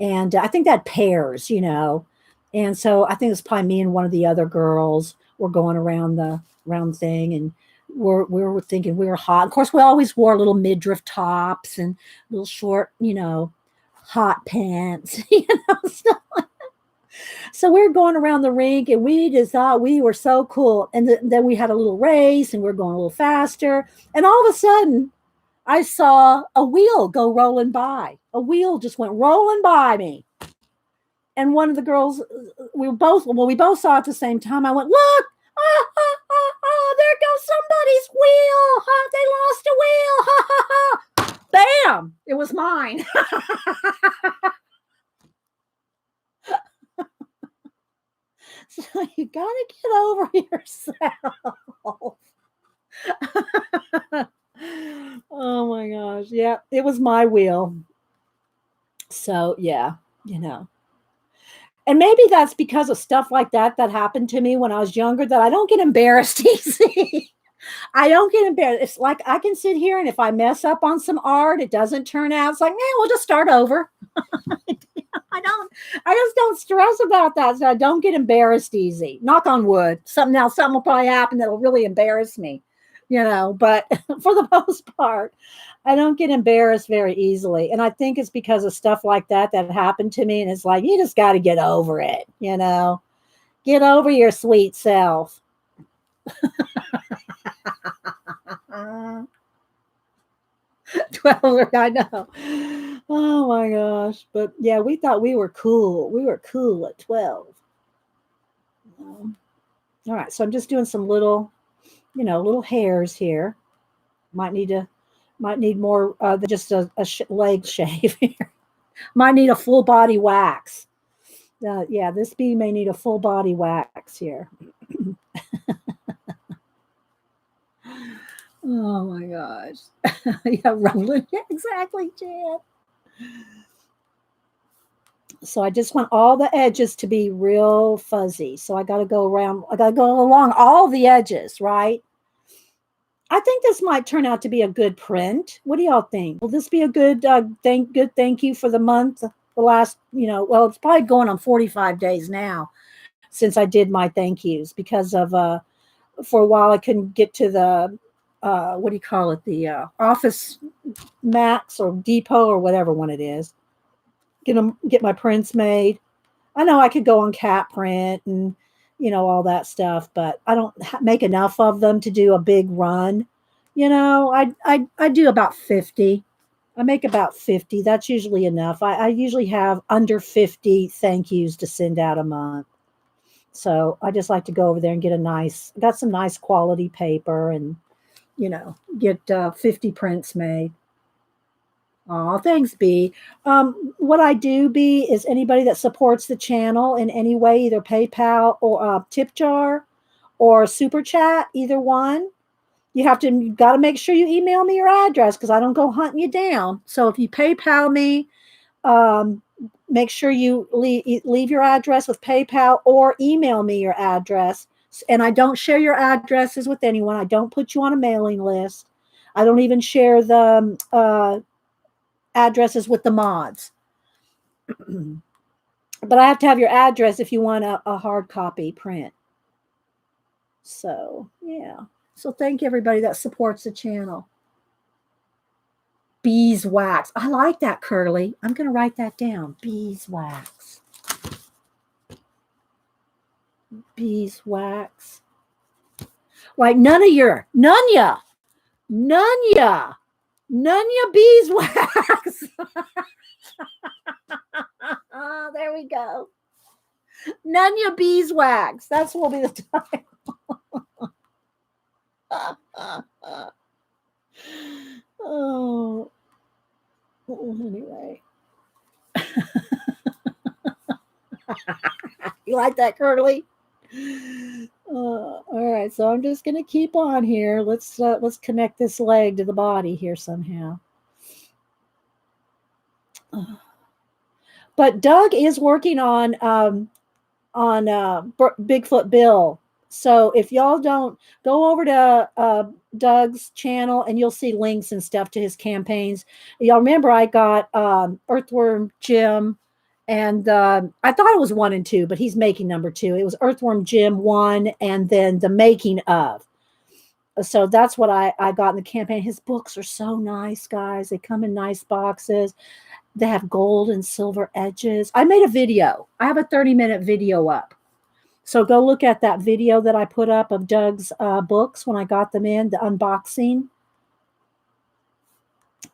And I think that pairs, And so I think it was probably me and one of the other girls were going around the round thing, and we were thinking we were hot. Of course, we always wore little midriff tops and little short, hot pants, stuff like that. So we were going around the rink, and we just thought we were so cool. And then we had a little race, and we were going a little faster. And all of a sudden, I saw a wheel go rolling by. A wheel just went rolling by me. And one of the girls, we both saw it at the same time. I went, look, oh, there goes somebody's wheel. They lost a wheel. Ha, ha, ha. Bam! It was mine. So you gotta get over yourself. Oh my gosh. Yeah, it was my wheel. So yeah, And maybe that's because of stuff like that happened to me when I was younger, that I don't get embarrassed easy. I don't get embarrassed. It's like I can sit here, and if I mess up on some art, it doesn't turn out. It's like, we'll just start over. I just don't stress about that. So I don't get embarrassed easy. Knock on wood. Something will probably happen that'll really embarrass me, but for the most part, I don't get embarrassed very easily. And I think it's because of stuff like that happened to me. And it's like, you just got to get over it, get over your sweet self. 12, I know. Oh my gosh. But yeah, we thought we were cool. We were cool at 12. All right. So I'm just doing some little hairs here. Might need more than just a leg shave here. Might need a full body wax. Yeah, this bee may need a full body wax here. Oh my gosh. Yeah, rolling. Yeah, exactly, Jan. So I just want all the edges to be real fuzzy. So I got to go along all the edges, right? I think this might turn out to be a good print. What do y'all think? Will this be a good thank you for the month the last, well, it's probably going on 45 days now since I did my thank yous because of, for a while I couldn't get to the, what do you call it? The Office Max or Depot or whatever one it is. Get my prints made. I know I could go on Cat Print and, all that stuff, but I don't make enough of them to do a big run. I do about 50. I make about 50. That's usually enough. I usually have under 50 thank yous to send out a month. So I just like to go over there and got some nice quality paper and, get 50 prints made. Oh, thanks, B. What I do, B, is anybody that supports the channel in any way, either PayPal or tip jar or super chat, either one. You got to make sure you email me your address because I don't go hunting you down. So if you PayPal me, make sure you leave your address with PayPal or email me your address. And I don't share your addresses with anyone. I don't put you on a mailing list. I don't even share the addresses with the mods. But I have to have your address if you want a hard copy print. So, yeah. So thank everybody that supports the channel. Beeswax. I like that, Curly. I'm going to write that down. Beeswax. Beeswax. Like Nunya beeswax. There we go. Nunya beeswax. That's what will be the title. Oh, anyway. You like that, Curly? All right, so I'm just gonna keep on here. Let's connect this leg to the body here somehow. But Doug is working on Bigfoot Bill. So if y'all don't go over to Doug's channel and you'll see links and stuff to his campaigns. Y'all remember I got Earthworm Jim, and I thought it was 1 and 2, but he's making number 2. It was Earthworm Jim 1 and then the making of. So that's what I got in the campaign. His books are so nice, guys. They come in nice boxes. They have gold and silver edges. I made a video. I have a 30-minute video up. So go look at that video that I put up of Doug's books when I got them in, the unboxing.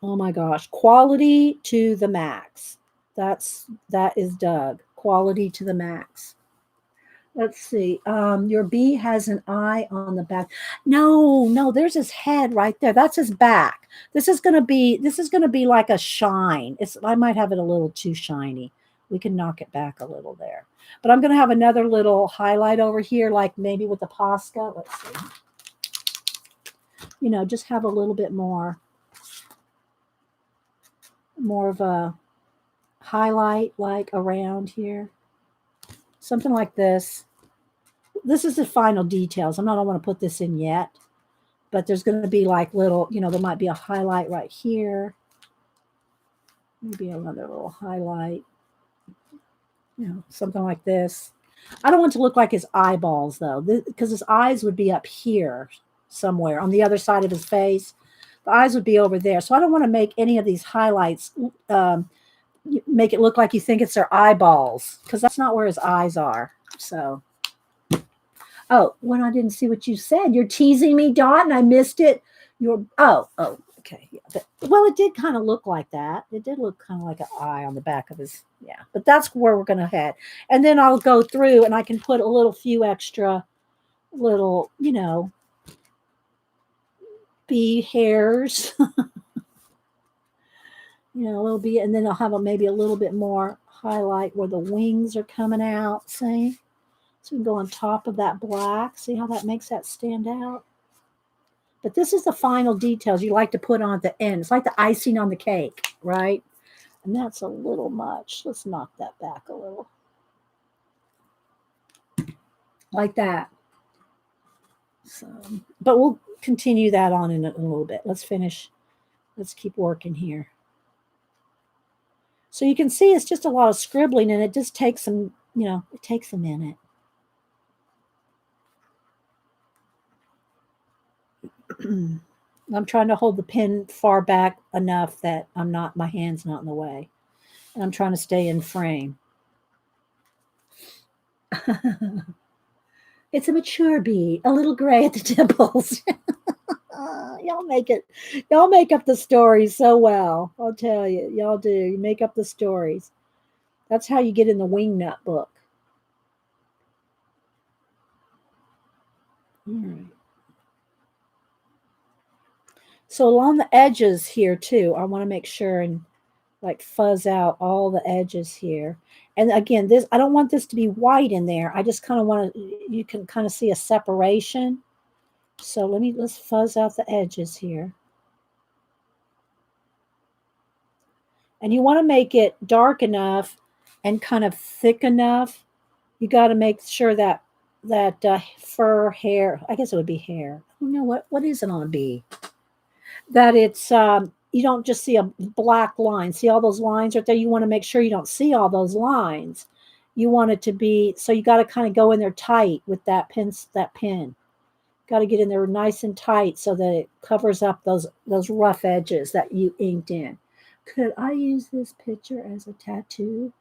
Oh my gosh. Quality to the max. That is Doug. Quality to the max. Let's see. Your bee has an eye on the back. No, there's his head right there. That's his back. This is gonna be like a shine. I might have it a little too shiny. We can knock it back a little there. But I'm gonna have another little highlight over here, like maybe with the Posca. Let's see. Just have a little bit more of a highlight like around here. Something like this. This is the final details. I don't want to put this in yet, but there's going to be like little, there might be a highlight right here. Maybe another little highlight, something like this. I don't want it to look like his eyeballs though, because his eyes would be up here somewhere on the other side of his face. The eyes would be over there. So I don't want to make any of these highlights make it look like you think it's their eyeballs, because that's not where his eyes are. So, I didn't see what you said. You're teasing me, Dot, and I missed it. Okay. Yeah, it did kind of look like that. It did look kind of like an eye on the back of his, yeah. But that's where we're going to head. And then I'll go through and I can put a few extra little, bee hairs. A little bit, and then I'll have maybe a little bit more highlight where the wings are coming out, see? So we can go on top of that black. See how that makes that stand out? But this is the final details you like to put on at the end. It's like the icing on the cake, right? And that's a little much. Let's knock that back a little. Like that. So, but we'll continue that on in a little bit. Let's finish. Let's keep working here. So you can see it's just a lot of scribbling, and it just takes some, it takes a minute. I'm trying to hold the pen far back enough that my hand's not in the way. And I'm trying to stay in frame. It's a mature bee, a little gray at the temples. Y'all make up the stories so well. I'll tell you, y'all do. You make up the stories. That's how you get in the Wingnut book. All right. So along the edges here too, I want to make sure and like fuzz out all the edges here. And again, I don't want this to be white in there. I just kind of want to, you can kind of see a separation. So let's fuzz out the edges here. And you want to make it dark enough and kind of thick enough. You got to make sure that fur hair, I guess it would be hair. I don't know what is it on a bee? That it's you don't just see a black line. See all those lines right there? You want to make sure you don't see all those lines. You want it to be, so you got to kind of go in there tight with that pen. Got to get in there nice and tight so that it covers up those rough edges that you inked in. Could I use this picture as a tattoo?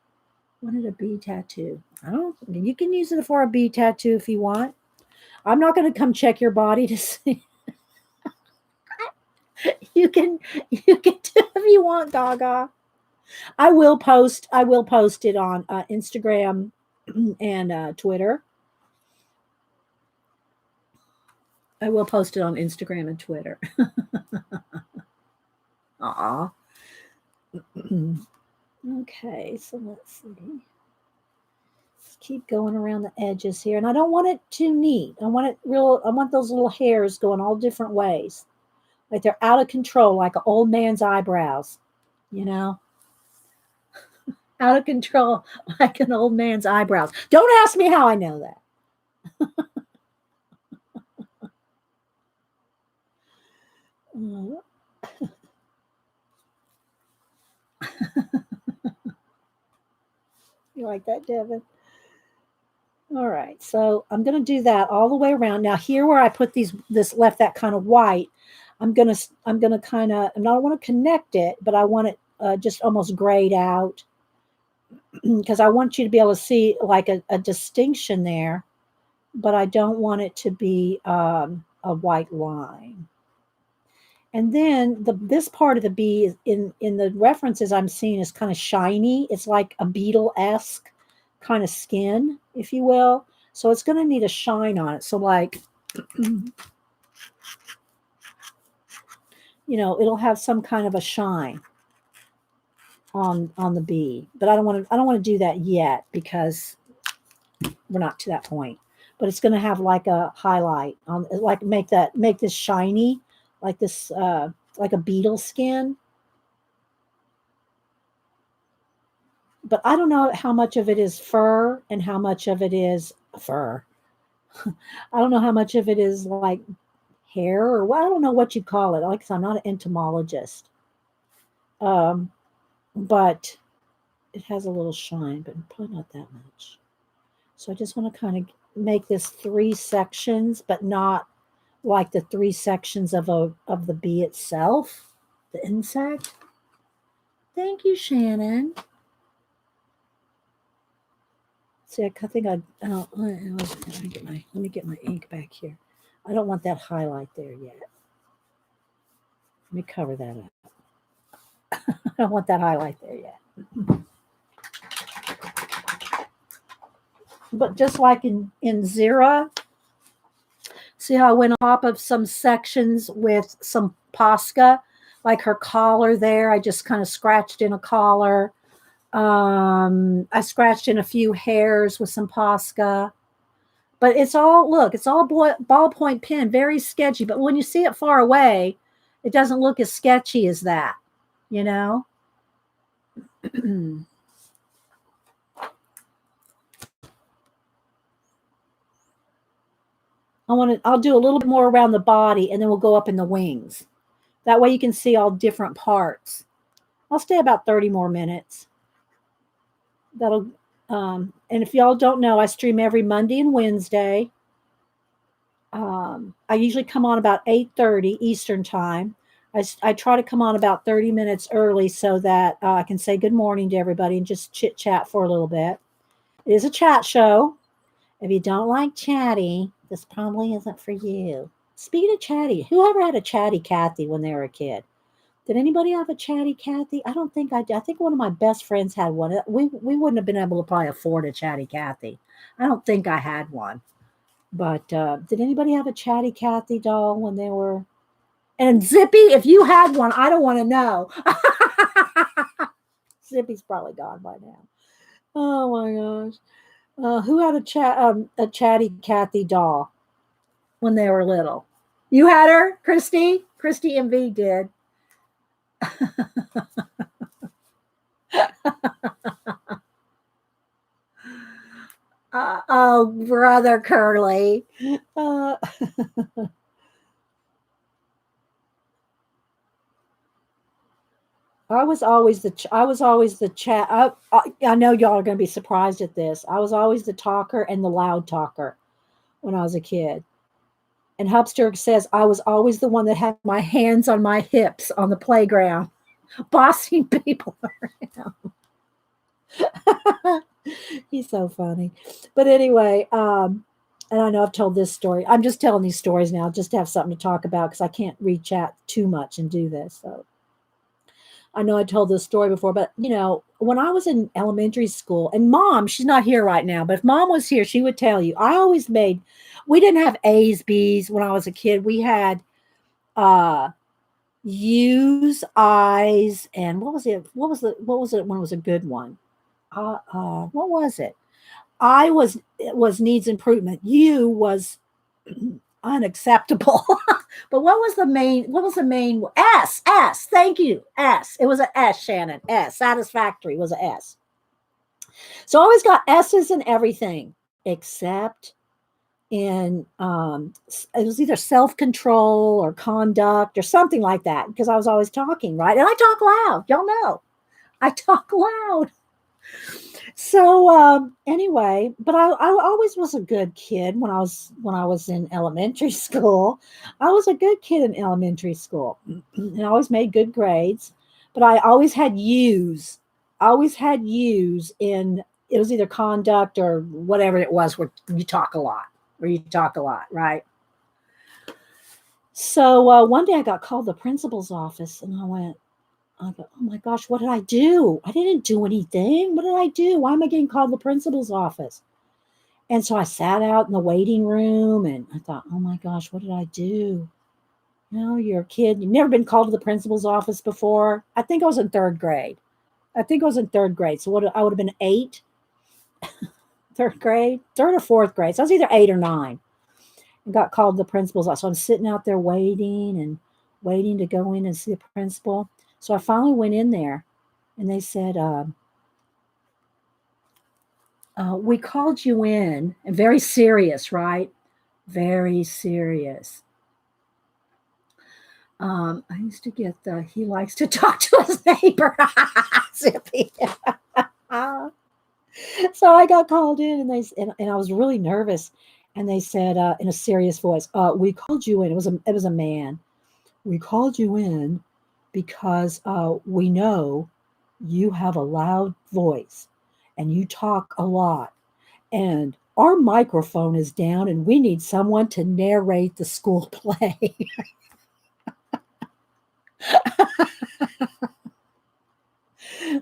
Wanted a bee tattoo. You can use it for a bee tattoo if you want. I'm not going to come check your body to see. You can do if you want, Gaga. I will post it on Instagram and Twitter. I will post it on Instagram and Twitter. Aw. Okay, so let's see. Let's keep going around the edges here. And I don't want it too neat. I want those little hairs going all different ways. Like they're out of control, like an old man's eyebrows, Out of control, like an old man's eyebrows. Don't ask me how I know that. You like that, Devin? All right, so I'm going to do that all the way around. Now here where I put left that kind of white, I'm gonna kind of, and I don't want to connect it, but I want it just almost grayed out because I want you to be able to see like a distinction there, but I don't want it to be a white line. And then this part of the bee in the references I'm seeing is kind of shiny. It's like a beetle-esque kind of skin, if you will. So it's going to need a shine on it. So like, it'll have some kind of a shine on the bee. But I don't want to do that yet because we're not to that point. But it's going to have like a highlight on, like make this shiny, like this, like a beetle skin. But I don't know how much of it is fur and how much of it is fur. I don't know how much of it is like hair or I don't know what you call it. Like I'm not an entomologist. But it has a little shine, but probably not that much. So I just want to kind of make this 3 sections, but not like the 3 sections of the bee itself, the insect. Thank you, Shannon. See, I think let me get my ink back here. I don't want that highlight there yet. Let me cover that up. I don't want that highlight there yet. But just like in Zira, see how I went on top of some sections with some Posca, like her collar there. I just kind of scratched in a collar. I scratched in a few hairs with some Posca. But it's all ballpoint pen, very sketchy. But when you see it far away, it doesn't look as sketchy as that, I'll do a little bit more around the body and then we'll go up in the wings. That way you can see all different parts. I'll stay about 30 more minutes. That'll and if y'all don't know, I stream every Monday and Wednesday. I usually come on about 8:30 Eastern time. I try to come on about 30 minutes early so that I can say good morning to everybody and just chit chat for a little bit. It is a chat show. If you don't like chatty, this probably isn't for you. Speaking of chatty, whoever had a chatty Cathy when they were a kid? Did anybody have a chatty Cathy? I don't think I did. I think one of my best friends had one. We wouldn't have been able to probably afford a chatty Cathy. I don't think I had one. But did anybody have a chatty Cathy doll when they were? And Zippy, if you had one, I don't want to know. Zippy's probably gone by now. Oh my gosh. Who had a chatty Cathy doll when they were little? You had her, Christy? Christy MV did. Oh, brother Curly. I was always the chat. I know y'all are going to be surprised at this. I was always the talker and the loud talker when I was a kid. And Hubster says I was always the one that had my hands on my hips on the playground, bossing people around. He's so funny. But anyway, and I know I've told this story. I'm just telling these stories now just to have something to talk about because I can't read chat too much and do this. So I know I told this story before, but when I was in elementary school, and Mom, she's not here right now, but if Mom was here, she would tell you, we didn't have A's, B's when I was a kid. We had U's, I's, and what was it? What was it when it was a good one? What was it? I was needs improvement. U was unacceptable. But what was the main S? Thank you. S. It was an S, Shannon. S. Satisfactory was an S. So I always got S's in everything except in it was either self-control or conduct or something like that because I was always talking, right? And I talk loud. Y'all know. I talk loud. So anyway, but I always was a good kid when I was in elementary school. I was a good kid in elementary school and I always made good grades, but I always had U's. I always had U's in it was either conduct or whatever it was where you talk a lot, right? So one day I got called to the principal's office and I go, oh my gosh, what did I do? I didn't do anything. What did I do? Why am I getting called to the principal's office? And so I sat out in the waiting room and I thought, oh my gosh, what did I do? You're a kid. You've never been called to the principal's office before. I think I was in third grade. So I would have been 8, third grade, third or fourth grade. So I was either 8 or 9 and got called to the principal's office. So I'm sitting out there waiting to go in and see the principal. So I finally went in there and they said, we called you in, and very serious, right? Very serious. I used to get he likes to talk to his neighbor. Zippy. So I got called in and I was really nervous. And they said in a serious voice, we called you in. It was a man. We called you in because we know you have a loud voice and you talk a lot. And our microphone is down and we need someone to narrate the school play.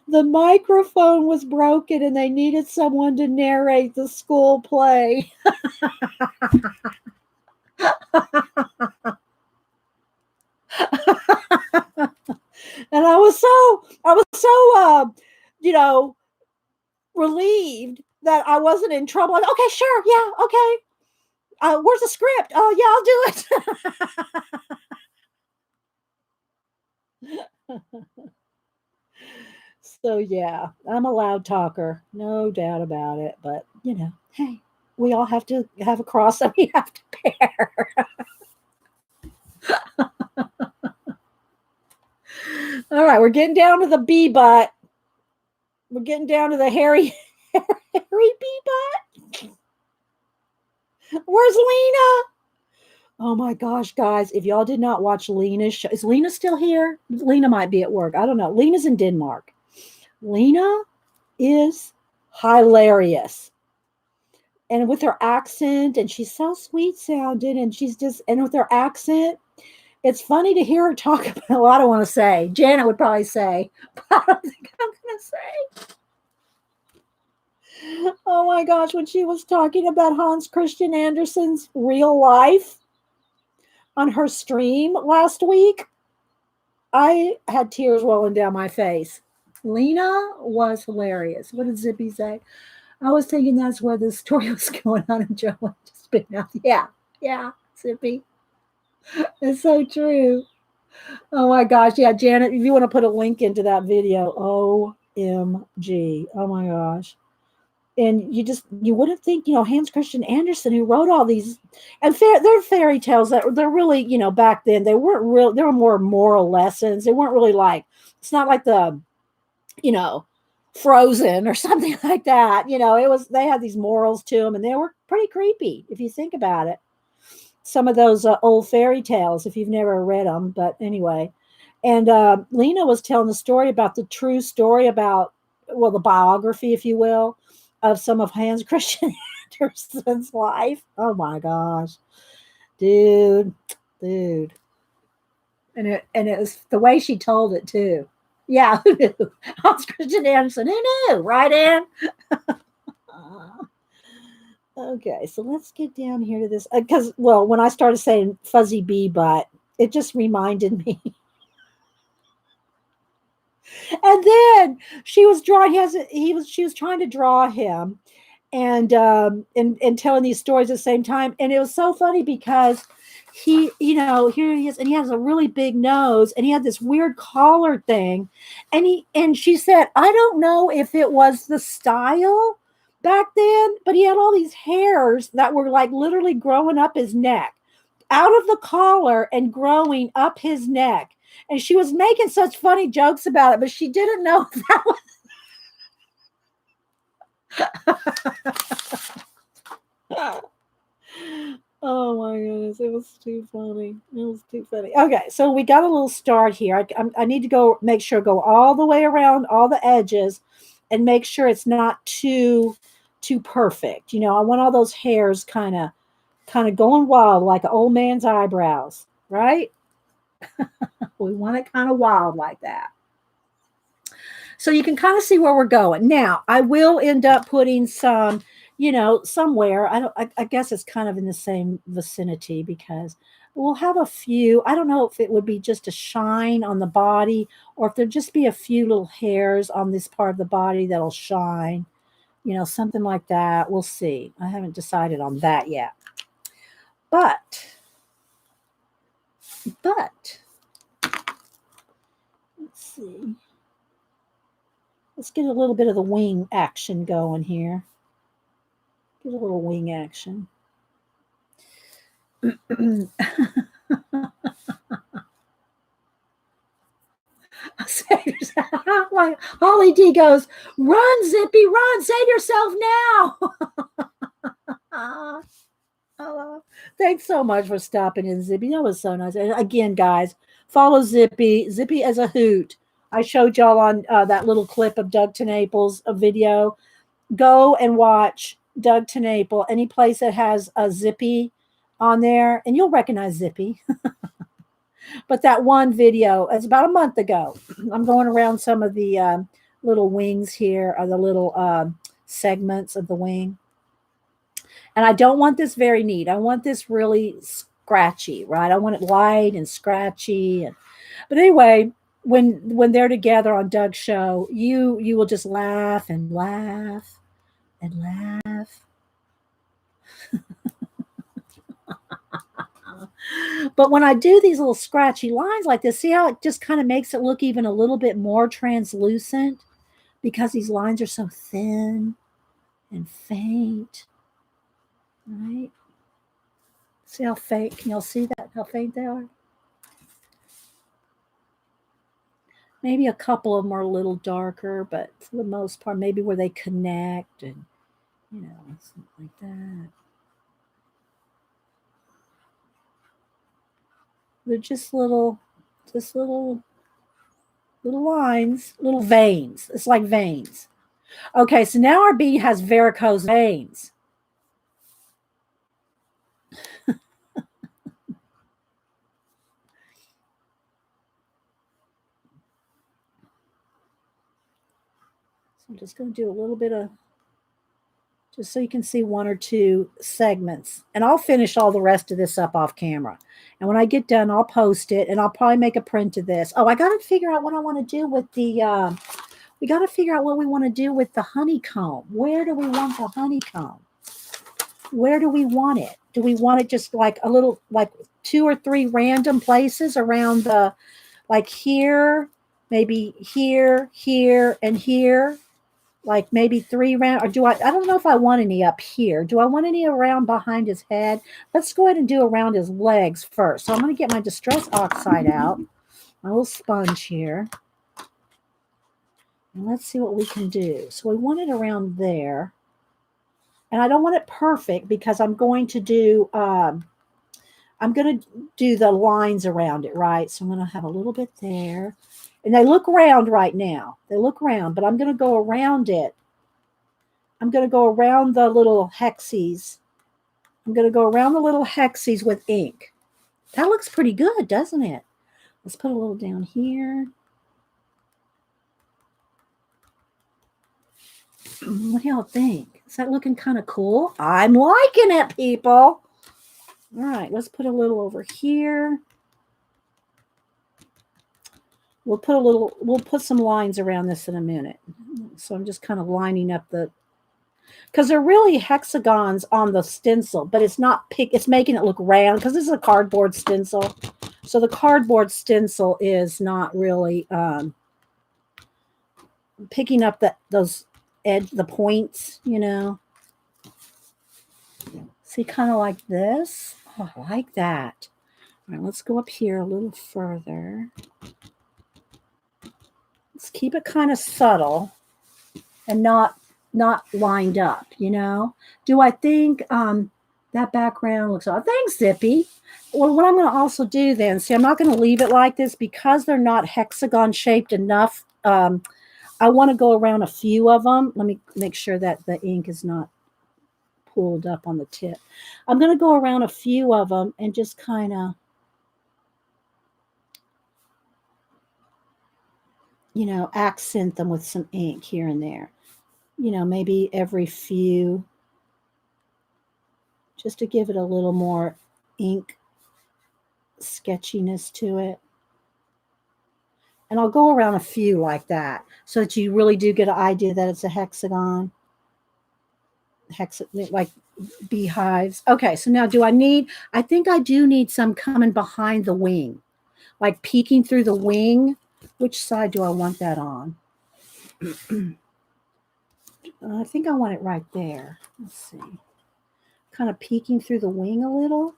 The microphone was broken and they needed someone to narrate the school play. And I was so relieved that I wasn't in trouble. Like, okay, sure, yeah, okay. Where's the script? Oh, yeah, I'll do it. So yeah, I'm a loud talker, no doubt about it. But hey, we all have to have a cross that we have to bear. All right, we're getting down to the bee butt. We're getting down to the hairy Fairy bee butt. Where's Lena? Oh my gosh, guys, if y'all did not watch Lena's show, is Lena still here? Lena might be at work. I don't know. Lena's in Denmark. Lena is hilarious. And with her accent, and she's so sweet sounding, and with her accent, it's funny to hear her talk about, well, I don't want to say. Janet would probably say, but I don't think I'm going to say. Oh my gosh, when she was talking about Hans Christian Andersen's real life on her stream last week, I had tears rolling down my face. Lena was hilarious. What did Zippy say? I was thinking that's where the story was going on, and Joe just spit out. Yeah, Zippy. It's so true. Oh my gosh. Yeah, Janet, if you want to put a link into that video, OMG. Oh my gosh. And you wouldn't think, Hans Christian Andersen, who wrote all these, and they're fairy tales that they're really, back then, they weren't real, they were more moral lessons. They weren't really it's not like the, Frozen or something like that. They had these morals to them, and they were pretty creepy if you think about it. Some of those old fairy tales, if you've never read them, but anyway. And Lena was telling the story about the true story about, well, the biography, if you will, of some of Hans Christian Andersen's life. Oh my gosh, dude. And it was the way she told it too. Yeah, who knew? Hans Christian Andersen, who knew? Right, Ann? Okay, so let's get down here to this. Because, when I started saying fuzzy bee butt, it just reminded me. And then she was drawing. She was trying to draw him, and telling these stories at the same time. And it was so funny because he, here he is, and he has a really big nose, and he had this weird collar thing, and she said, I don't know if it was the style back then, but he had all these hairs that were literally growing up his neck, out of the collar and growing up his neck. And she was making such funny jokes about it, but she didn't know if that was. Oh my goodness, it was too funny. Okay, so we got a little start here. I need to go all the way around all the edges and make sure it's not too perfect. I want all those hairs kind of going wild like an old man's eyebrows, right? We want it kind of wild like that. So you can kind of see where we're going. Now, I will end up putting some, somewhere. I guess it's kind of in the same vicinity because we'll have a few. I don't know if it would be just a shine on the body or if there'd just be a few little hairs on this part of the body that'll shine, something like that. We'll see. I haven't decided on that yet. But let's see. Let's get a little bit of the wing action going here. Get a little wing action. Holly D goes, run, Zippy, run, save yourself now. Thanks so much for stopping in, Zippy. That was so nice. And again, guys, follow Zippy as a hoot. I showed y'all on that little clip of Doug TeNaples, a video. Go and watch Doug TeNaple, any place that has a Zippy on there, and you'll recognize Zippy. But that one video, it's about a month ago. I'm going around some of the little wings here, or the little segments of the wing. And I don't want this very neat. I want this really scratchy, right? I want it light and scratchy. But anyway, when they're together on Doug's show, you will just laugh and laugh and laugh. But when I do these little scratchy lines like this, see how it just kind of makes it look even a little bit more translucent because these lines are so thin and faint, right? See how faint? Can y'all see that? How faint they are? Maybe a couple of them are a little darker, but for the most part, maybe where they connect and You know, something like that. They're just little lines, little veins. It's like veins. Okay, so now our bee has varicose veins. So I'm just going to do a little bit of, just so you can see one or two segments. And I'll finish all the rest of this up off camera. And when I get done, I'll post it, and I'll probably make a print of this. Oh, I got to figure out what I want to do with the, we got to figure out what we want to do with the honeycomb. Where do we want the honeycomb? Where do we want it? Do we want it just like a little, like 2 or 3 random places around the, like here, maybe here, here, and here? Like maybe 3 round, or do I don't know if I want any up here. Do I want any around behind his head? Let's go ahead and do around his legs first. So I'm going to get my Distress Oxide out, my little sponge here. And let's see what we can do. So we want it around there. And I don't want it perfect because I'm going to do the lines around it, right? So I'm going to have a little bit there. And they look round right now. They look round, but I'm going to go around it. I'm going to go around the little hexies. I'm going to go around the little hexies with ink. That looks pretty good, doesn't it? Let's put a little down here. What do y'all think? Is that looking kind of cool? I'm liking it, people. All right, let's put a little over here. We'll put some lines around this in a minute. So I'm just kind of lining up because they're really hexagons on the stencil, but it's not it's making it look round because this is a cardboard stencil. So the cardboard stencil is not really picking up those the points, you know. See, kind of like this. Oh, I like that. All right, let's go up here a little further. Let's keep it kind of subtle and not lined up, you know. Do I think that background looks odd? Thanks, Zippy. Well, what I'm going to also do then, see, I'm not going to leave it like this because they're not hexagon shaped enough. I want to go around a few of them. Let me make sure that the ink is not pulled up on the tip. I'm going to go around a few of them and just kind of, you know, accent them with some ink here and there. You know, maybe every few, just to give it a little more ink sketchiness to it. And I'll go around a few like that so that you really do get an idea that it's a hexagon. Like beehives. Okay, so now I think I do need some coming behind the wing, like peeking through the wing. Which side do I want that on? I think I want it right there. Let's see. Kind of peeking through the wing a little.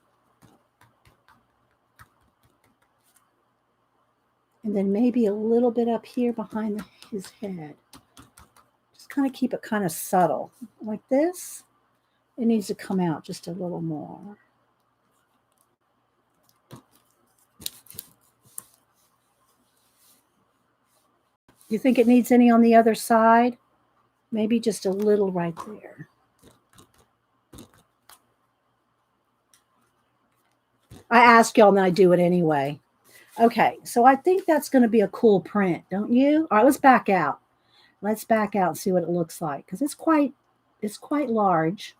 And then maybe a little bit up here behind his head. Just kind of keep it kind of subtle. Like this. It needs to come out just a little more. You think it needs any on the other side? Maybe just a little right there. I ask y'all and I do it anyway. Okay, so I think that's going to be a cool print, don't you? All right, let's back out. Let's back out and see what it looks like because it's quite large.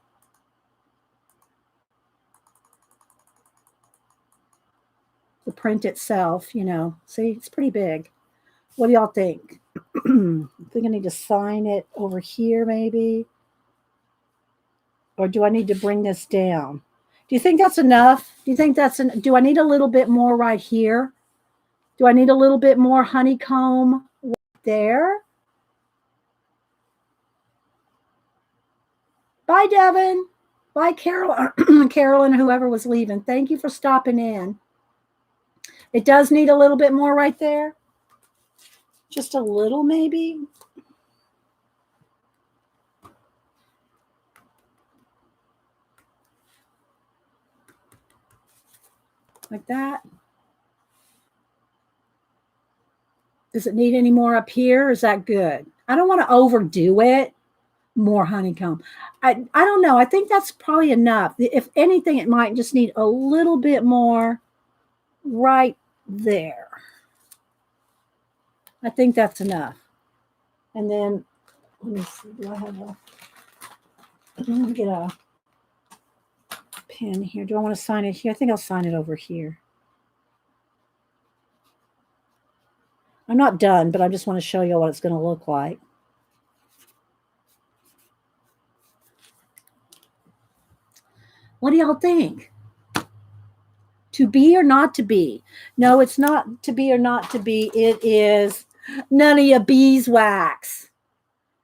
The print itself, you know, see, it's pretty big. What do y'all think? I think I need to sign it over here maybe. Or do I need to bring this down? Do you think that's enough? Do I need a little bit more right here? Do I need a little bit more honeycomb right there? Bye, Devin. Bye, Carolyn, whoever was leaving. Thank you for stopping in. It does need a little bit more right there. Just a little, maybe. like that. Does it need any more up here? Is that good? I don't want to overdo it. More honeycomb. I don't know. I think that's probably enough. If anything, it might just need a little bit more right there. I think that's enough. And then, let me see. Do I have a, let me get a pen here. Do I want to sign it here? I think I'll sign it over here. I'm not done, but I just want to show you what it's going to look like. What do y'all think? To be or not to be? No, it's not to be or not to be. It is none of your beeswax.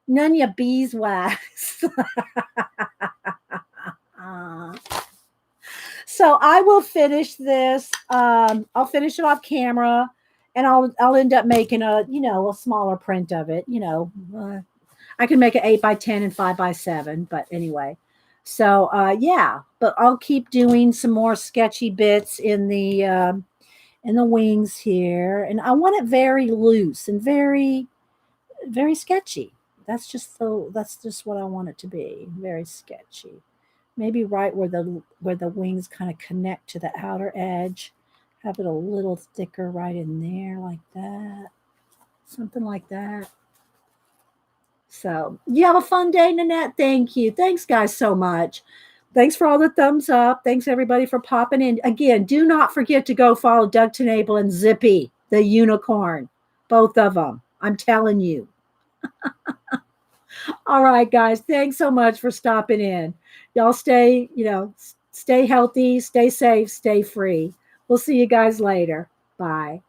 None of your beeswax. So I will finish this. I'll finish it off camera, and I'll end up making a smaller print of it. I can make it 8x10 and 5x7, but anyway. So yeah, but I'll keep doing some more sketchy bits in the wings here, and I want it very loose and very, very sketchy. That's just what I want it to be. Very sketchy. Maybe right where the wings kind of connect to the outer edge. Have it a little thicker right in there, like that. Something like that. So you have a fun day, Nanette. Thank you. Thanks, guys, so much. Thanks for all the thumbs up. Thanks, everybody, for popping in. Again, do not forget to go follow Doug Tenable and Zippy, the unicorn. Both of them. I'm telling you. All right, guys. Thanks so much for stopping in. Y'all stay healthy, stay safe, stay free. We'll see you guys later. Bye.